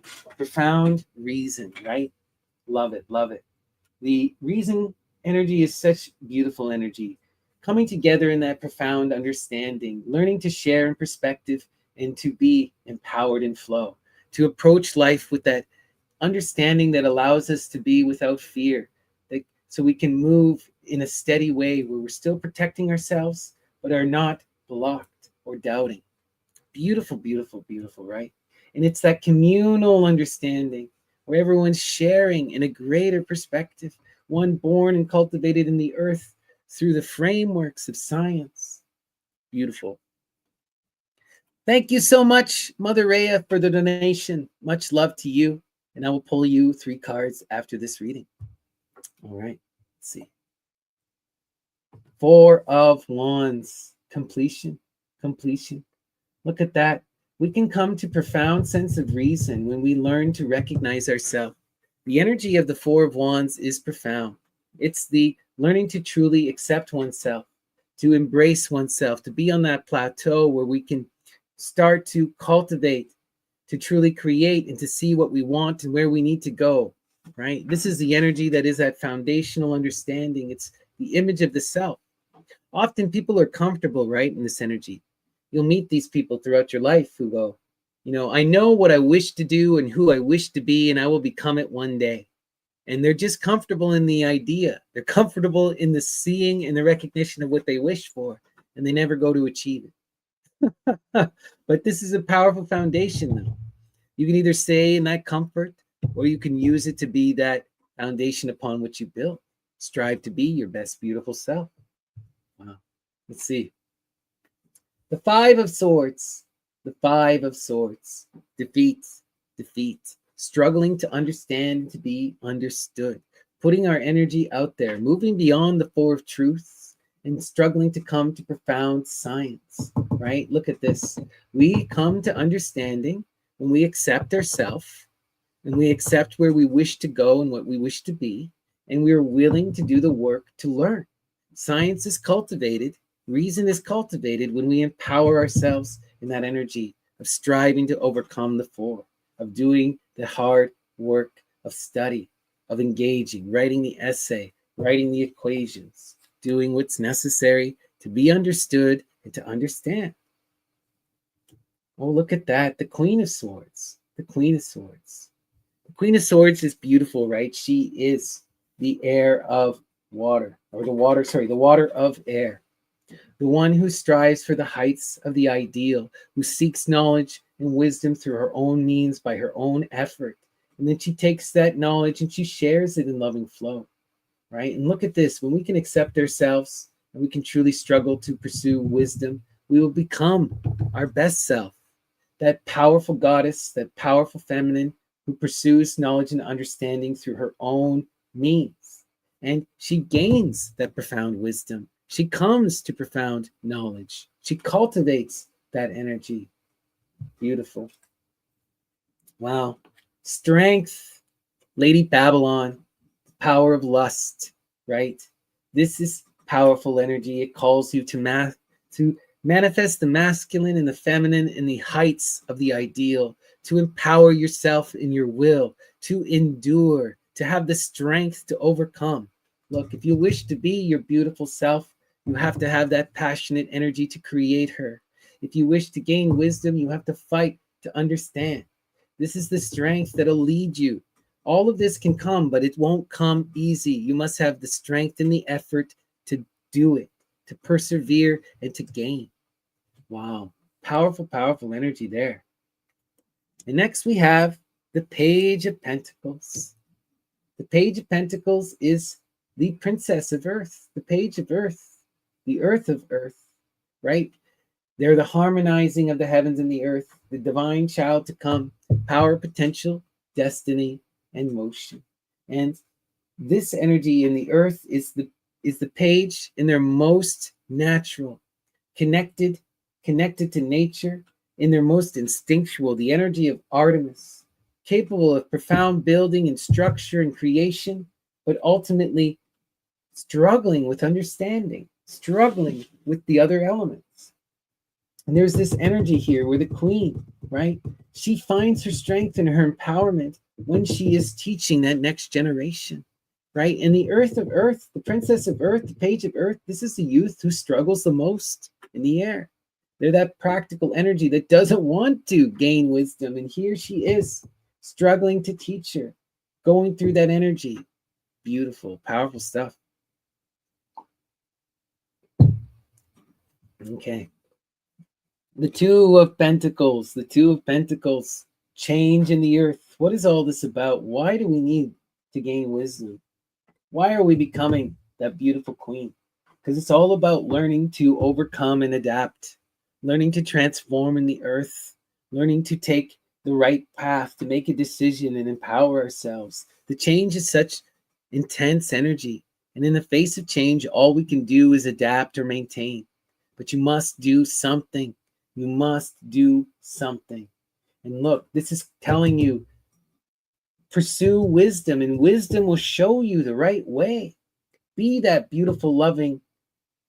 right? Love it, love it. The reason energy is such beautiful energy, coming together in that profound understanding, learning to share in perspective and to be empowered in flow, to approach life with that understanding that allows us to be without fear, so we can move in a steady way where we're still protecting ourselves, but are not blocked or doubting. Beautiful, beautiful, beautiful, right? And it's that communal understanding where everyone's sharing in a greater perspective, one born and cultivated in the earth through the frameworks of science. Beautiful. Thank you so much, Mother Rhea, for the donation. Much love to you. And I will pull you 3 cards after this reading. All right, let's see. 4 of Wands. Completion. Look at that. We can come to profound sense of reason when we learn to recognize ourselves. The energy of the 4 of Wands is profound. It's the learning to truly accept oneself, to embrace oneself, to be on that plateau where we can start to cultivate, to truly create, and to see what we want and where we need to go, right? This is the energy that is that foundational understanding. It's the image of the self. Often people are comfortable, right, in this energy. You'll meet these people throughout your life who go, I know what I wish to do and who I wish to be, and I will become it one day. And they're just comfortable in the idea. They're comfortable in the seeing and the recognition of what they wish for, and they never go to achieve it. But this is a powerful foundation, though. You can either stay in that comfort, or you can use it to be that foundation upon which you build. Strive to be your best, beautiful self. Wow. Let's see. The 5 of Swords. The 5 of Swords. Defeat. Struggling to understand and to be understood. Putting our energy out there. Moving beyond the 4 of Truths and struggling to come to profound science, right? Look at this. We come to understanding when we accept ourselves, and we accept where we wish to go and what we wish to be, and we are willing to do the work to learn. Science is cultivated, reason is cultivated when we empower ourselves in that energy of striving to overcome the four, of doing the hard work of study, of engaging, writing the essay, writing the equations, doing what's necessary to be understood and to understand. Oh, look at that. The Queen of Swords. The Queen of Swords. The Queen of Swords is beautiful, right? She is the air of water, or the water of air. The one who strives for the heights of the ideal, who seeks knowledge and wisdom through her own means by her own effort. And then she takes that knowledge and she shares it in loving flow, right? And look at this. When we can accept ourselves and we can truly struggle to pursue wisdom, we will become our best self. That powerful goddess, that powerful feminine who pursues knowledge and understanding through her own means. And she gains that profound wisdom. She comes to profound knowledge. She cultivates that energy. Beautiful. Wow. Strength, Lady Babylon, power of lust, right? This is powerful energy. It calls you to manifest the masculine and the feminine in the heights of the ideal, to empower yourself in your will, to endure, to have the strength to overcome. Look, if you wish to be your beautiful self, you have to have that passionate energy to create her. If you wish to gain wisdom, you have to fight to understand. This is the strength that'll lead you. All of this can come, but it won't come easy. You must have the strength and the effort to do it, to persevere and to gain. Wow. Powerful, powerful energy there. And next we have the Page of Pentacles. The Page of Pentacles is the Princess of Earth, the Page of Earth, the Earth of Earth, right? They're the harmonizing of the heavens and the earth, the divine child to come, power, potential, destiny, and motion. And this energy in the earth is the page in their most natural, connected to nature, in their most instinctual, the energy of Artemis, capable of profound building and structure and creation, but ultimately struggling with understanding, struggling with the other elements. And there's this energy here where the queen, right? She finds her strength and her empowerment when she is teaching that next generation, right? And the Earth of Earth, the Princess of Earth, the Page of Earth, this is the youth who struggles the most in the air. They're that practical energy that doesn't want to gain wisdom. And here she is, struggling to teach her, going through that energy. Beautiful, powerful stuff. Okay. The Two of Pentacles, change in the earth. What is all this about? Why do we need to gain wisdom? Why are we becoming that beautiful queen? Because it's all about learning to overcome and adapt, learning to transform in the earth, learning to take the right path, to make a decision and empower ourselves. The change is such intense energy. And in the face of change, all we can do is adapt or maintain. But you must do something. You must do something. And look, this is telling you, pursue wisdom, and wisdom will show you the right way. Be that beautiful, loving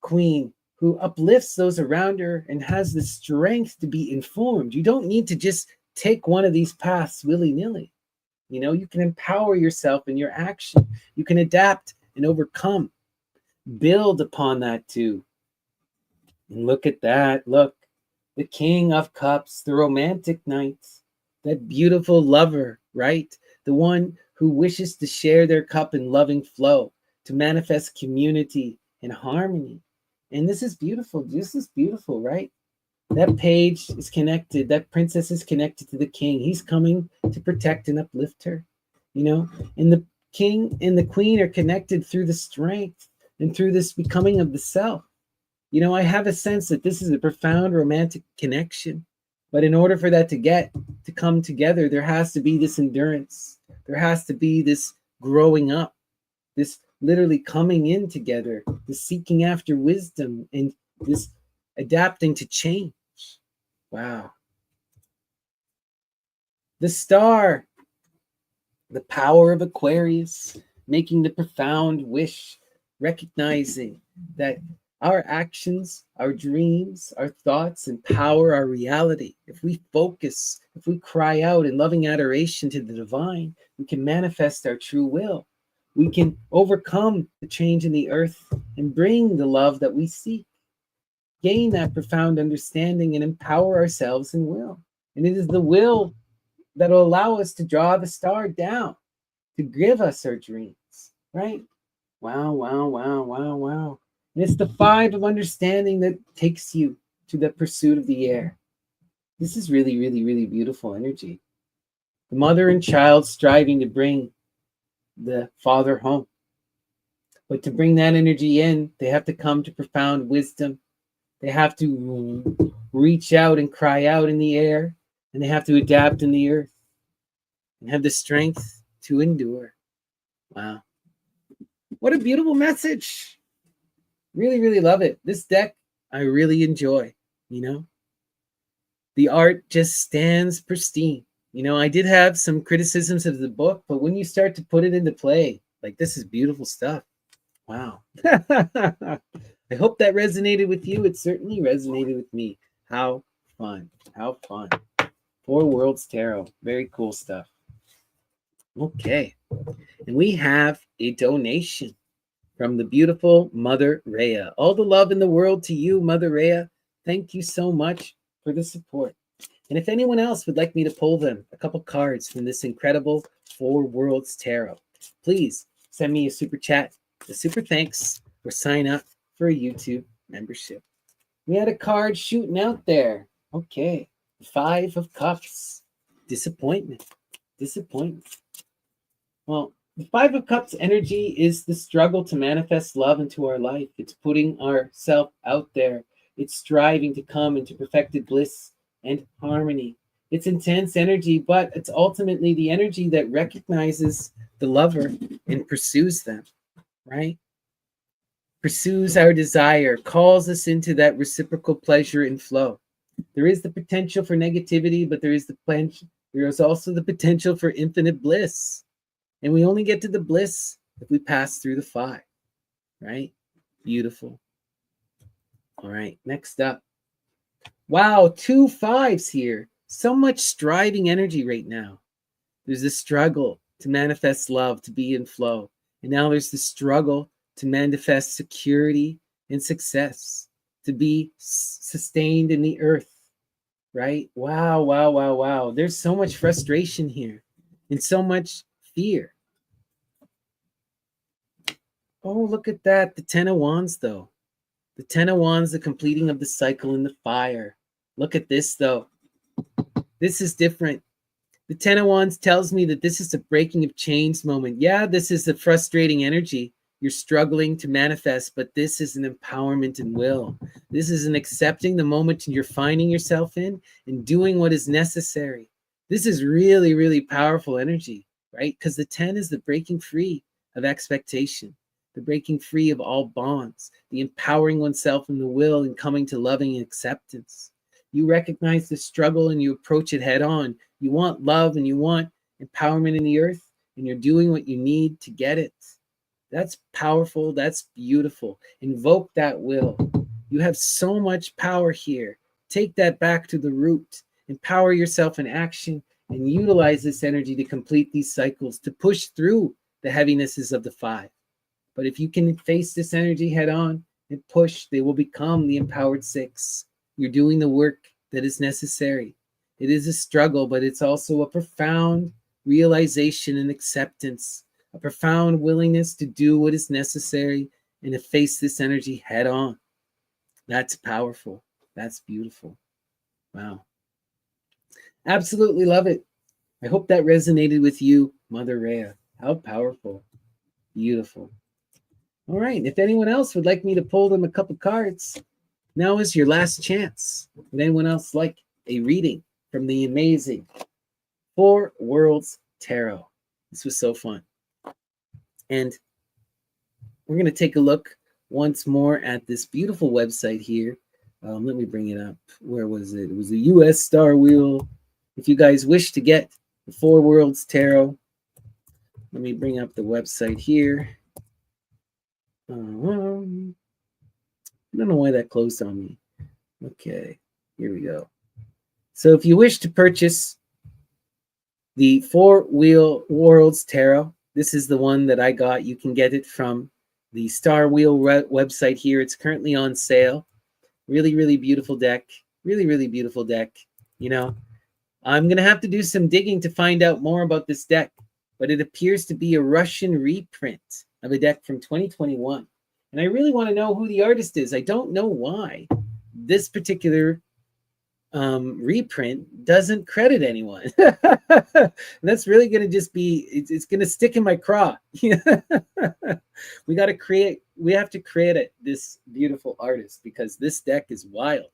queen who uplifts those around her and has the strength to be informed. You don't need to just take one of these paths willy-nilly. You know, you can empower yourself in your action. You can adapt and overcome. Build upon that too. And look at that. Look. The King of Cups, the romantic knight, that beautiful lover, right? The one who wishes to share their cup in loving flow, to manifest community and harmony. And this is beautiful. This is beautiful, right? That page is connected. That princess is connected to the king. He's coming to protect and uplift her, you know? And the king and the queen are connected through the strength and through this becoming of the self. You know, I have a sense that this is a profound romantic connection, but in order for that to come together, there has to be this endurance. There has to be this growing up, this literally coming in together, this seeking after wisdom, and this adapting to change. Wow. The Star, the power of Aquarius, making the profound wish, recognizing that Our actions, our dreams, our thoughts empower our reality. If we focus, if we cry out in loving adoration to the divine, we can manifest our true will. We can overcome the change in the earth and bring the love that we seek, gain that profound understanding and empower ourselves in will. And it is the will that will allow us to draw the star down to give us our dreams, right? Wow, wow, wow, wow, wow. And it's the five of understanding that takes you to the pursuit of the air. This is really, really, really beautiful energy. The mother and child striving to bring the father home. But to bring that energy in, they have to come to profound wisdom. They have to reach out and cry out in the air, and they have to adapt in the earth and have the strength to endure. Wow. What a beautiful message. Really, really love it. This deck, I really enjoy, you know. The art just stands pristine. You know, I did have some criticisms of the book, but when you start to put it into play, like this is beautiful stuff. Wow. I hope that resonated with you. It certainly resonated with me. How fun. How fun. Four Worlds Tarot. Very cool stuff. Okay. And we have a donation from the beautiful Mother Rhea. All the love in the world to you, Mother Rhea. Thank you so much for the support. And if anyone else would like me to pull them a couple cards from this incredible Four Worlds Tarot, please send me a super chat, a super thanks, or sign up for a YouTube membership. We had a card shooting out there. Okay. Five of Cups. Disappointment. Disappointment. Well, the Five of Cups energy is the struggle to manifest love into our life. It's putting ourself out there. It's striving to come into perfected bliss and harmony. It's intense energy, but it's ultimately the energy that recognizes the lover and pursues them, right? Pursues our desire, calls us into that reciprocal pleasure and flow. There is the potential for negativity, but there is also the potential for infinite bliss. And we only get to the bliss if we pass through the five, right? Beautiful. All right, next up. Wow, 2 5s here. So much striving energy right now. There's the struggle to manifest love, to be in flow. And now there's the struggle to manifest security and success, to be sustained in the earth, right? Wow, wow, wow, wow. There's so much frustration here and so much fear. Oh, look at that. The Ten of Wands, though. The Ten of Wands, the completing of the cycle in the fire. Look at this, though. This is different. The Ten of Wands tells me that this is a breaking of chains moment. Yeah, this is a frustrating energy. You're struggling to manifest, but this is an empowerment and will. This is an accepting the moment you're finding yourself in and doing what is necessary. This is really, really powerful energy, right? Because the 10 is the breaking free of expectation, the breaking free of all bonds, the empowering oneself in the will and coming to loving acceptance. You recognize the struggle and you approach it head on. You want love and you want empowerment in the earth, and you're doing what you need to get it. That's powerful. That's beautiful. Invoke that will. You have so much power here. Take that back to the root. Empower yourself in action and utilize this energy to complete these cycles, to push through the heavinesses of the five. But if you can face this energy head on and push, they will become the empowered six. You're doing the work that is necessary. It is a struggle, but it's also a profound realization and acceptance, a profound willingness to do what is necessary and to face this energy head on. That's powerful. That's beautiful. Wow. Absolutely love it. I hope that resonated with you, Mother Rhea. How powerful. Beautiful. All right. If anyone else would like me to pull them a couple cards, now is your last chance. Would anyone else like a reading from the amazing Four Worlds Tarot? This was so fun. And we're going to take a look once more at this beautiful website here. Let me bring it up. Where was it? It was the US Star Wheel. If you guys wish to get the Four Worlds Tarot, let me bring up the website here. I don't know why that closed on me. Okay, here we go. So if you wish to purchase the Four Wheel Worlds Tarot, this is the one that I got. You can get it from the Star Wheel website here. It's currently on sale. Really, really beautiful deck. Really, really beautiful deck. You know, I'm going to have to do some digging to find out more about this deck, but it appears to be a Russian reprint of a deck from 2021. And I really want to know who the artist is. I don't know why this particular reprint doesn't credit anyone. That's really going to just be, it's going to stick in my craw. We have to create this beautiful artist, because this deck is wild.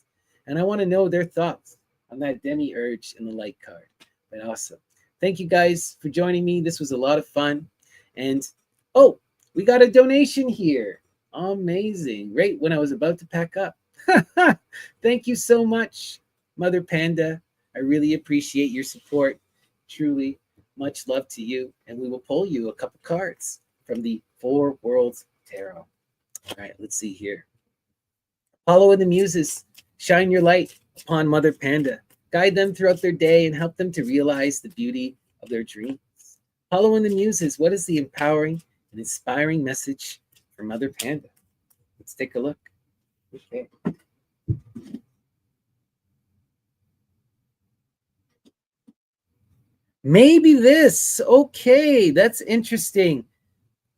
And I want to know their thoughts on that Demi-Urge and the light card. But awesome. Thank you guys for joining me. This was a lot of fun. And, oh, we got a donation here. Amazing. Right when I was about to pack up. Thank you so much, Mother Panda. I really appreciate your support. Truly, much love to you. And we will pull you a couple cards from the Four Worlds Tarot. All right, let's see here. Follow the muses. Shine your light upon Mother Panda. Guide them throughout their day and help them to realize the beauty of their dreams. Follow the muses. What is the empowering and inspiring message for Mother Panda? Let's take a look. Okay. Maybe this. Okay, that's interesting.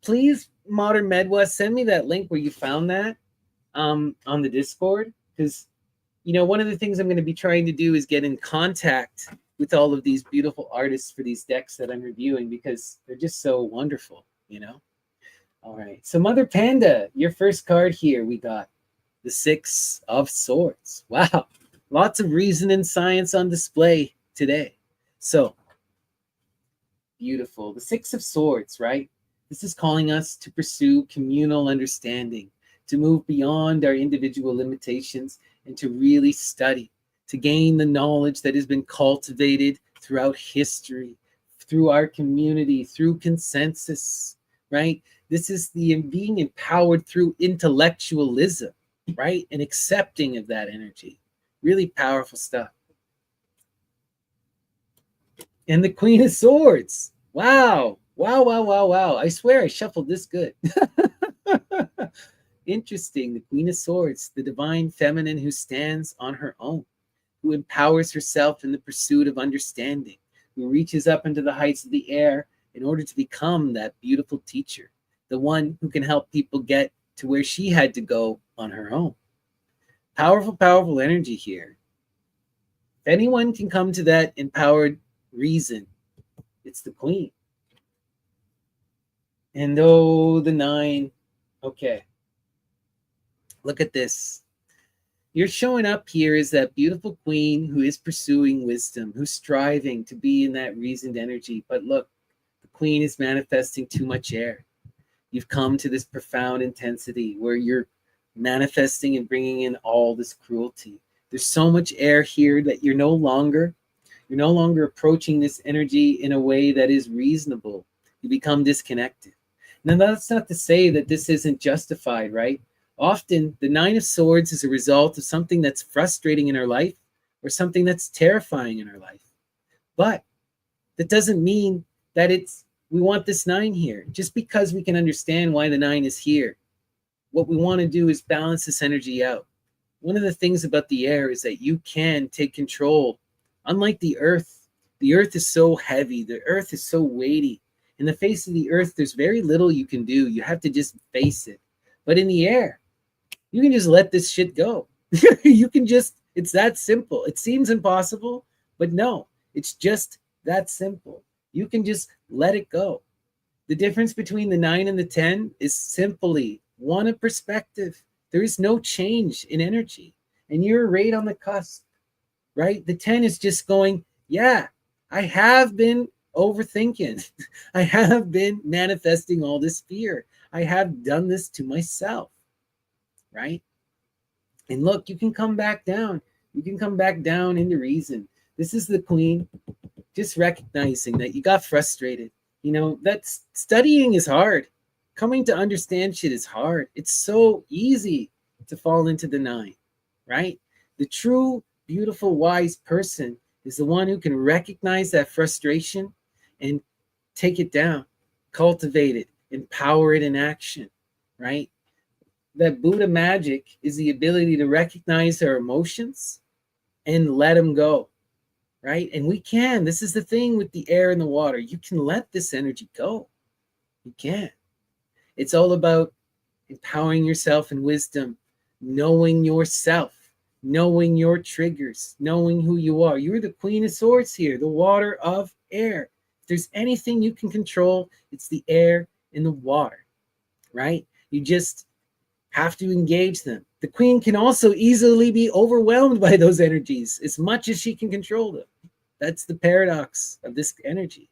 Please, Modern Medwa, send me that link where you found that on the Discord, because one of the things I'm going to be trying to do is get in contact with all of these beautiful artists for these decks that I'm reviewing, because they're just so wonderful, All right, so Mother Panda, your first card here, we got the Six of Swords. Wow, lots of reason and science on display today. So, beautiful. The Six of Swords, right? This is calling us to pursue communal understanding, to move beyond our individual limitations, and to really study, to gain the knowledge that has been cultivated throughout history, through our community, through consensus, right? This is the being empowered through intellectualism, right? And accepting of that energy. Really powerful stuff. And the Queen of Swords. Wow. Wow, wow, wow, wow. I swear I shuffled this good. Interesting. The Queen of Swords, the divine feminine who stands on her own, who empowers herself in the pursuit of understanding, who reaches up into the heights of the air in order to become that beautiful teacher, the one who can help people get to where she had to go on her own. Powerful, powerful energy here. If anyone can come to that empowered reason, it's the Queen. And oh, the 9. Okay. Look at this. You're showing up here as that beautiful queen who is pursuing wisdom, who's striving to be in that reasoned energy. But look, the queen is manifesting too much air. You've come to this profound intensity where you're manifesting and bringing in all this cruelty. There's so much air here that you're no longer approaching this energy in a way that is reasonable. You become disconnected. Now, that's not to say that this isn't justified, right? Often, the 9 of Swords is a result of something that's frustrating in our life or something that's terrifying in our life. But that doesn't mean that we want this 9 here. Just because we can understand why the 9 is here, what we want to do is balance this energy out. One of the things about the air is that you can take control. Unlike the earth is so heavy. The earth is so weighty. In the face of the earth, there's very little you can do. You have to just face it. But in the air, you can just let this shit go. It's that simple. It seems impossible, but no, it's just that simple. You can just let it go. The difference between the 9 and the 10 is simply one of perspective. There is no change in energy, and you're right on the cusp, right? The 10 is just going, yeah, I have been overthinking. I have been manifesting all this fear. I have done this to myself, right? And look, you can come back down. You can come back down into reason. This is the Queen, just recognizing that you got frustrated. That studying is hard. Coming to understand shit is hard. It's so easy to fall into the 9, right? The true, beautiful, wise person is the one who can recognize that frustration and take it down, cultivate it, empower it in action, right? That Buddha magic is the ability to recognize our emotions and let them go, right? And we can. This is the thing with the air and the water. You can let this energy go. You can. It's all about empowering yourself in wisdom, knowing yourself, knowing your triggers, knowing who you are. You're the Queen of Swords here, the water of air. If there's anything you can control, it's the air and the water, right? You just have to engage them. The Queen can also easily be overwhelmed by those energies as much as she can control them. That's the paradox of this energy.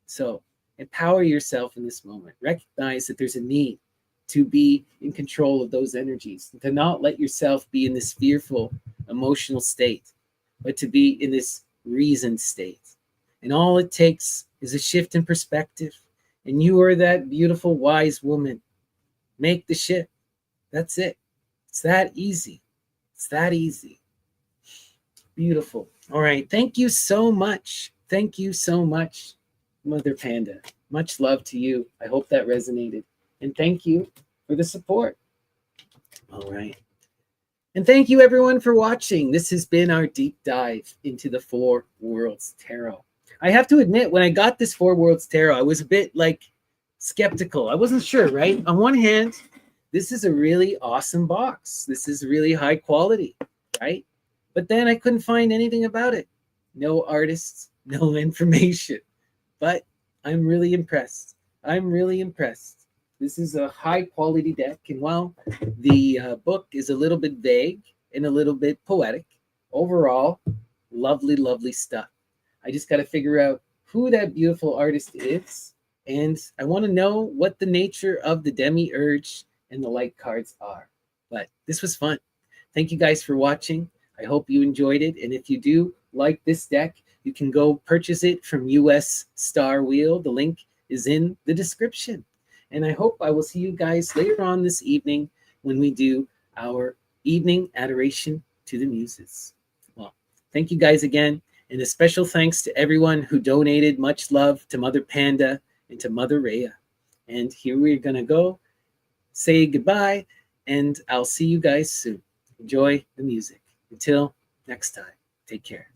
So empower yourself in this moment. Recognize that there's a need to be in control of those energies, to not let yourself be in this fearful emotional state, but to be in this reasoned state. And all it takes is a shift in perspective. And you are that beautiful, wise woman. Make the shift. That's it. It's that easy. It's that easy. Beautiful. All right. Thank you so much. Thank you so much, Mother Panda. Much love to you. I hope that resonated. And thank you for the support. All right. And thank you, everyone, for watching. This has been our deep dive into the Four Worlds Tarot. I have to admit, when I got this Four Worlds Tarot, I was a bit skeptical. I wasn't sure, right? On one hand, this is a really awesome box. This is really high quality, right? But then I couldn't find anything about it. No artists, no information. But I'm really impressed. I'm really impressed. This is a high quality deck. And while the book is a little bit vague and a little bit poetic, overall, lovely, lovely stuff. I just got to figure out who that beautiful artist is. And I want to know what the nature of the demiurge and the light cards are. But this was fun. Thank you guys for watching. I hope you enjoyed it. And if you do like this deck, you can go purchase it from US Star Wheel. The link is in the description. And I hope I will see you guys later on this evening when we do our evening adoration to the muses. Well, thank you guys again. And a special thanks to everyone who donated. Much love to Mother Panda and to Mother Rhea. And here we're going to go say goodbye, and I'll see you guys soon. Enjoy the music. Until next time, take care.